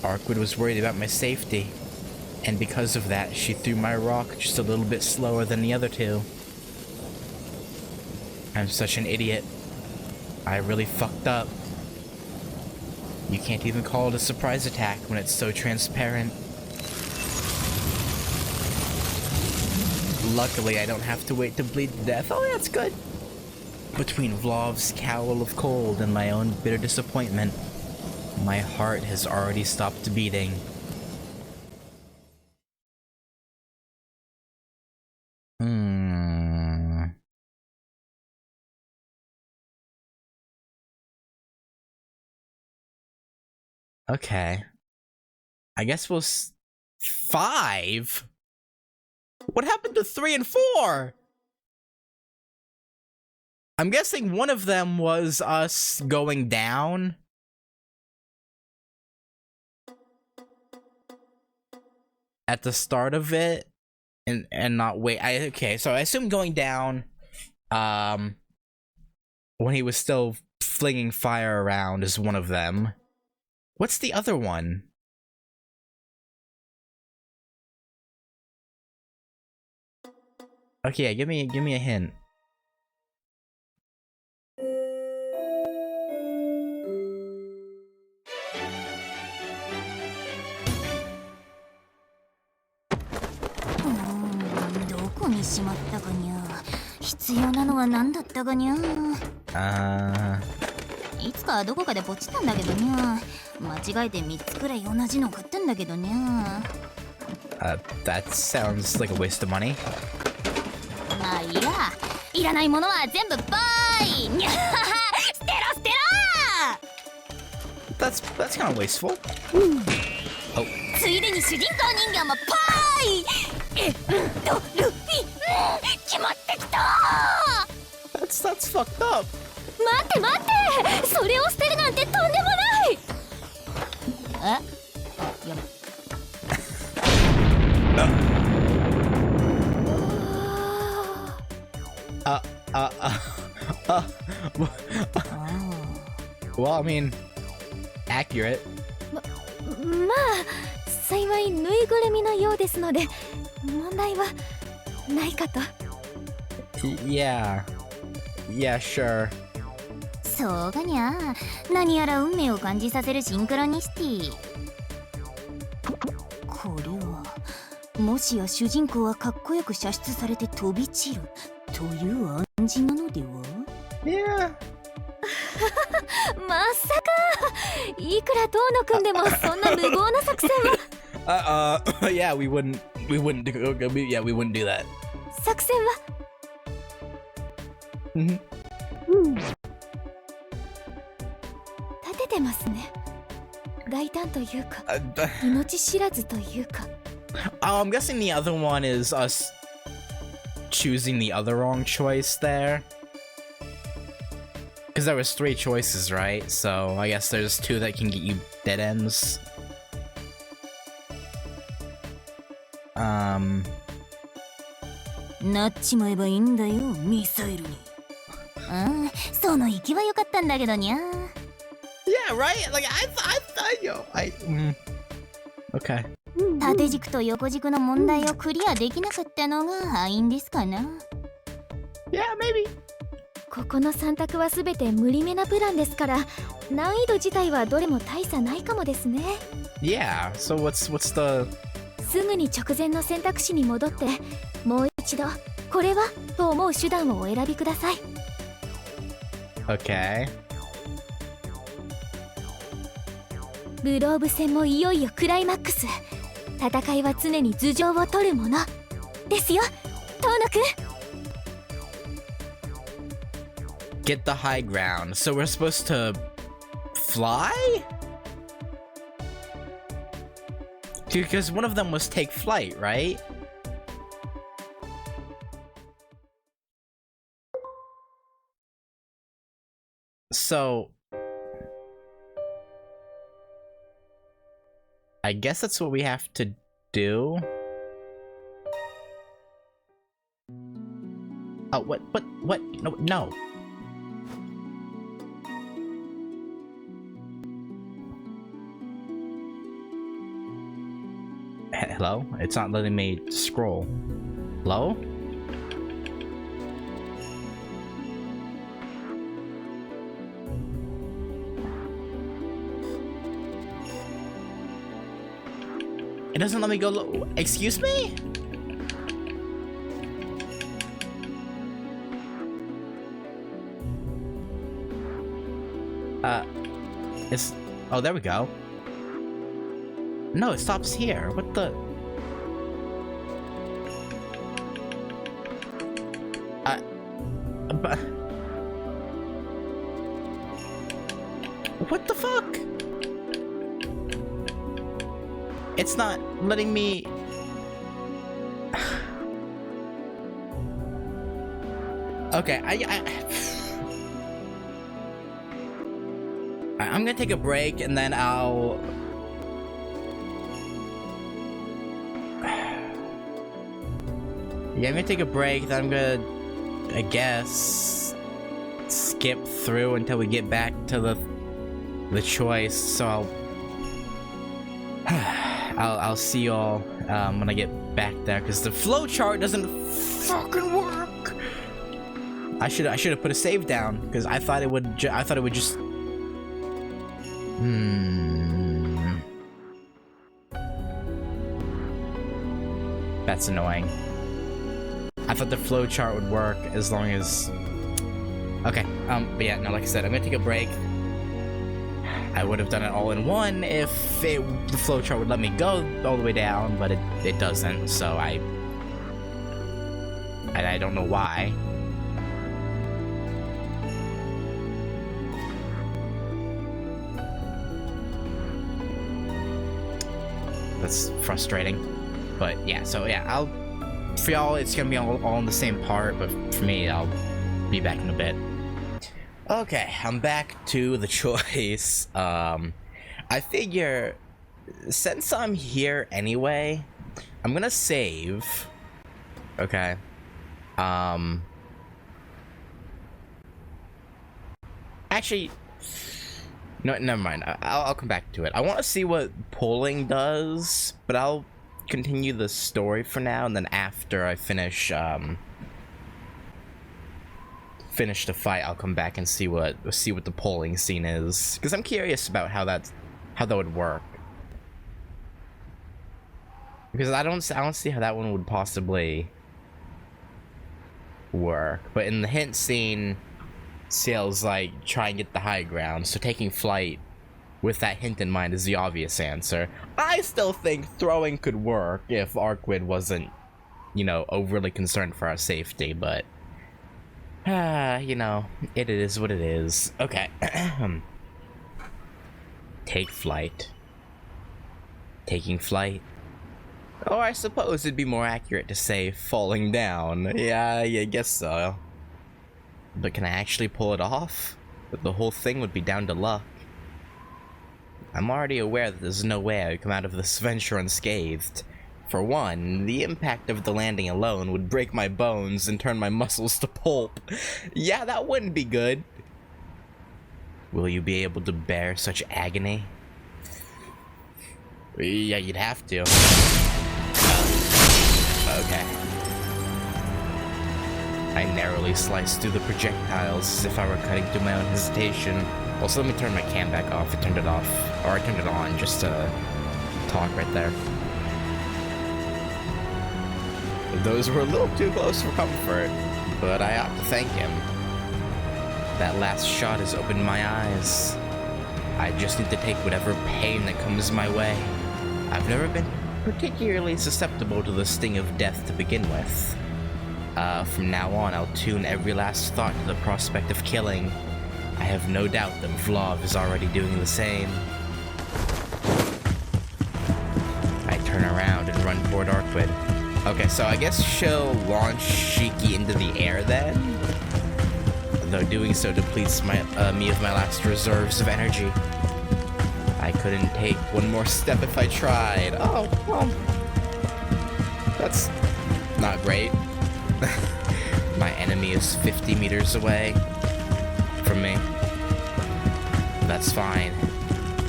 Arquid was worried about my safety, and because of that, she threw my rock just a little bit slower than the other 2. I'm such an idiot. I really fucked up. You can't even call it a surprise attack when it's so transparent. Luckily, I don't have to wait to bleed to death. Oh, that's good. Between Vlov's cowl of cold and my own bitter disappointment, my heart has already stopped beating. Okay. I guess we'll 5? What happened to 3 and 4? I'm guessing one of them was us going down. At the start of it. And not wait. Okay, so I assume going down when he was still flinging fire around is one of them. What's the other one? Okay, yeah, give me a hint. Uh, いつかどこかでポチったんだけどにゃ。間違えて3つくらい同じの買ったんだけどにゃ。that sounds like a waste of money. まあいいや。いらないものは全部バイ。にゃはは。捨てろ捨てろ。That's kind of wasteful. Oh. ついでに主人公人形もパイ。ルフィ、決まってきた。That's fucked up. 待って待って、それを捨てるなんてとんでもない。え？あ、やば。Well, I mean, accurate. まあ幸いぬいぐるみのようですので問題はないかと。Yeah, sure. そうがにゃ、何やら運命を感じさせるシンクロニシティ。これはもしや主人公はかっこよく射出されて飛び散るという暗示なのでは？ Yeah. まさか、いくら遠野くんでもそんな無謀な作戦は。Yeah, we wouldn't do that. 作戦は？立ててますね。大胆というか、命知らずというか。I'm guessing the other one is us choosing the other wrong choice there. Because there was 3 choices, right? So I guess there's 2 that can get you dead ends. なっちまえばいいんだよ、ミサイルに。その息は良かったんだけどにゃ。Yeah, right? Like, Okay. 縦軸と横軸の問題をクリアできなかったのが敗因ですかな。Yeah, maybe. ここの3択は全て無理めなプランですから、難易度自体はどれも大差ないかもですね。Yeah, so what's the... すぐに直前の選択肢に戻ってもう一度これはと思う手段をお選びください。 Okay. ブローブ戦もいよいよクライマックス。戦いは常に頭上を取るものですよ、遠野くん。Get the high ground. So we're supposed to fly? Because one of them was take flight, right? So I guess that's what we have to do. Oh, what? No. Hello? It's not letting me scroll. Hello? It doesn't let me go low. Excuse me? It's... Oh, there we go. No, it stops here. What the... But... What the fuck? It's not letting me... Okay, I'm gonna take a break and then I'll... Yeah, I'm gonna take a break, then I'm gonna, I guess, skip through until we get back to the choice, so I'll see y'all when I get back there, because the flowchart doesn't fucking work! I should have put a save down, because I thought it would just... That's annoying. I thought the flowchart would work as long as... Okay, but yeah, no, like I said, I'm gonna take a break. I would have done it all in one if the flowchart would let me go all the way down, but it doesn't, so I don't know why. That's frustrating. But yeah, so yeah, for y'all, it's gonna be all in the same part, but for me, I'll be back in a bit. Okay, I'm back to the choice. I figure, since I'm here anyway, I'm gonna save. Okay. Actually, no, never mind. I'll come back to it. I want to see what pulling does, but I'll continue the story for now, and then after I finish the fight, I'll come back and see what the polling scene is, because I'm curious about how that would work. Because I don't see how that one would possibly work. But in the hint scene, Ciel's like try and get the high ground, so taking flight with that hint in mind is the obvious answer. I still think throwing could work if Arkwid wasn't, you know, overly concerned for our safety, but you know, it is what it is. Okay. Take flight. Taking flight. Or I suppose it'd be more accurate to say falling down. Yeah, I guess so. But can I actually pull it off? The whole thing would be down to luck. I'm already aware that there's no way I would come out of this venture unscathed. For one, the impact of the landing alone would break my bones and turn my muscles to pulp. Yeah, that wouldn't be good. Will you be able to bear such agony? Yeah, you'd have to. Okay. I narrowly sliced through the projectiles as if I were cutting through my own hesitation. Also, let me turn my cam back off. I turned it off. Or I turned it on just to talk right there. Those were a little too close for comfort, but I ought to thank him. That last shot has opened my eyes. I just need to take whatever pain that comes my way. I've never been particularly susceptible to the sting of death to begin with. From now on, I'll tune every last thought to the prospect of killing. I have no doubt that Vlov is already doing the same. I turn around and run toward Arkwid. Okay, so I guess she'll launch Shiki into the air then? Though doing so depletes me of my last reserves of energy. I couldn't take one more step if I tried. Oh, well, that's not great. My enemy is 50 meters away from me. That's fine.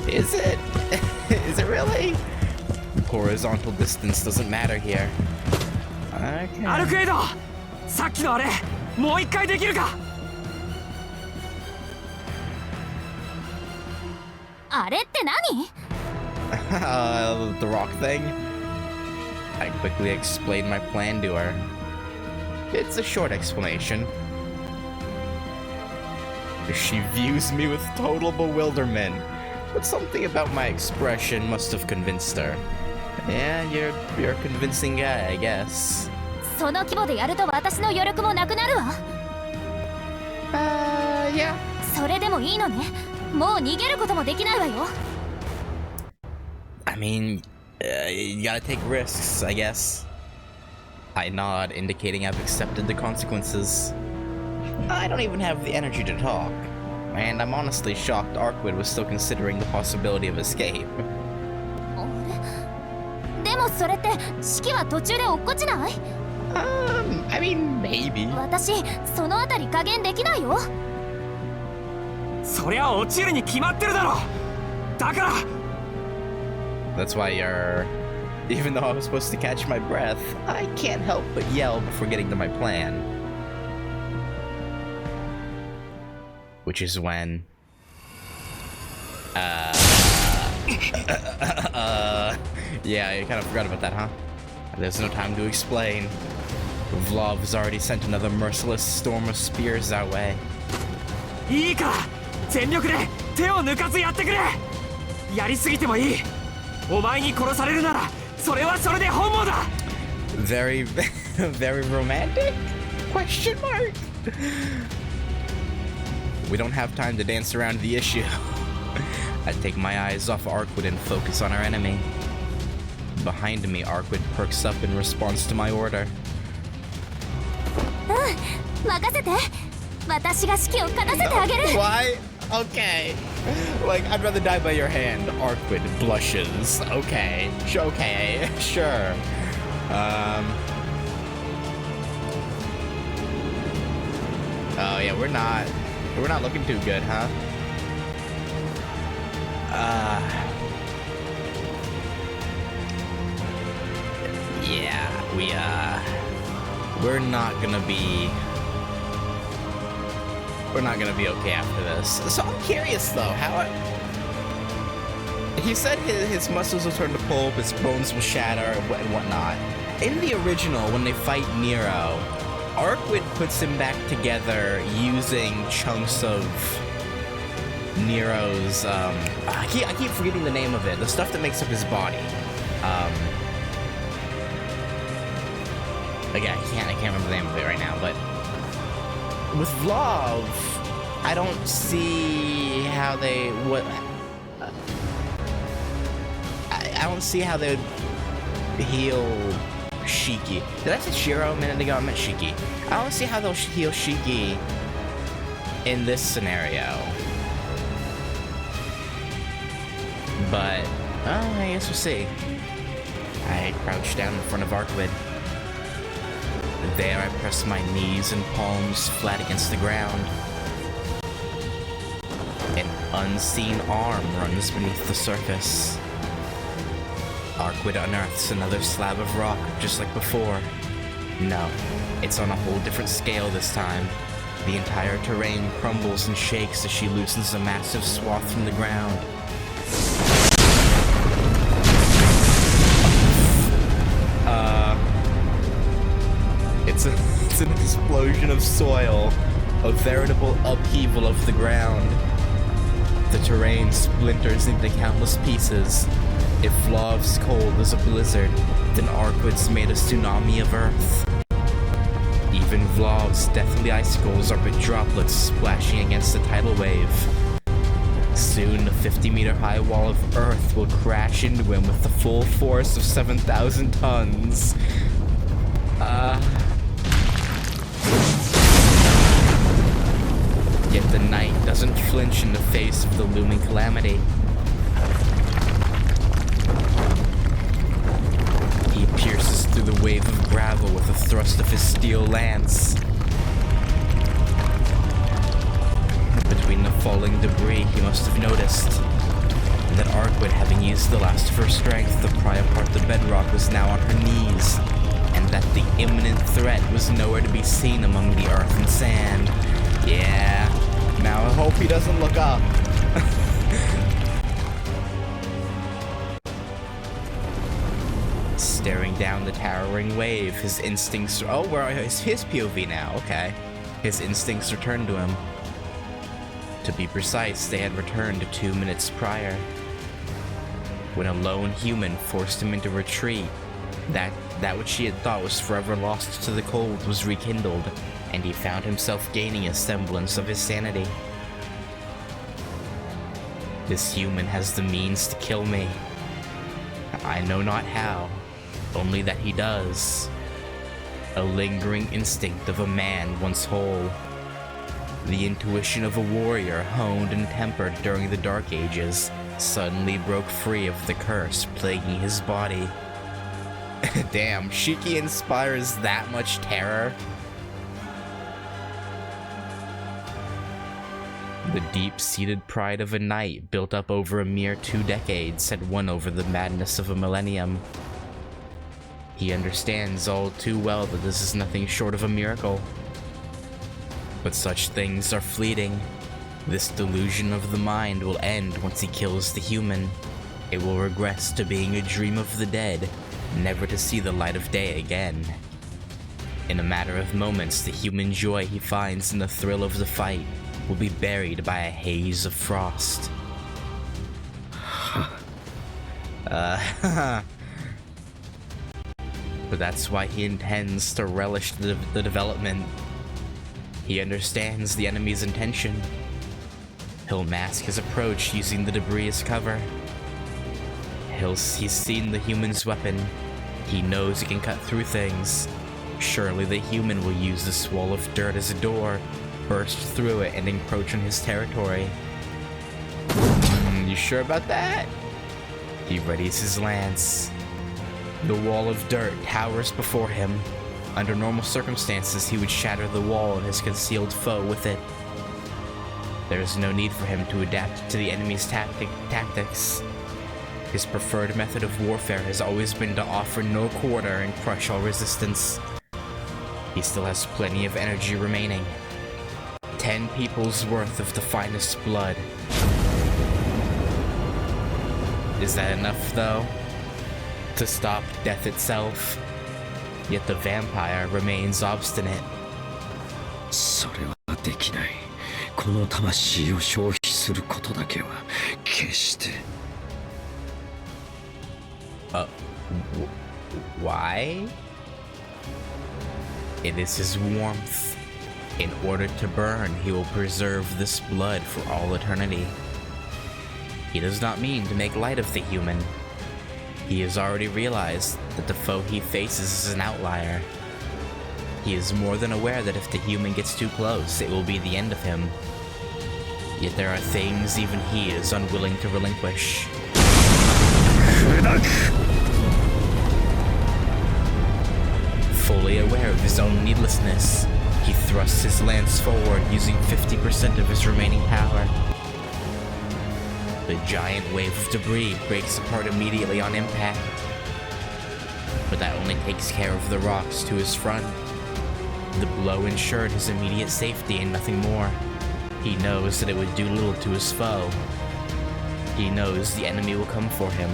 Is it? Is it really? Horizontal distance doesn't matter here. Okay. アルクエイド、さっきのあれ、もう一回できるか？あれって何？ The rock thing? I quickly explained my plan to her. It's a short explanation. She views me with total bewilderment, but something about my expression must have convinced her. Yeah, you're a convincing guy, I guess. その規模でやると私の余力もなくなるわ。Yeah. それでもいいのね。もう逃げることもできないわよ。I mean, You gotta take risks, I guess. I nod, indicating I've accepted the consequences. I don't even have the energy to talk, and I'm honestly shocked Arkwood was still considering the possibility of escape. でもそれって式は途中で落っこちない？ I mean, maybe. 私そのあたり加減できないよ。そりゃ落ちるに決まってるだろ。だから。That's why even though I was supposed to catch my breath, I can't help but yell before getting to my plan. Which is when... yeah, you kind of forgot about that, huh? There's no time to explain. Vlov has already sent another merciless storm of spears our way. いいから全力で手を抜かずやってくれ。やりすぎてもいい。お前に殺されるならそれはそれで本望だ。Very, very romantic? Question mark? We don't have time to dance around the issue. I take my eyes off Arkwood and focus on our enemy. Behind me, Arkwood perks up in response to my order. 任せて。私が指揮を勝たせてあげる。 Why? Okay. Like, I'd rather die by your hand. Arkwood blushes. Okay. Okay. Sure. Oh yeah, we're not looking too good, huh? Yeah, we're not gonna be okay after this. So I'm curious though, he said his muscles will turn to pulp, his bones will shatter and whatnot. In the original, when they fight Nero, Arkwood puts him back together using chunks of Nero's, I keep forgetting the name of it, the stuff that makes up his body. Again, I can't remember the name of it right now, but with Vlov, I don't see how they would. I don't see how they would heal Shiki. Did I say Shiro a minute ago? I meant Shiki. I don't see how they'll heal Shiki in this scenario. But, I guess we'll see. I crouch down in front of Arkwood. There I press my knees and palms flat against the ground. An unseen arm runs beneath the surface. Arkwood unearths another slab of rock, just like before. No, it's on a whole different scale this time. The entire terrain crumbles and shakes as she loosens a massive swath from the ground. It's an explosion of soil, a veritable upheaval of the ground. The terrain splinters into countless pieces. If Vlov's cold is a blizzard, then Arkwood's made a tsunami of earth. Even Vlov's deathly icicles are but droplets splashing against the tidal wave. Soon, the 50-meter-high wall of earth will crash into him with the full force of 7,000 tons. Yet the knight doesn't flinch in the face of the looming calamity. He pierces through the wave of gravel with a thrust of his steel lance. Between the falling debris, he must have noticed that Arkwood, having used the last of her strength to pry apart the bedrock, was now on her knees, and that the imminent threat was nowhere to be seen among the earth and sand. Yeah, now I hope he doesn't look up. Staring down the towering wave, his instincts... Oh, it's his POV now, okay. His instincts returned to him. To be precise, they had returned 2 minutes prior, when a lone human forced him into retreat. That which he had thought was forever lost to the cold was rekindled, and he found himself gaining a semblance of his sanity. This human has the means to kill me. I know not how, only that he does. A lingering instinct of a man once whole. The intuition of a warrior honed and tempered during the Dark Ages suddenly broke free of the curse plaguing his body. Damn, Shiki inspires that much terror? The deep-seated pride of a knight built up over a mere 2 decades had won over the madness of a millennium. He understands all too well that this is nothing short of a miracle. But such things are fleeting. This delusion of the mind will end once he kills the human. It will regress to being a dream of the dead, never to see the light of day again. In a matter of moments, the human joy he finds in the thrill of the fight will be buried by a haze of frost. But that's why he intends to relish the development. He understands the enemy's intention. He'll mask his approach using the debris as cover. He's seen the human's weapon. He knows he can cut through things. Surely the human will use this wall of dirt as a door, burst through it, and encroach on his territory. You sure about that? He readies his lance. The wall of dirt towers before him. Under normal circumstances, he would shatter the wall and his concealed foe with it. There is no need for him to adapt to the enemy's tactics. His preferred method of warfare has always been to offer no quarter and crush all resistance. He still has plenty of energy remaining. 10 people's worth of the finest blood. Is that enough, though, to stop death itself? Yet the vampire remains obstinate. それはできない。この魂を消費することだけは決して。Why? It is his warmth. In order to burn, he will preserve this blood for all eternity. He does not mean to make light of the human. He has already realized that the foe he faces is an outlier. He is more than aware that if the human gets too close, it will be the end of him. Yet there are things even he is unwilling to relinquish. Fully aware of his own needlessness, he thrusts his lance forward using 50% of his remaining power. The giant wave of debris breaks apart immediately on impact. But that only takes care of the rocks to his front. The blow ensured his immediate safety and nothing more. He knows that it would do little to his foe. He knows the enemy will come for him.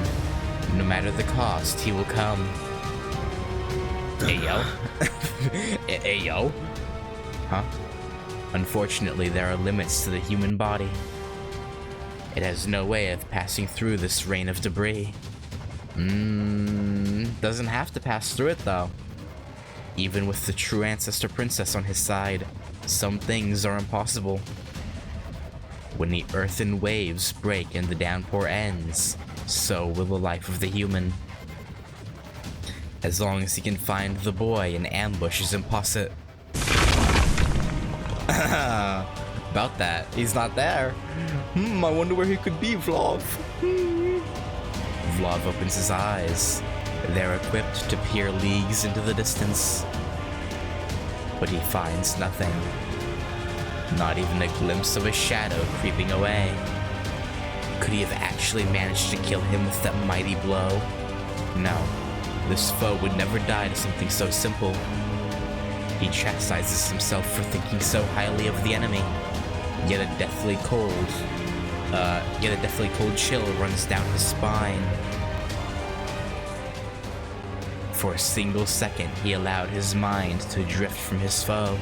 No matter the cost, he will come. Ayo? Ayo? Huh? Unfortunately, there are limits to the human body. It has no way of passing through this rain of debris. Doesn't have to pass through it, though. Even with the true ancestor princess on his side, some things are impossible. When the earthen waves break and the downpour ends, so will the life of the human. As long as he can find the boy, an ambush is impossible. About that, he's not there. I wonder where he could be, Vlov. Vlov opens his eyes. They're equipped to peer leagues into the distance. But he finds nothing. Not even a glimpse of a shadow creeping away. Could he have actually managed to kill him with that mighty blow? No. This foe would never die to something so simple. He chastises himself for thinking so highly of the enemy. Yet a deathly cold chill runs down his spine. For a single second, he allowed his mind to drift from his foe.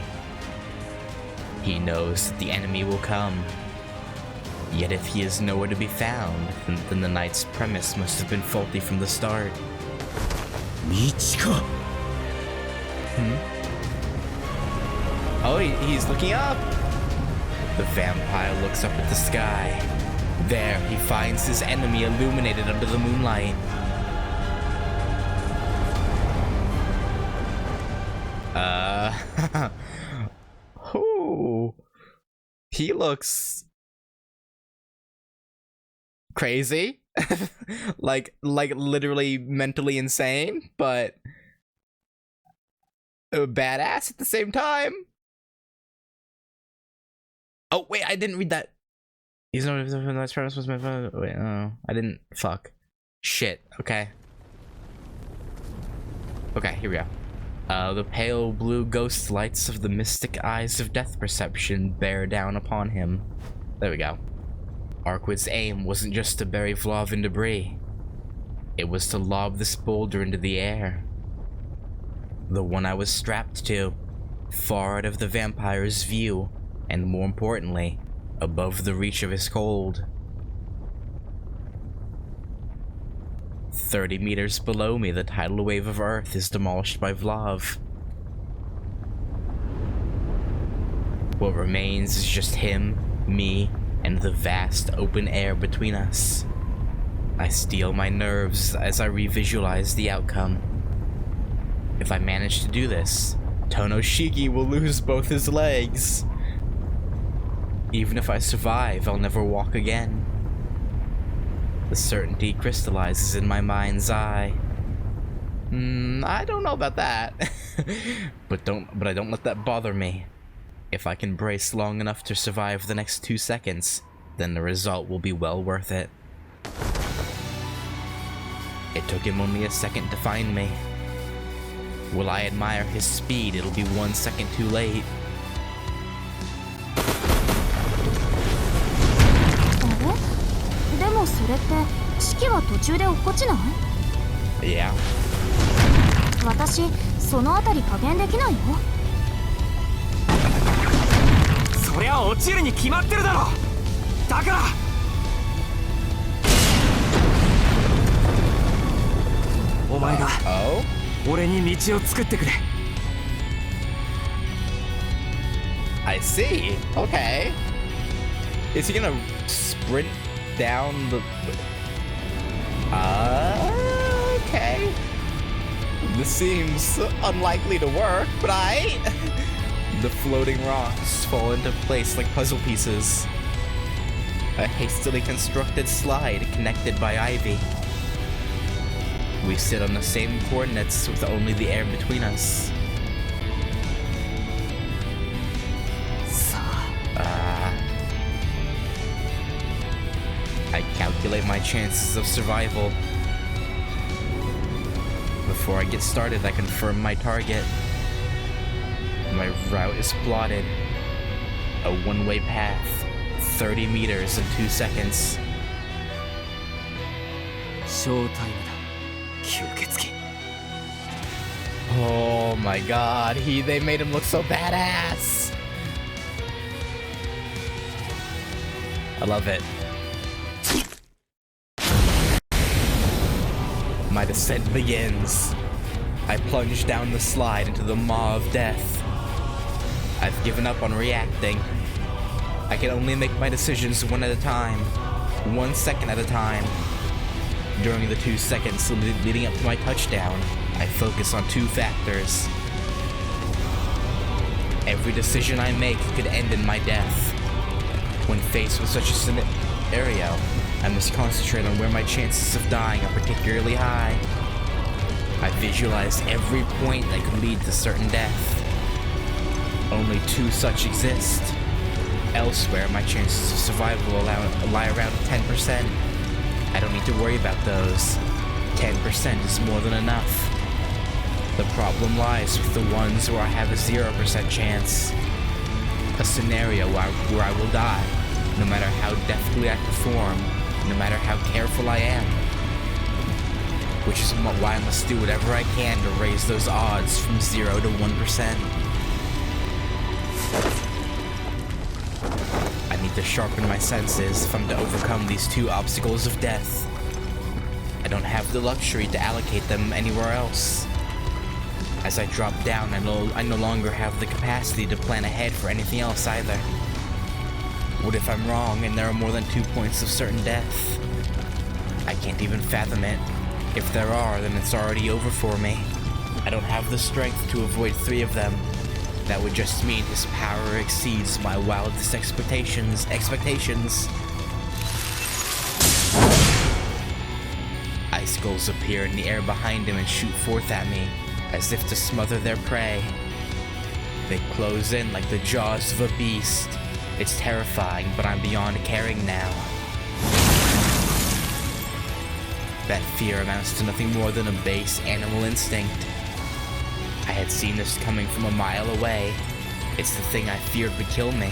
He knows that the enemy will come. Yet if he is nowhere to be found, then the knight's premise must have been faulty from the start. Michiko! Oh, he's looking up! The vampire looks up at the sky. There, he finds his enemy illuminated under the moonlight. Ooh. He looks crazy. like literally mentally insane, but badass at the same time. Oh wait, I didn't read that. He's not nice premise was my fun. Wait, oh, I didn't. Fuck. Shit. Okay. Okay, here we go. The pale blue ghost lights of the mystic eyes of death perception bear down upon him. There we go. Arkwood's aim wasn't just to bury Vlov in debris. It was to lob this boulder into the air. The one I was strapped to, far out of the vampire's view, and more importantly, above the reach of his cold. 30 meters below me, the tidal wave of Earth is demolished by Vlov. What remains is just him, me, and the vast open air between us. I steel my nerves as I revisualize the outcome. If I manage to do this, SHIKI will lose both his legs. Even if I survive, I'll never walk again. The certainty crystallizes in my mind's eye. I don't know about that. but I don't let that bother me. If I can brace long enough to survive the next 2 seconds, then the result will be well worth it. It took him only a second to find me. Will I admire his speed? It'll be 1 second too late. Yeah. 私、そのあたり加減できないよ。そりゃ落ちるに決まってるだろ。だから。お前が俺に道を作ってくれ。I see. Okay. Is he gonna sprint down the... Okay. This seems unlikely to work, but The floating rocks fall into place like puzzle pieces. A hastily constructed slide connected by ivy. We sit on the same coordinates with only the air between us. I calculate my chances of survival. Before I get started, I confirm my target. My route is plotted. A one-way path, 30 meters in 2 seconds. Oh my god, they made him look so badass. I love it. My descent begins. I plunge down the slide into the maw of death. I've given up on reacting. I can only make my decisions one at a time, 1 second at a time. During the 2 seconds leading up to my touchdown, I focus on 2 factors. Every decision I make could end in my death. When faced with such a scenario, I must concentrate on where my chances of dying are particularly high. I visualize every point that could lead to certain death. Only 2 such exist. Elsewhere, my chances of survival lie around 10%. I don't need to worry about those. 10% is more than enough. The problem lies with the ones where I have a 0% chance. A scenario where I will die, no matter how deftly I perform, no matter how careful I am. Which is why I must do whatever I can to raise those odds from 0 to 1%. I need to sharpen my senses if I'm to overcome these 2 obstacles of death. I don't have the luxury to allocate them anywhere else. As I drop down, I no longer have the capacity to plan ahead for anything else either. What if I'm wrong and there are more than 2 points of certain death? I can't even fathom it. If there are, then it's already over for me. I don't have the strength to avoid 3 of them. That would just mean his power exceeds my wildest expectations. Icicles appear in the air behind him and shoot forth at me, as if to smother their prey. They close in like the jaws of a beast. It's terrifying, but I'm beyond caring now. That fear amounts to nothing more than a base animal instinct. I had seen this coming from a mile away. It's the thing I feared would kill me.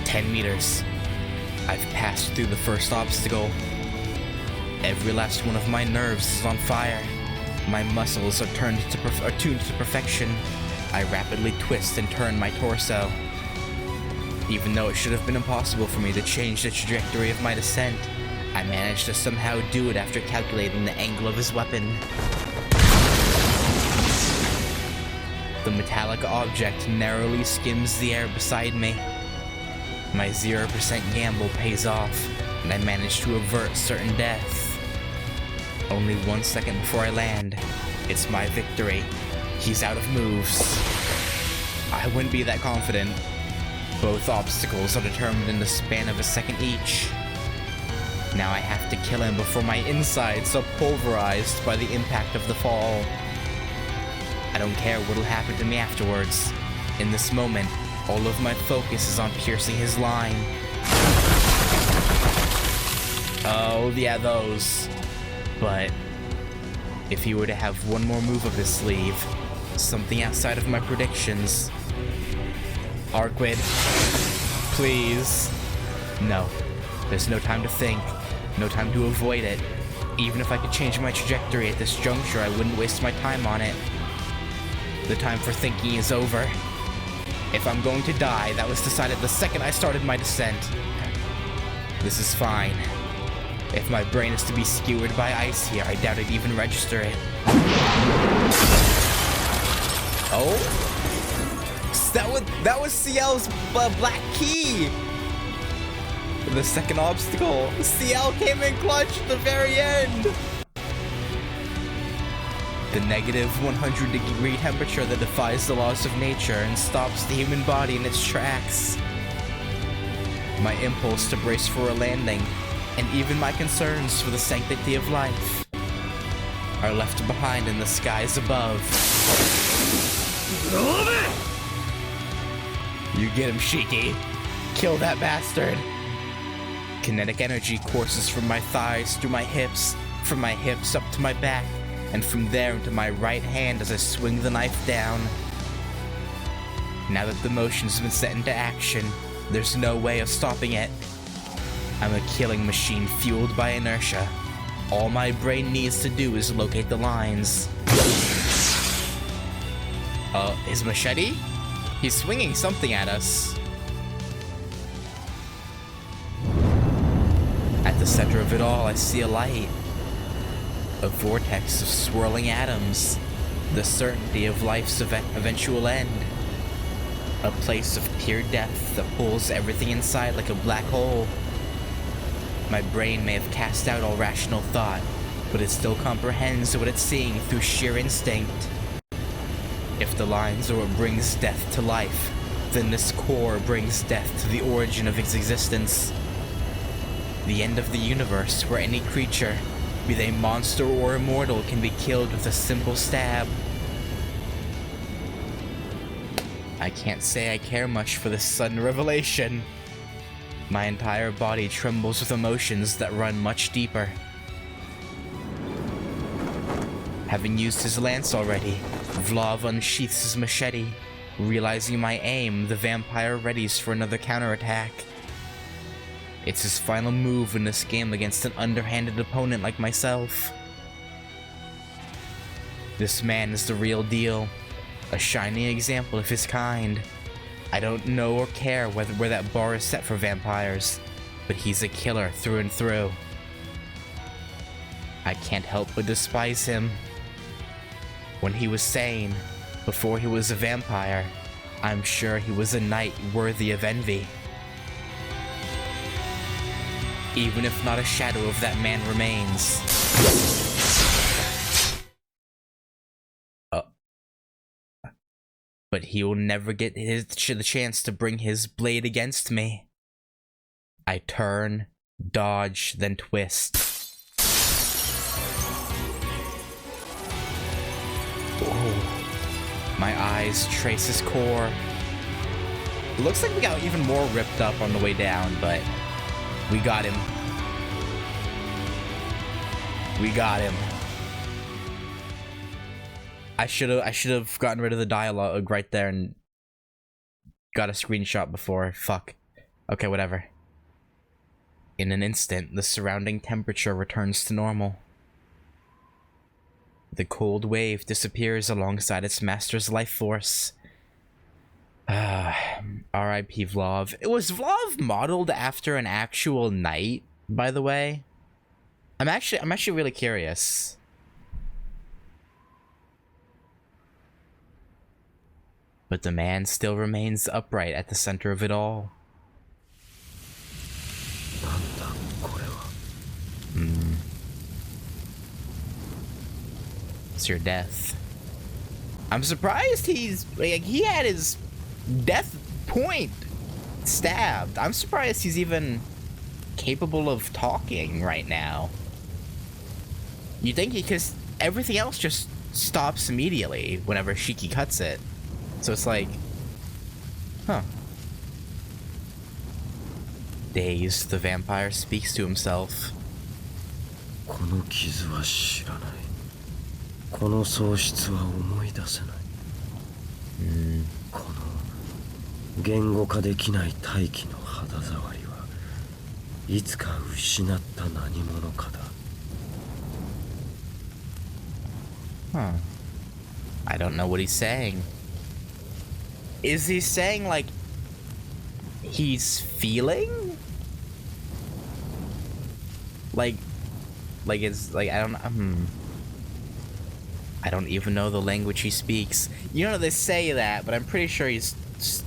10 meters. I've passed through the first obstacle. Every last one of my nerves is on fire. My muscles are tuned to perfection. I rapidly twist and turn my torso. Even though it should have been impossible for me to change the trajectory of my descent, I managed to somehow do it after calculating the angle of his weapon. The metallic object narrowly skims the air beside me. My 0% gamble pays off, and I manage to avert certain death. Only 1 second before I land. It's my victory. He's out of moves. I wouldn't be that confident. Both obstacles are determined in the span of a second each. Now I have to kill him before my insides are pulverized by the impact of the fall. I don't care what'll happen to me afterwards. In this moment, all of my focus is on piercing his line. Oh, yeah, those. But if he were to have one more move up his sleeve, something outside of my predictions. Arquid, please. No, there's no time to think, no time to avoid it. Even if I could change my trajectory at this juncture, I wouldn't waste my time on it. The time for thinking is over. If I'm going to die, that was decided the second I started my descent. This is fine. If my brain is to be skewered by ice here, I doubt I'd even register it. Oh? That was CL's black key! The second obstacle. CL came in clutch at the very end! The negative 100-degree temperature that defies the laws of nature and stops the human body in its tracks. My impulse to brace for a landing, and even my concerns for the sanctity of life, are left behind in the skies above. You get him, Shiki. Kill that bastard. Kinetic energy courses from my thighs through my hips, from my hips up to my back, and from there into my right hand as I swing the knife down. Now that the motion's been set into action, there's no way of stopping it. I'm a killing machine fueled by inertia. All my brain needs to do is locate the lines. His machete? He's swinging something at us. At the center of it all, I see a light. A vortex of swirling atoms. The certainty of life's eventual end. A place of pure death that pulls everything inside like a black hole. My brain may have cast out all rational thought, but it still comprehends what it's seeing through sheer instinct. If the lines are what brings death to life, then this core brings death to the origin of its existence. The end of the universe where any creature, be they monster or immortal, can be killed with a simple stab. I can't say I care much for this sudden revelation. My entire body trembles with emotions that run much deeper. Having used his lance already, Vlov unsheaths his machete. Realizing my aim, the vampire readies for another counterattack. It's his final move in this game against an underhanded opponent like myself. This man is the real deal, a shining example of his kind. I don't know or care where that bar is set for vampires, but he's a killer through and through. I can't help but despise him. When he was sane, before he was a vampire, I'm sure he was a knight worthy of envy. Even if not a shadow of that man remains. But he will never get the chance to bring his blade against me. I turn, dodge, then twist. Oh. My eyes trace his core. It looks like we got even more ripped up on the way down, but we got him. We got him. I should have gotten rid of the dialogue right there and got a screenshot before. Fuck. Okay, whatever. In an instant, the surrounding temperature returns to normal. The cold wave disappears alongside its master's life force. R.I.P. Vlov. Was Vlov modeled after an actual knight, by the way? I'm actually really curious. But the man still remains upright at the center of it all. It's your death. I'm surprised he had his death point stabbed. I'm surprised he's even capable of talking right now. You think because everything else just stops immediately whenever Shiki cuts it. So it's like, huh. Dazed, the vampire speaks to himself. この傷は知らない。この喪失は思い出せない。この言語化できない大気の肌触りはいつか失った何者かだ。Huh. I don't know what he's saying. Is he saying, like, he's feeling? Like it's, like, I don't even know the language he speaks. You know, they say that, but I'm pretty sure he's just,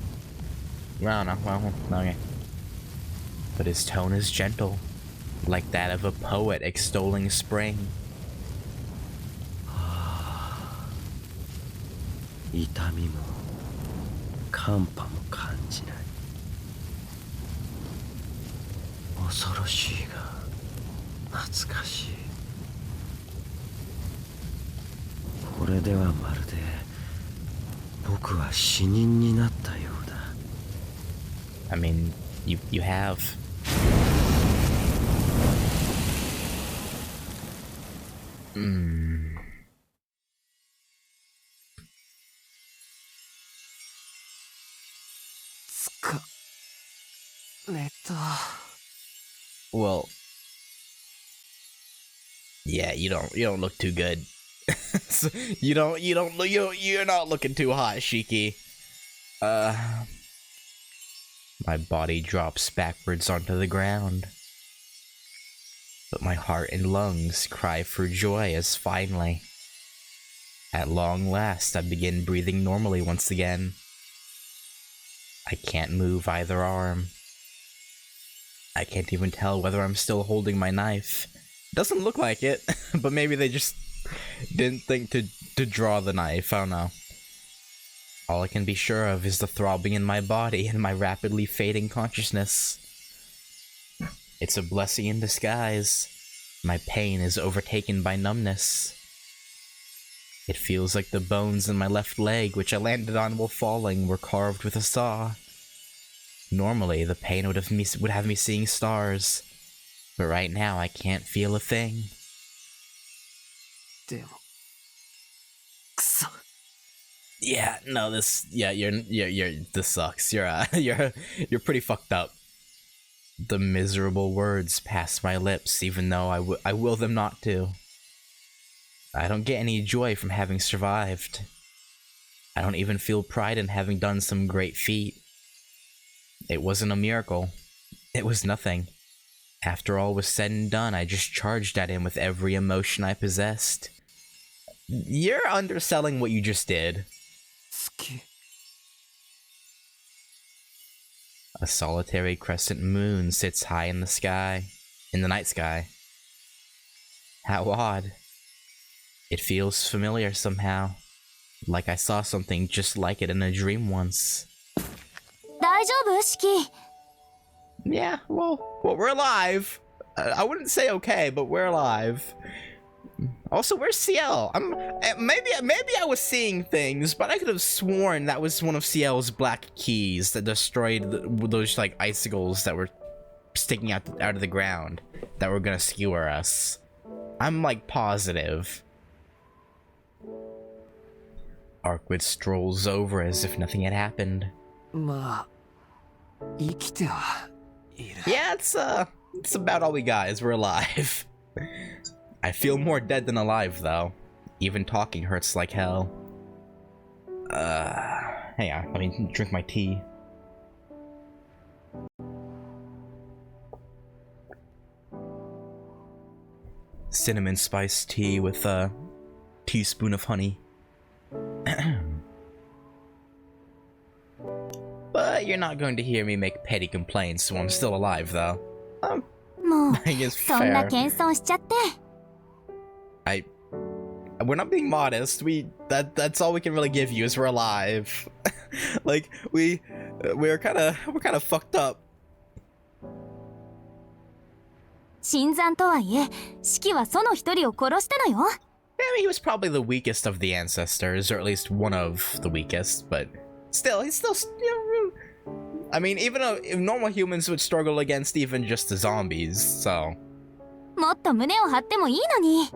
I don't know, well, okay. But his tone is gentle, like that of a poet extolling spring. 痛みも寒波も感じない。恐ろしいが懐かしい。これではまるで僕は死人になったようだ。I mean, you have. Well, yeah, you don't look too good. So you're not looking too hot, Shiki. My body drops backwards onto the ground. But my heart and lungs cry for joy as finally, at long last, I begin breathing normally once again. I can't move either arm. I can't even tell whether I'm still holding my knife. Doesn't look like it, but maybe they just didn't think to draw the knife, I don't know. All I can be sure of is the throbbing in my body and my rapidly fading consciousness. It's a blessing in disguise. My pain is overtaken by numbness. It feels like the bones in my left leg, which I landed on while falling, were carved with a saw. Normally, the pain would have me seeing stars, but right now I can't feel a thing. Damn. Yeah, no, this sucks. You're pretty fucked up. The miserable words pass my lips, even though I will them not to. I don't get any joy from having survived. I don't even feel pride in having done some great feat. It wasn't a miracle. It was nothing. After all was said and done, I just charged at him with every emotion I possessed. You're underselling what you just did. A solitary crescent moon sits high in the sky, in the night sky. How odd. It feels familiar somehow. Like I saw something just like it in a dream once. 大丈夫シキ Yeah, well, we're alive. I wouldn't say okay, but we're alive. Also, where's CL? Maybe I was seeing things, but I could have sworn that was one of CL's black keys that destroyed those like icicles that were sticking out of the ground that were gonna skewer us. I'm like positive. Arkwid strolls over as if nothing had happened. まあ生きてはいる Yeah, it's about all we got is we're alive. I feel more dead than alive though. Even talking hurts like hell. Hang on, let me drink my tea. Cinnamon spice tea with a teaspoon of honey. But you're not going to hear me make petty complaints while I'm still alive, though. もう I think it's そんな fair. 謙遜しちゃって We're not being modest. That's all we can really give you is we're alive. Like we're kind of fucked up. 新参とはいえシキはその一人を殺したのよ I mean, he was probably the weakest of the ancestors, or at least one of the weakest. But still, he's still. You know, I mean, even if normal humans would struggle against even just the zombies, so. もっと胸を張ってもいいのに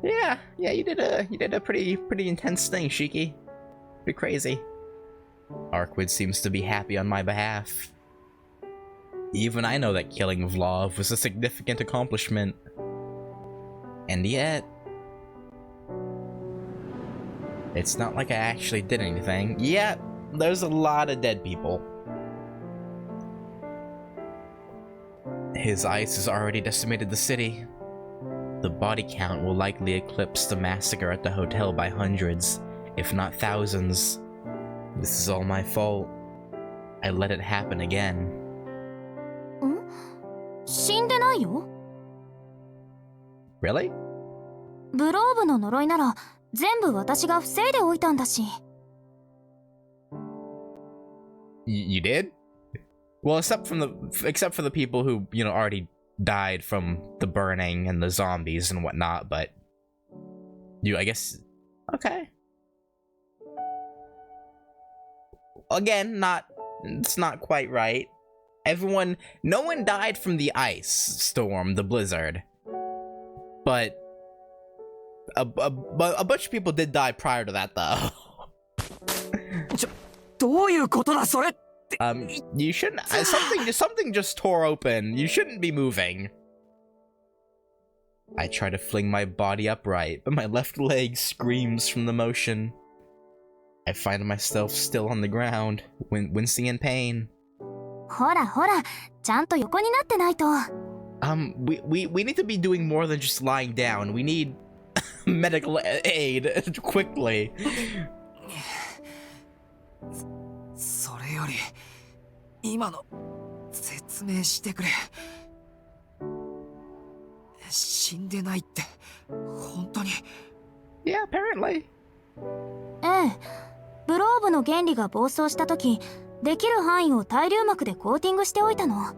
Yeah, you did a pretty intense thing, Shiki. Pretty crazy. Arkwid seems to be happy on my behalf. Even I know that killing Vlov was a significant accomplishment. And yet... it's not like I actually did anything. Yet, there's a lot of dead people. His ice has already decimated the city. The body count will likely eclipse the massacre at the hotel by hundreds, if not thousands. This is all my fault. I let it happen again. 死んでないよ Really? ブローブの呪いなら全部私が防いでおいたんだし You did? Well, except for the people who, you know, already died from the burning and the zombies and whatnot, but I guess, okay. Again, it's not quite right. No one died from the ice storm, the blizzard, but a bunch of people did die prior to that, though. どういうことだそれ You shouldn't. Something just tore open. You shouldn't be moving. I try to fling my body upright, but my left leg screams from the motion. I find myself still on the ground, wincing in pain. ほらほらちゃんと横になってないと We need to be doing more than just lying down. We need medical aid quickly. それより今の説明してくれ死んでないって本当に Yeah, apparently. ええブローブの原理が暴走した時できる範囲を対流膜でコーティングしておいたの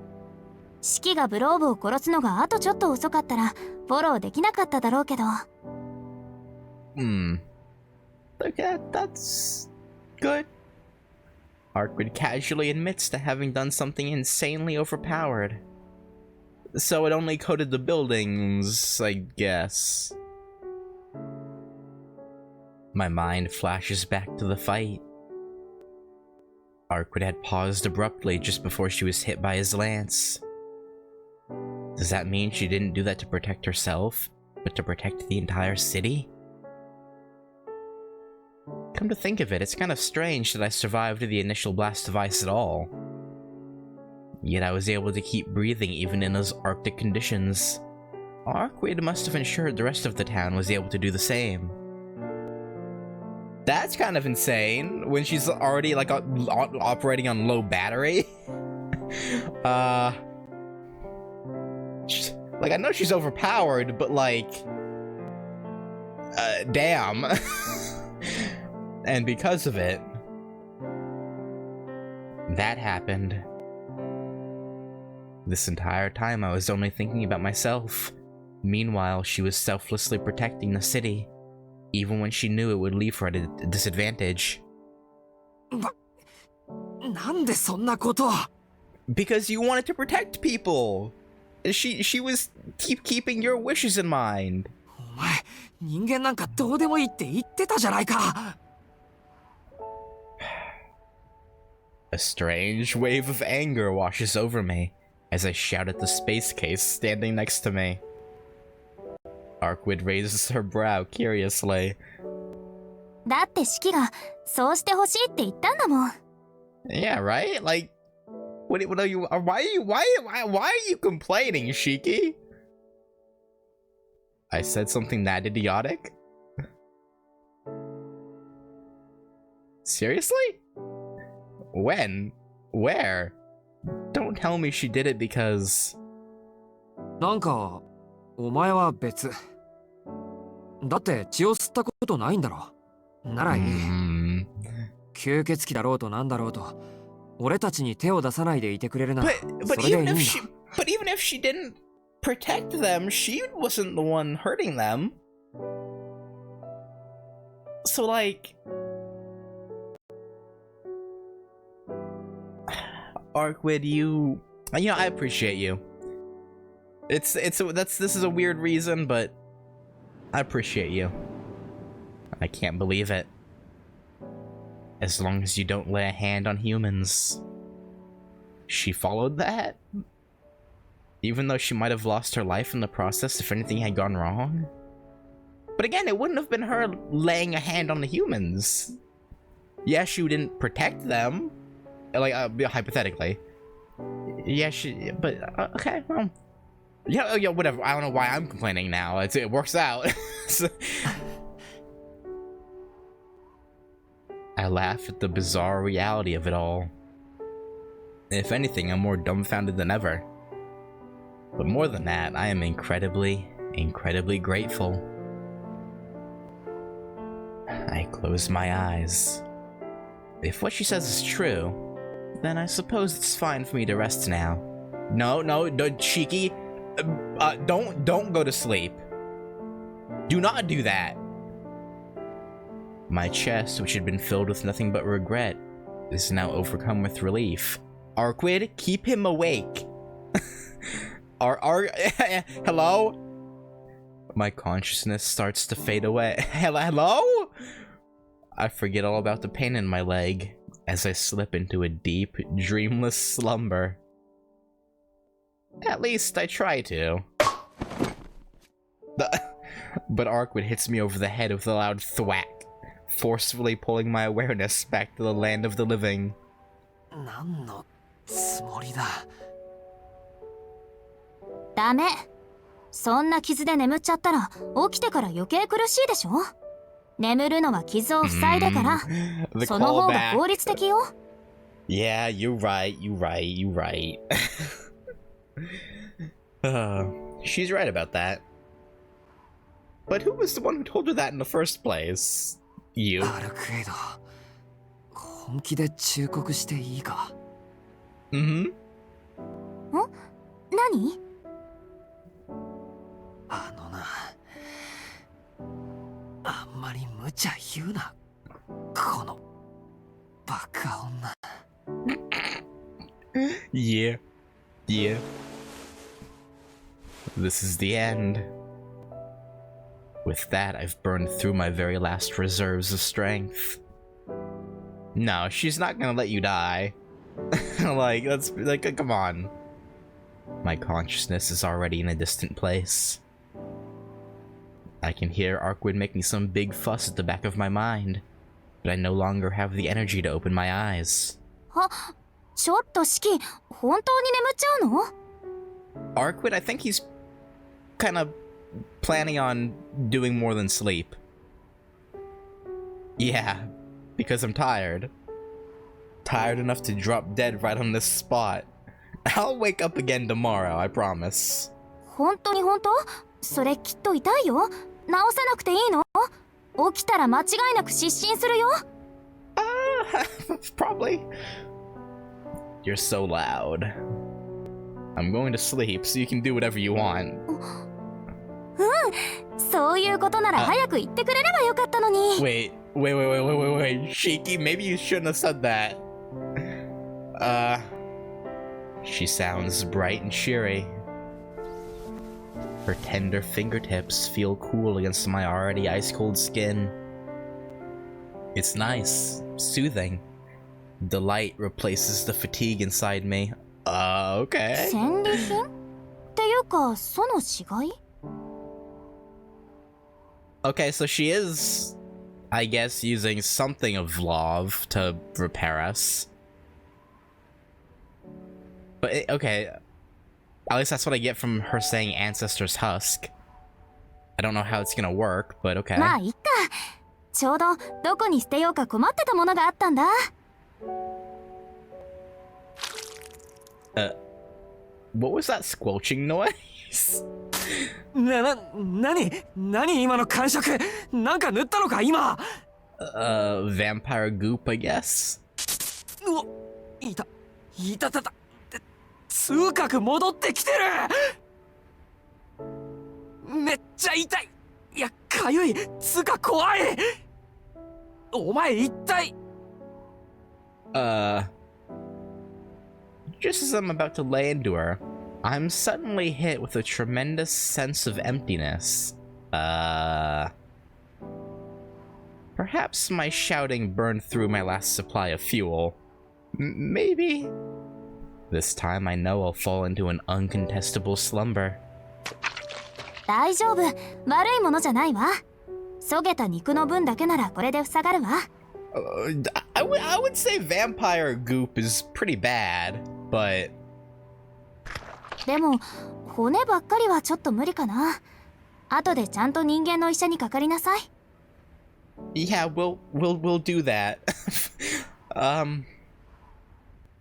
シキがブローブを殺すのがあとちょっと遅かったらフォローできなかっただろうけど Okay, that's good. Arkwid casually admits to having done something insanely overpowered. So it only coated the buildings, I guess. My mind flashes back to the fight. Arkwid had paused abruptly just before she was hit by his lance. Does that mean she didn't do that to protect herself, but to protect the entire city? Come to think of it, it's kind of strange that I survived the initial blast of ice at all. Yet I was able to keep breathing even in those Arctic conditions. Arkwid must have ensured the rest of the town was able to do the same. That's kind of insane, when she's already, like, operating on low battery. Like, I know she's overpowered, but like... damn. And because of it... that happened. This entire time I was only thinking about myself. Meanwhile, she was selflessly protecting the city, even when she knew it would leave her at a disadvantage. Because you wanted to protect people! She was keeping your wishes in mind. A strange wave of anger washes over me as I shout at the space case standing next to me. Arkwid raises her brow curiously. だってシキがそうしてほしいって言ったんだもん。 Yeah, right? Like, what are you? Why are you complaining, Shiki? I said something that idiotic? Seriously? When? Where? Don't tell me she did it because... なんか、お前は別。だって血を吸ったことないんだろ。ならいい。吸血鬼だろうとなんだろうと、俺たちに手を出さないでいてくれるなら、それでいいんだ。But even if she didn't protect them, she wasn't the one hurting them. So like... Arkwid, you know, I appreciate you. This is a weird reason, but I appreciate you. I can't believe it. As long as you don't lay a hand on humans. She followed that? Even though she might have lost her life in the process if anything had gone wrong? But again, it wouldn't have been her laying a hand on the humans. Yeah, she didn't protect them. Like, hypothetically. Yeah, but, okay, well. Yeah, whatever. I don't know why I'm complaining now. It works out. So, I laugh at the bizarre reality of it all. If anything, I'm more dumbfounded than ever. But more than that, I am incredibly, incredibly grateful. I close my eyes. If what she says is true, then I suppose it's fine for me to rest now. No, Shiki, don't go to sleep. Do not do that. My chest, which had been filled with nothing but regret, is now overcome with relief. Arkwid, keep him awake. Hello? My consciousness starts to fade away. Hello? I forget all about the pain in my leg as I slip into a deep, dreamless slumber. At least I try to. But Arkwid hits me over the head with a loud thwack, forcefully pulling my awareness back to the land of the living. 何のつもりだ。ダメ。そんな傷で眠っちゃったら起きてから余計苦しいでしょ。眠るのは傷を塞いでから。その方が効率的よ。Yeah, you're right. She's right about that. But who was the one who told her that in the first place? You. アルクエイド、本気で忠告していいか。何？あのな、あんまり無茶言うな、このバカ女。Yeah. This is the end. With that, I've burned through my very last reserves of strength. No, she's not gonna let you die. Come on. My consciousness is already in a distant place. I can hear Arkwid making some big fuss at the back of my mind, but I no longer have the energy to open my eyes. ちょっとシキ、本当に眠っちゃうの？ Arkwid, I think he's kind of planning on doing more than sleep. Yeah, because I'm tired. Tired enough to drop dead right on this spot. I'll wake up again tomorrow, I promise. 本当に本当？それきっと痛いよ。治さなくていいの？起きたら間違いなく失神するよ。Probably. You're so loud. I'm going to sleep, so you can do whatever you want. そういうことなら早く言ってくれればよかったのに。Wait. Shiki, maybe you shouldn't have said that. She sounds bright and cheery. Her tender fingertips feel cool against my already ice-cold skin. It's nice, soothing. The light replaces the fatigue inside me. Okay. 戦利品？っていうか、その死骸？ Okay, so she is, I guess, using something of Vlov to repair us. But, okay. At least that's what I get from her saying Ancestor's Husk. I don't know how it's gonna work, but okay. まあいっか。ちょうどどこに捨てようか困ってたものがあったんだ。What was that squelching noise? 何今の感触？なんか塗ったのか今？ Vampire goop, I guess. うわ、いた痛覚戻ってきてる。めっちゃ痛い。いや、かゆい。つか怖い。お前一体。Just as I'm about to lay into her, I'm suddenly hit with a tremendous sense of emptiness. Perhaps my shouting burned through my last supply of fuel. Maybe. This time I know I'll fall into an uncontestable slumber. 大丈夫。悪いものじゃないわ。そげた肉の分だけならこれで塞がるわ。I would say vampire goop is pretty bad, but... でも骨ばっかりはちょっと無理かな。後でちゃんと人間の医者にかかりなさい。Yeah, we'll do that.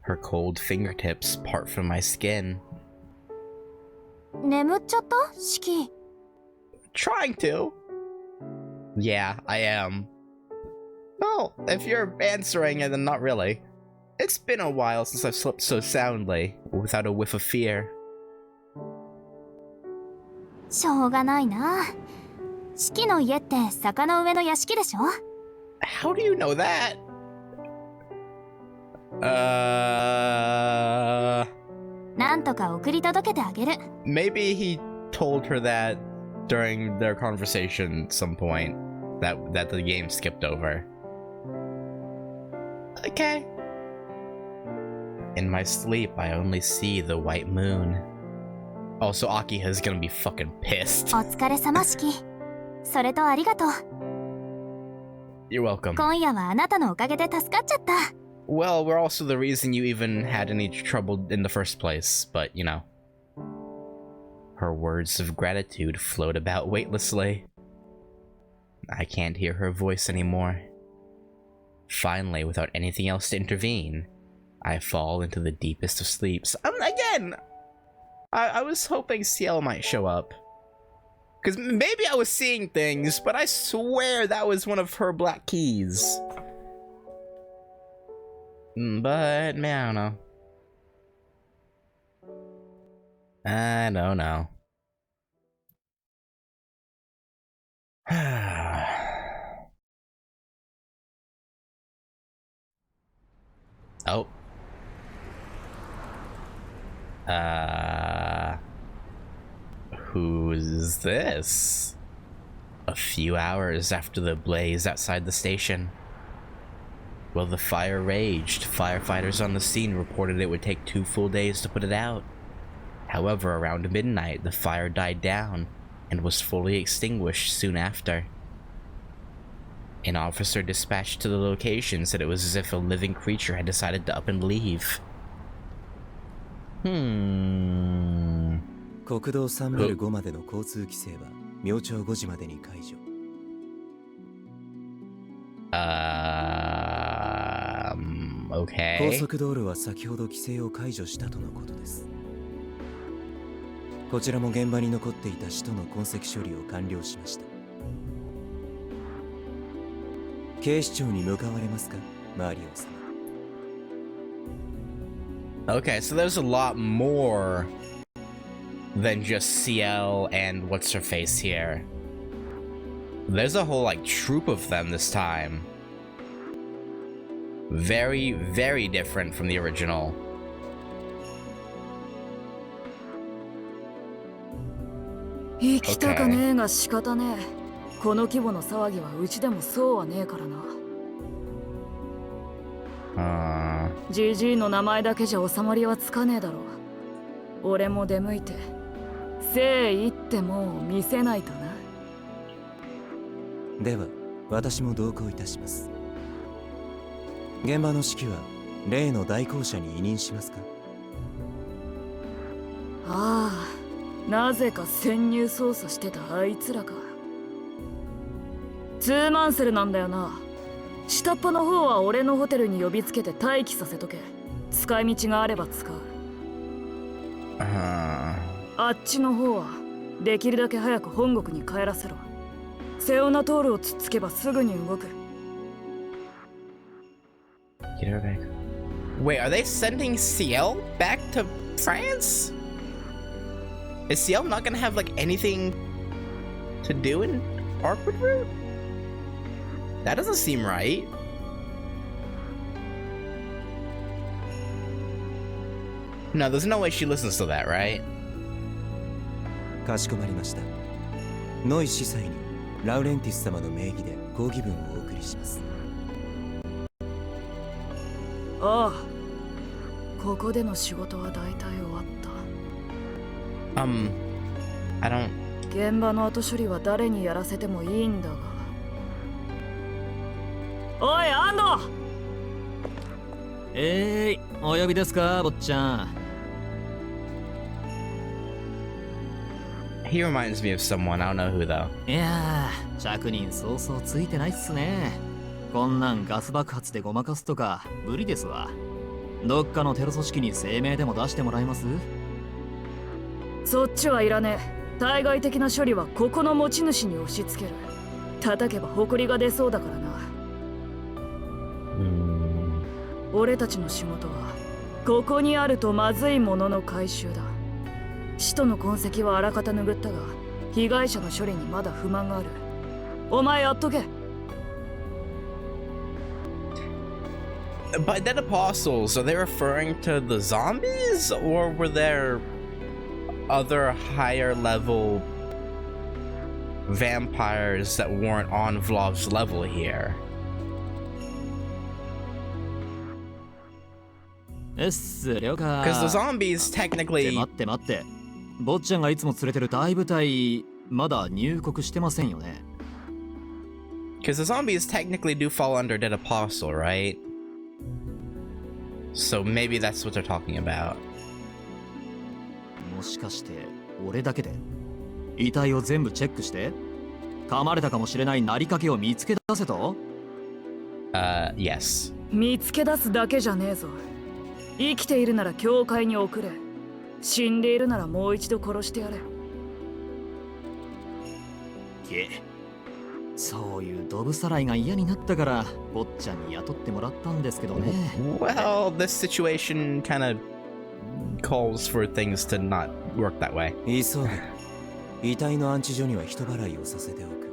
Her cold fingertips part from my skin. 眠っちゃった？シキ。Trying to. Yeah, I am. Well, if you're answering it, then not really. It's been a while since I've slept so soundly, without a whiff of fear. しょうがないな。シキの家って坂の上の屋敷でしょ？ How do you know that? なんとか送り届けてあげる。Maybe he told her that during their conversation at some point that the game skipped over. Okay. In my sleep, I only see the white moon. Also, Akiha's gonna be fucking pissed. お疲れ様シキ。それとありがとう。You're welcome. 今夜はあなたのおかげで助かっちゃった。Well, we're also the reason you even had any trouble in the first place, but you know. Her words of gratitude float about weightlessly. I can't hear her voice anymore. Finally, without anything else to intervene, I fall into the deepest of sleeps. Again! I was hoping Ciel might show up. Because maybe I was seeing things, but I swear that was one of her black keys. But, man, I don't know. I don't know. Oh. Who's this? A few hours after the blaze outside the station. While the fire raged, firefighters on the scene reported it would take 2 full days to put it out. However, around midnight, the fire died down and was fully extinguished soon after. An officer dispatched to the location said it was as if a living creature had decided to up and leave. 国道305までの交通規制は明朝5時までに解除。Okay. 高速道路は先ほど規制を解除したとのことです。こちらも現場に残っていた使途の痕跡処理を完了しました。警視庁に向かわれますか、マリオ様。Okay, so there's a lot more than just CL and what's her face here. There's a whole like troop of them this time. Very, very different from the original. 行きたかねえが仕方ねえ。この規模の騒ぎはうちでもそうはねえからな。ジジイの名前だけじゃ収まりはつかねえだろう。俺も出向いて誠意ってもう見せないとな。では私も同行いたします。現場の指揮は例の代行者に委任しますか。ああ、なぜか潜入捜査してたあいつらか。ツーマンセルなんだよな。下っ端の方は俺のホテルに呼びつけて待機させとけ。使い道があれば使う。あっちの方はできるだけ早く本国に帰らせろ。セオナトールをつっつけばすぐに動く。Wait, are they sending CL back to France? Is CL not gonna have like anything to do in Arkwood Route? That doesn't seem right. No, there's no way she listens to that, right? かしこまりました。ノイ司祭にラウレンティス様の名義で抗議文をお送りします。ああ、ここでの仕事は大体終わった。I don't... 現場の後処理は誰にやらせてもいいんだが。おい、アンド！お呼びですか、坊ちゃん。He reminds me of someone, I don't know who though. いやー、着任早々ついてないっすね。こんなんガス爆発でごまかすとか無理ですわ。どっかのテロ組織に声明でも出してもらえます？そっちはいらねえ。対外的な処理はここの持ち主に押し付ける。叩けば埃が出そうだからな。俺たちの仕事はここにあるとまずいものの回収だ。使途の痕跡はあらかた拭ったが、被害者の処理にまだ不満がある。お前やっとけ。By dead apostles, are they referring to the zombies, or were there other higher level vampires that weren't on Vlov's level here? 了解。Because the zombies technically... 待って待って。坊ちゃんがいつも連れてる大部隊、まだ入国してませんよね。Because the zombies technically do fall under dead apostle, right? So maybe that's what they're talking about. もしかして俺だけで遺体を全部チェックして噛まれたかもしれないなりかけを見つけ出せと？ Yes. 見つけ出すだけじゃねえぞ。生きているなら教会に送れ。死んでいるならもう一度殺してやれ。そういうドブさらいが嫌になったから坊ちゃんに雇ってもらったんですけどね。Well, this situation kind of calls for things to not work that way. 急げ。遺体の安置所には人払いをさせておく。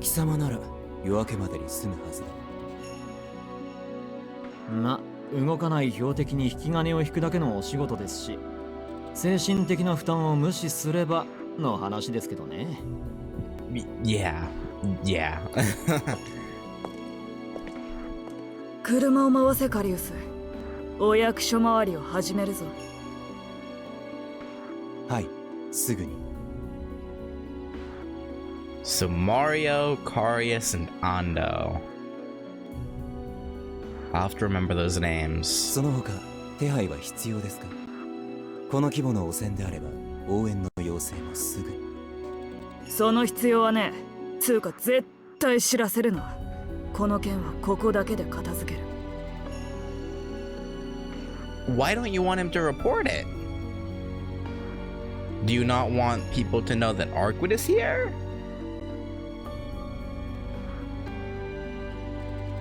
貴様なら夜明けまでに済むはずだ。動かない標的に引き金を引くだけのお仕事ですし、精神的な負担を無視すればの話ですけどね。Yeah. 車を回せカリウス。お役所回りを始めるぞ。はい、すぐに。So Mario, Carius, and Ando. I'll have to remember those names. その他、手配は必要ですか？この規模の汚染であれば、応援の要請もすぐに。その必要はねえ。つうか絶対知らせるな。この件はここだけで片付ける。Why don't you want him to report it? Do you not want people to know that Arkwood is here?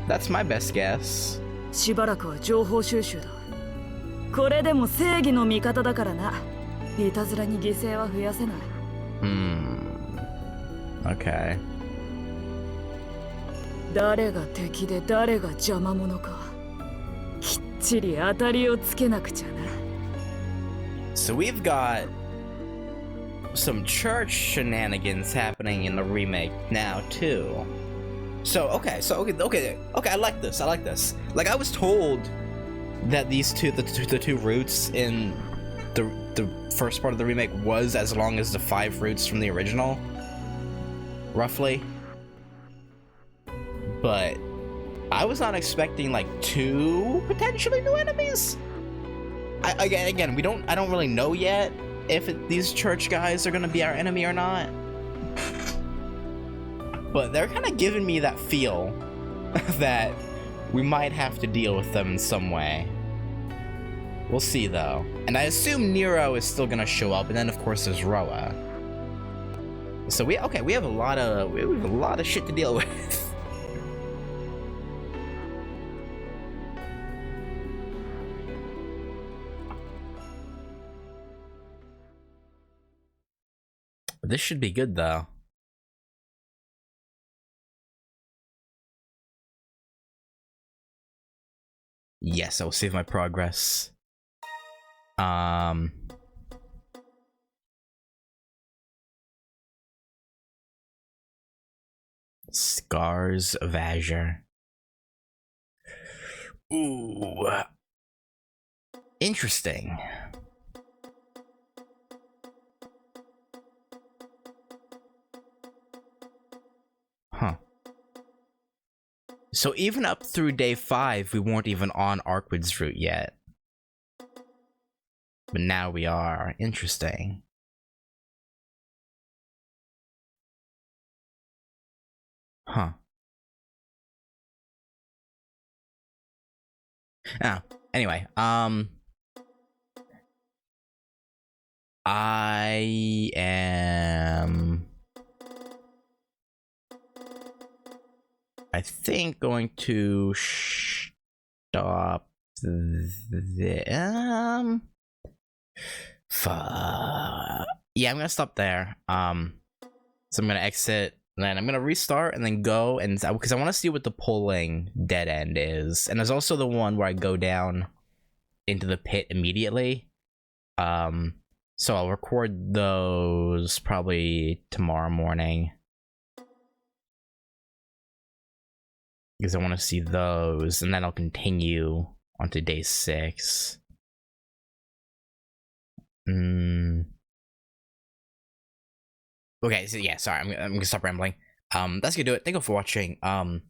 That's my best guess. しばらくは情報収集だ。これでも正義の味方だからな。いたずらに犠牲は増やせない。Okay. 誰が敵で誰が邪魔者か。きっちり当たりをつけなくちゃな。So we've got some church shenanigans happening in the remake now too. Okay, I like this. Like, I was told that the two routes in the first part of the remake was as long as the 5 routes from the original, roughly. But I was not expecting like 2 potentially new enemies. I don't really know yet if these church guys are gonna be our enemy or not. But they're kind of giving me that feel that we might have to deal with them in some way. We'll see though. And I assume Nero is still gonna show up, and then of course there's Roa. So we have a lot of shit to deal with. This should be good though. Yes, I will save my progress. Scars of Azure. Ooh. Interesting. Huh. So even up through day 5, we weren't even on Arkwood's route yet. But now we are. Interesting. Huh. Anyway, I am, I think, going to stop the yeah, I'm gonna stop there. So I'm gonna exit, and then I'm gonna restart, and then go, and because I want to see what the pulling dead end is. And there's also the one where I go down into the pit immediately. So I'll record those probably tomorrow morning, because I want to see those, and then I'll continue on to day 6. Okay, so yeah, sorry, I'm gonna stop rambling. That's gonna do it. Thank you for watching. God,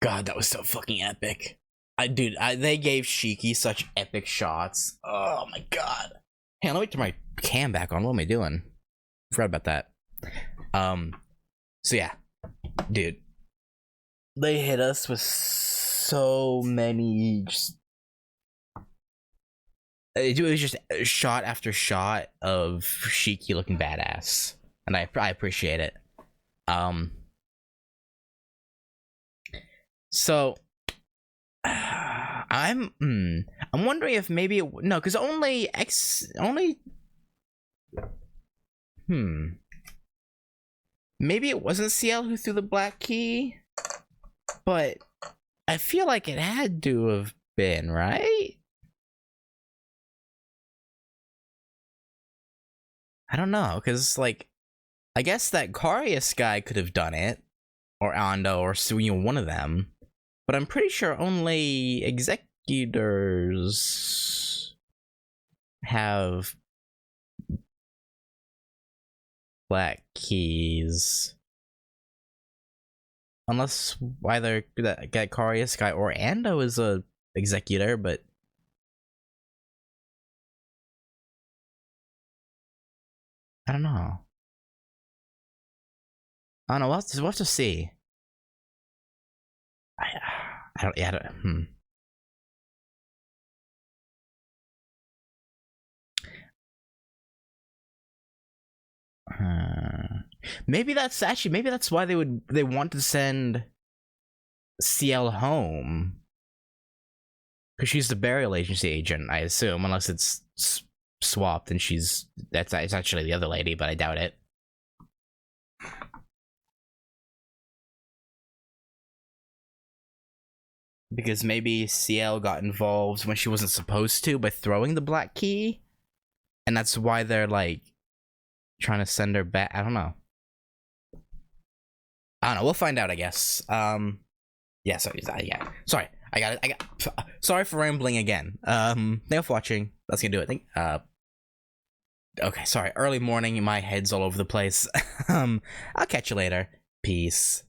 that was so fucking epic. They gave SHIKI such epic shots. Oh my god. Hey, let me turn my cam back on. What am I doing? Forgot about that. So yeah, dude, they hit us with so many. It was just shot after shot of SHIKI looking badass, and I appreciate it. So I'm wondering if maybe no, because maybe it wasn't CL who threw the black key, but I feel like it had to have been, right? I don't know, because, like, I guess that Karius guy could have done it, or Ando, or one of them, but I'm pretty sure only executors have black keys. Unless either that Karius guy or Ando is a executor, but I don't know. I don't know. We'll have to see. I don't. Maybe that's why they want to send CL home. Because she's the burial agency agent, I assume, unless it's swapped and it's actually the other lady, but I doubt it. Because maybe CL got involved when she wasn't supposed to by throwing the black key, and that's why they're like trying to send her back. I don't know. We'll find out, I guess. Yeah. Sorry. Sorry. Sorry for rambling again. Thank you for watching. That's gonna do it. Okay. Sorry. Early morning. My head's all over the place. I'll catch you later. Peace.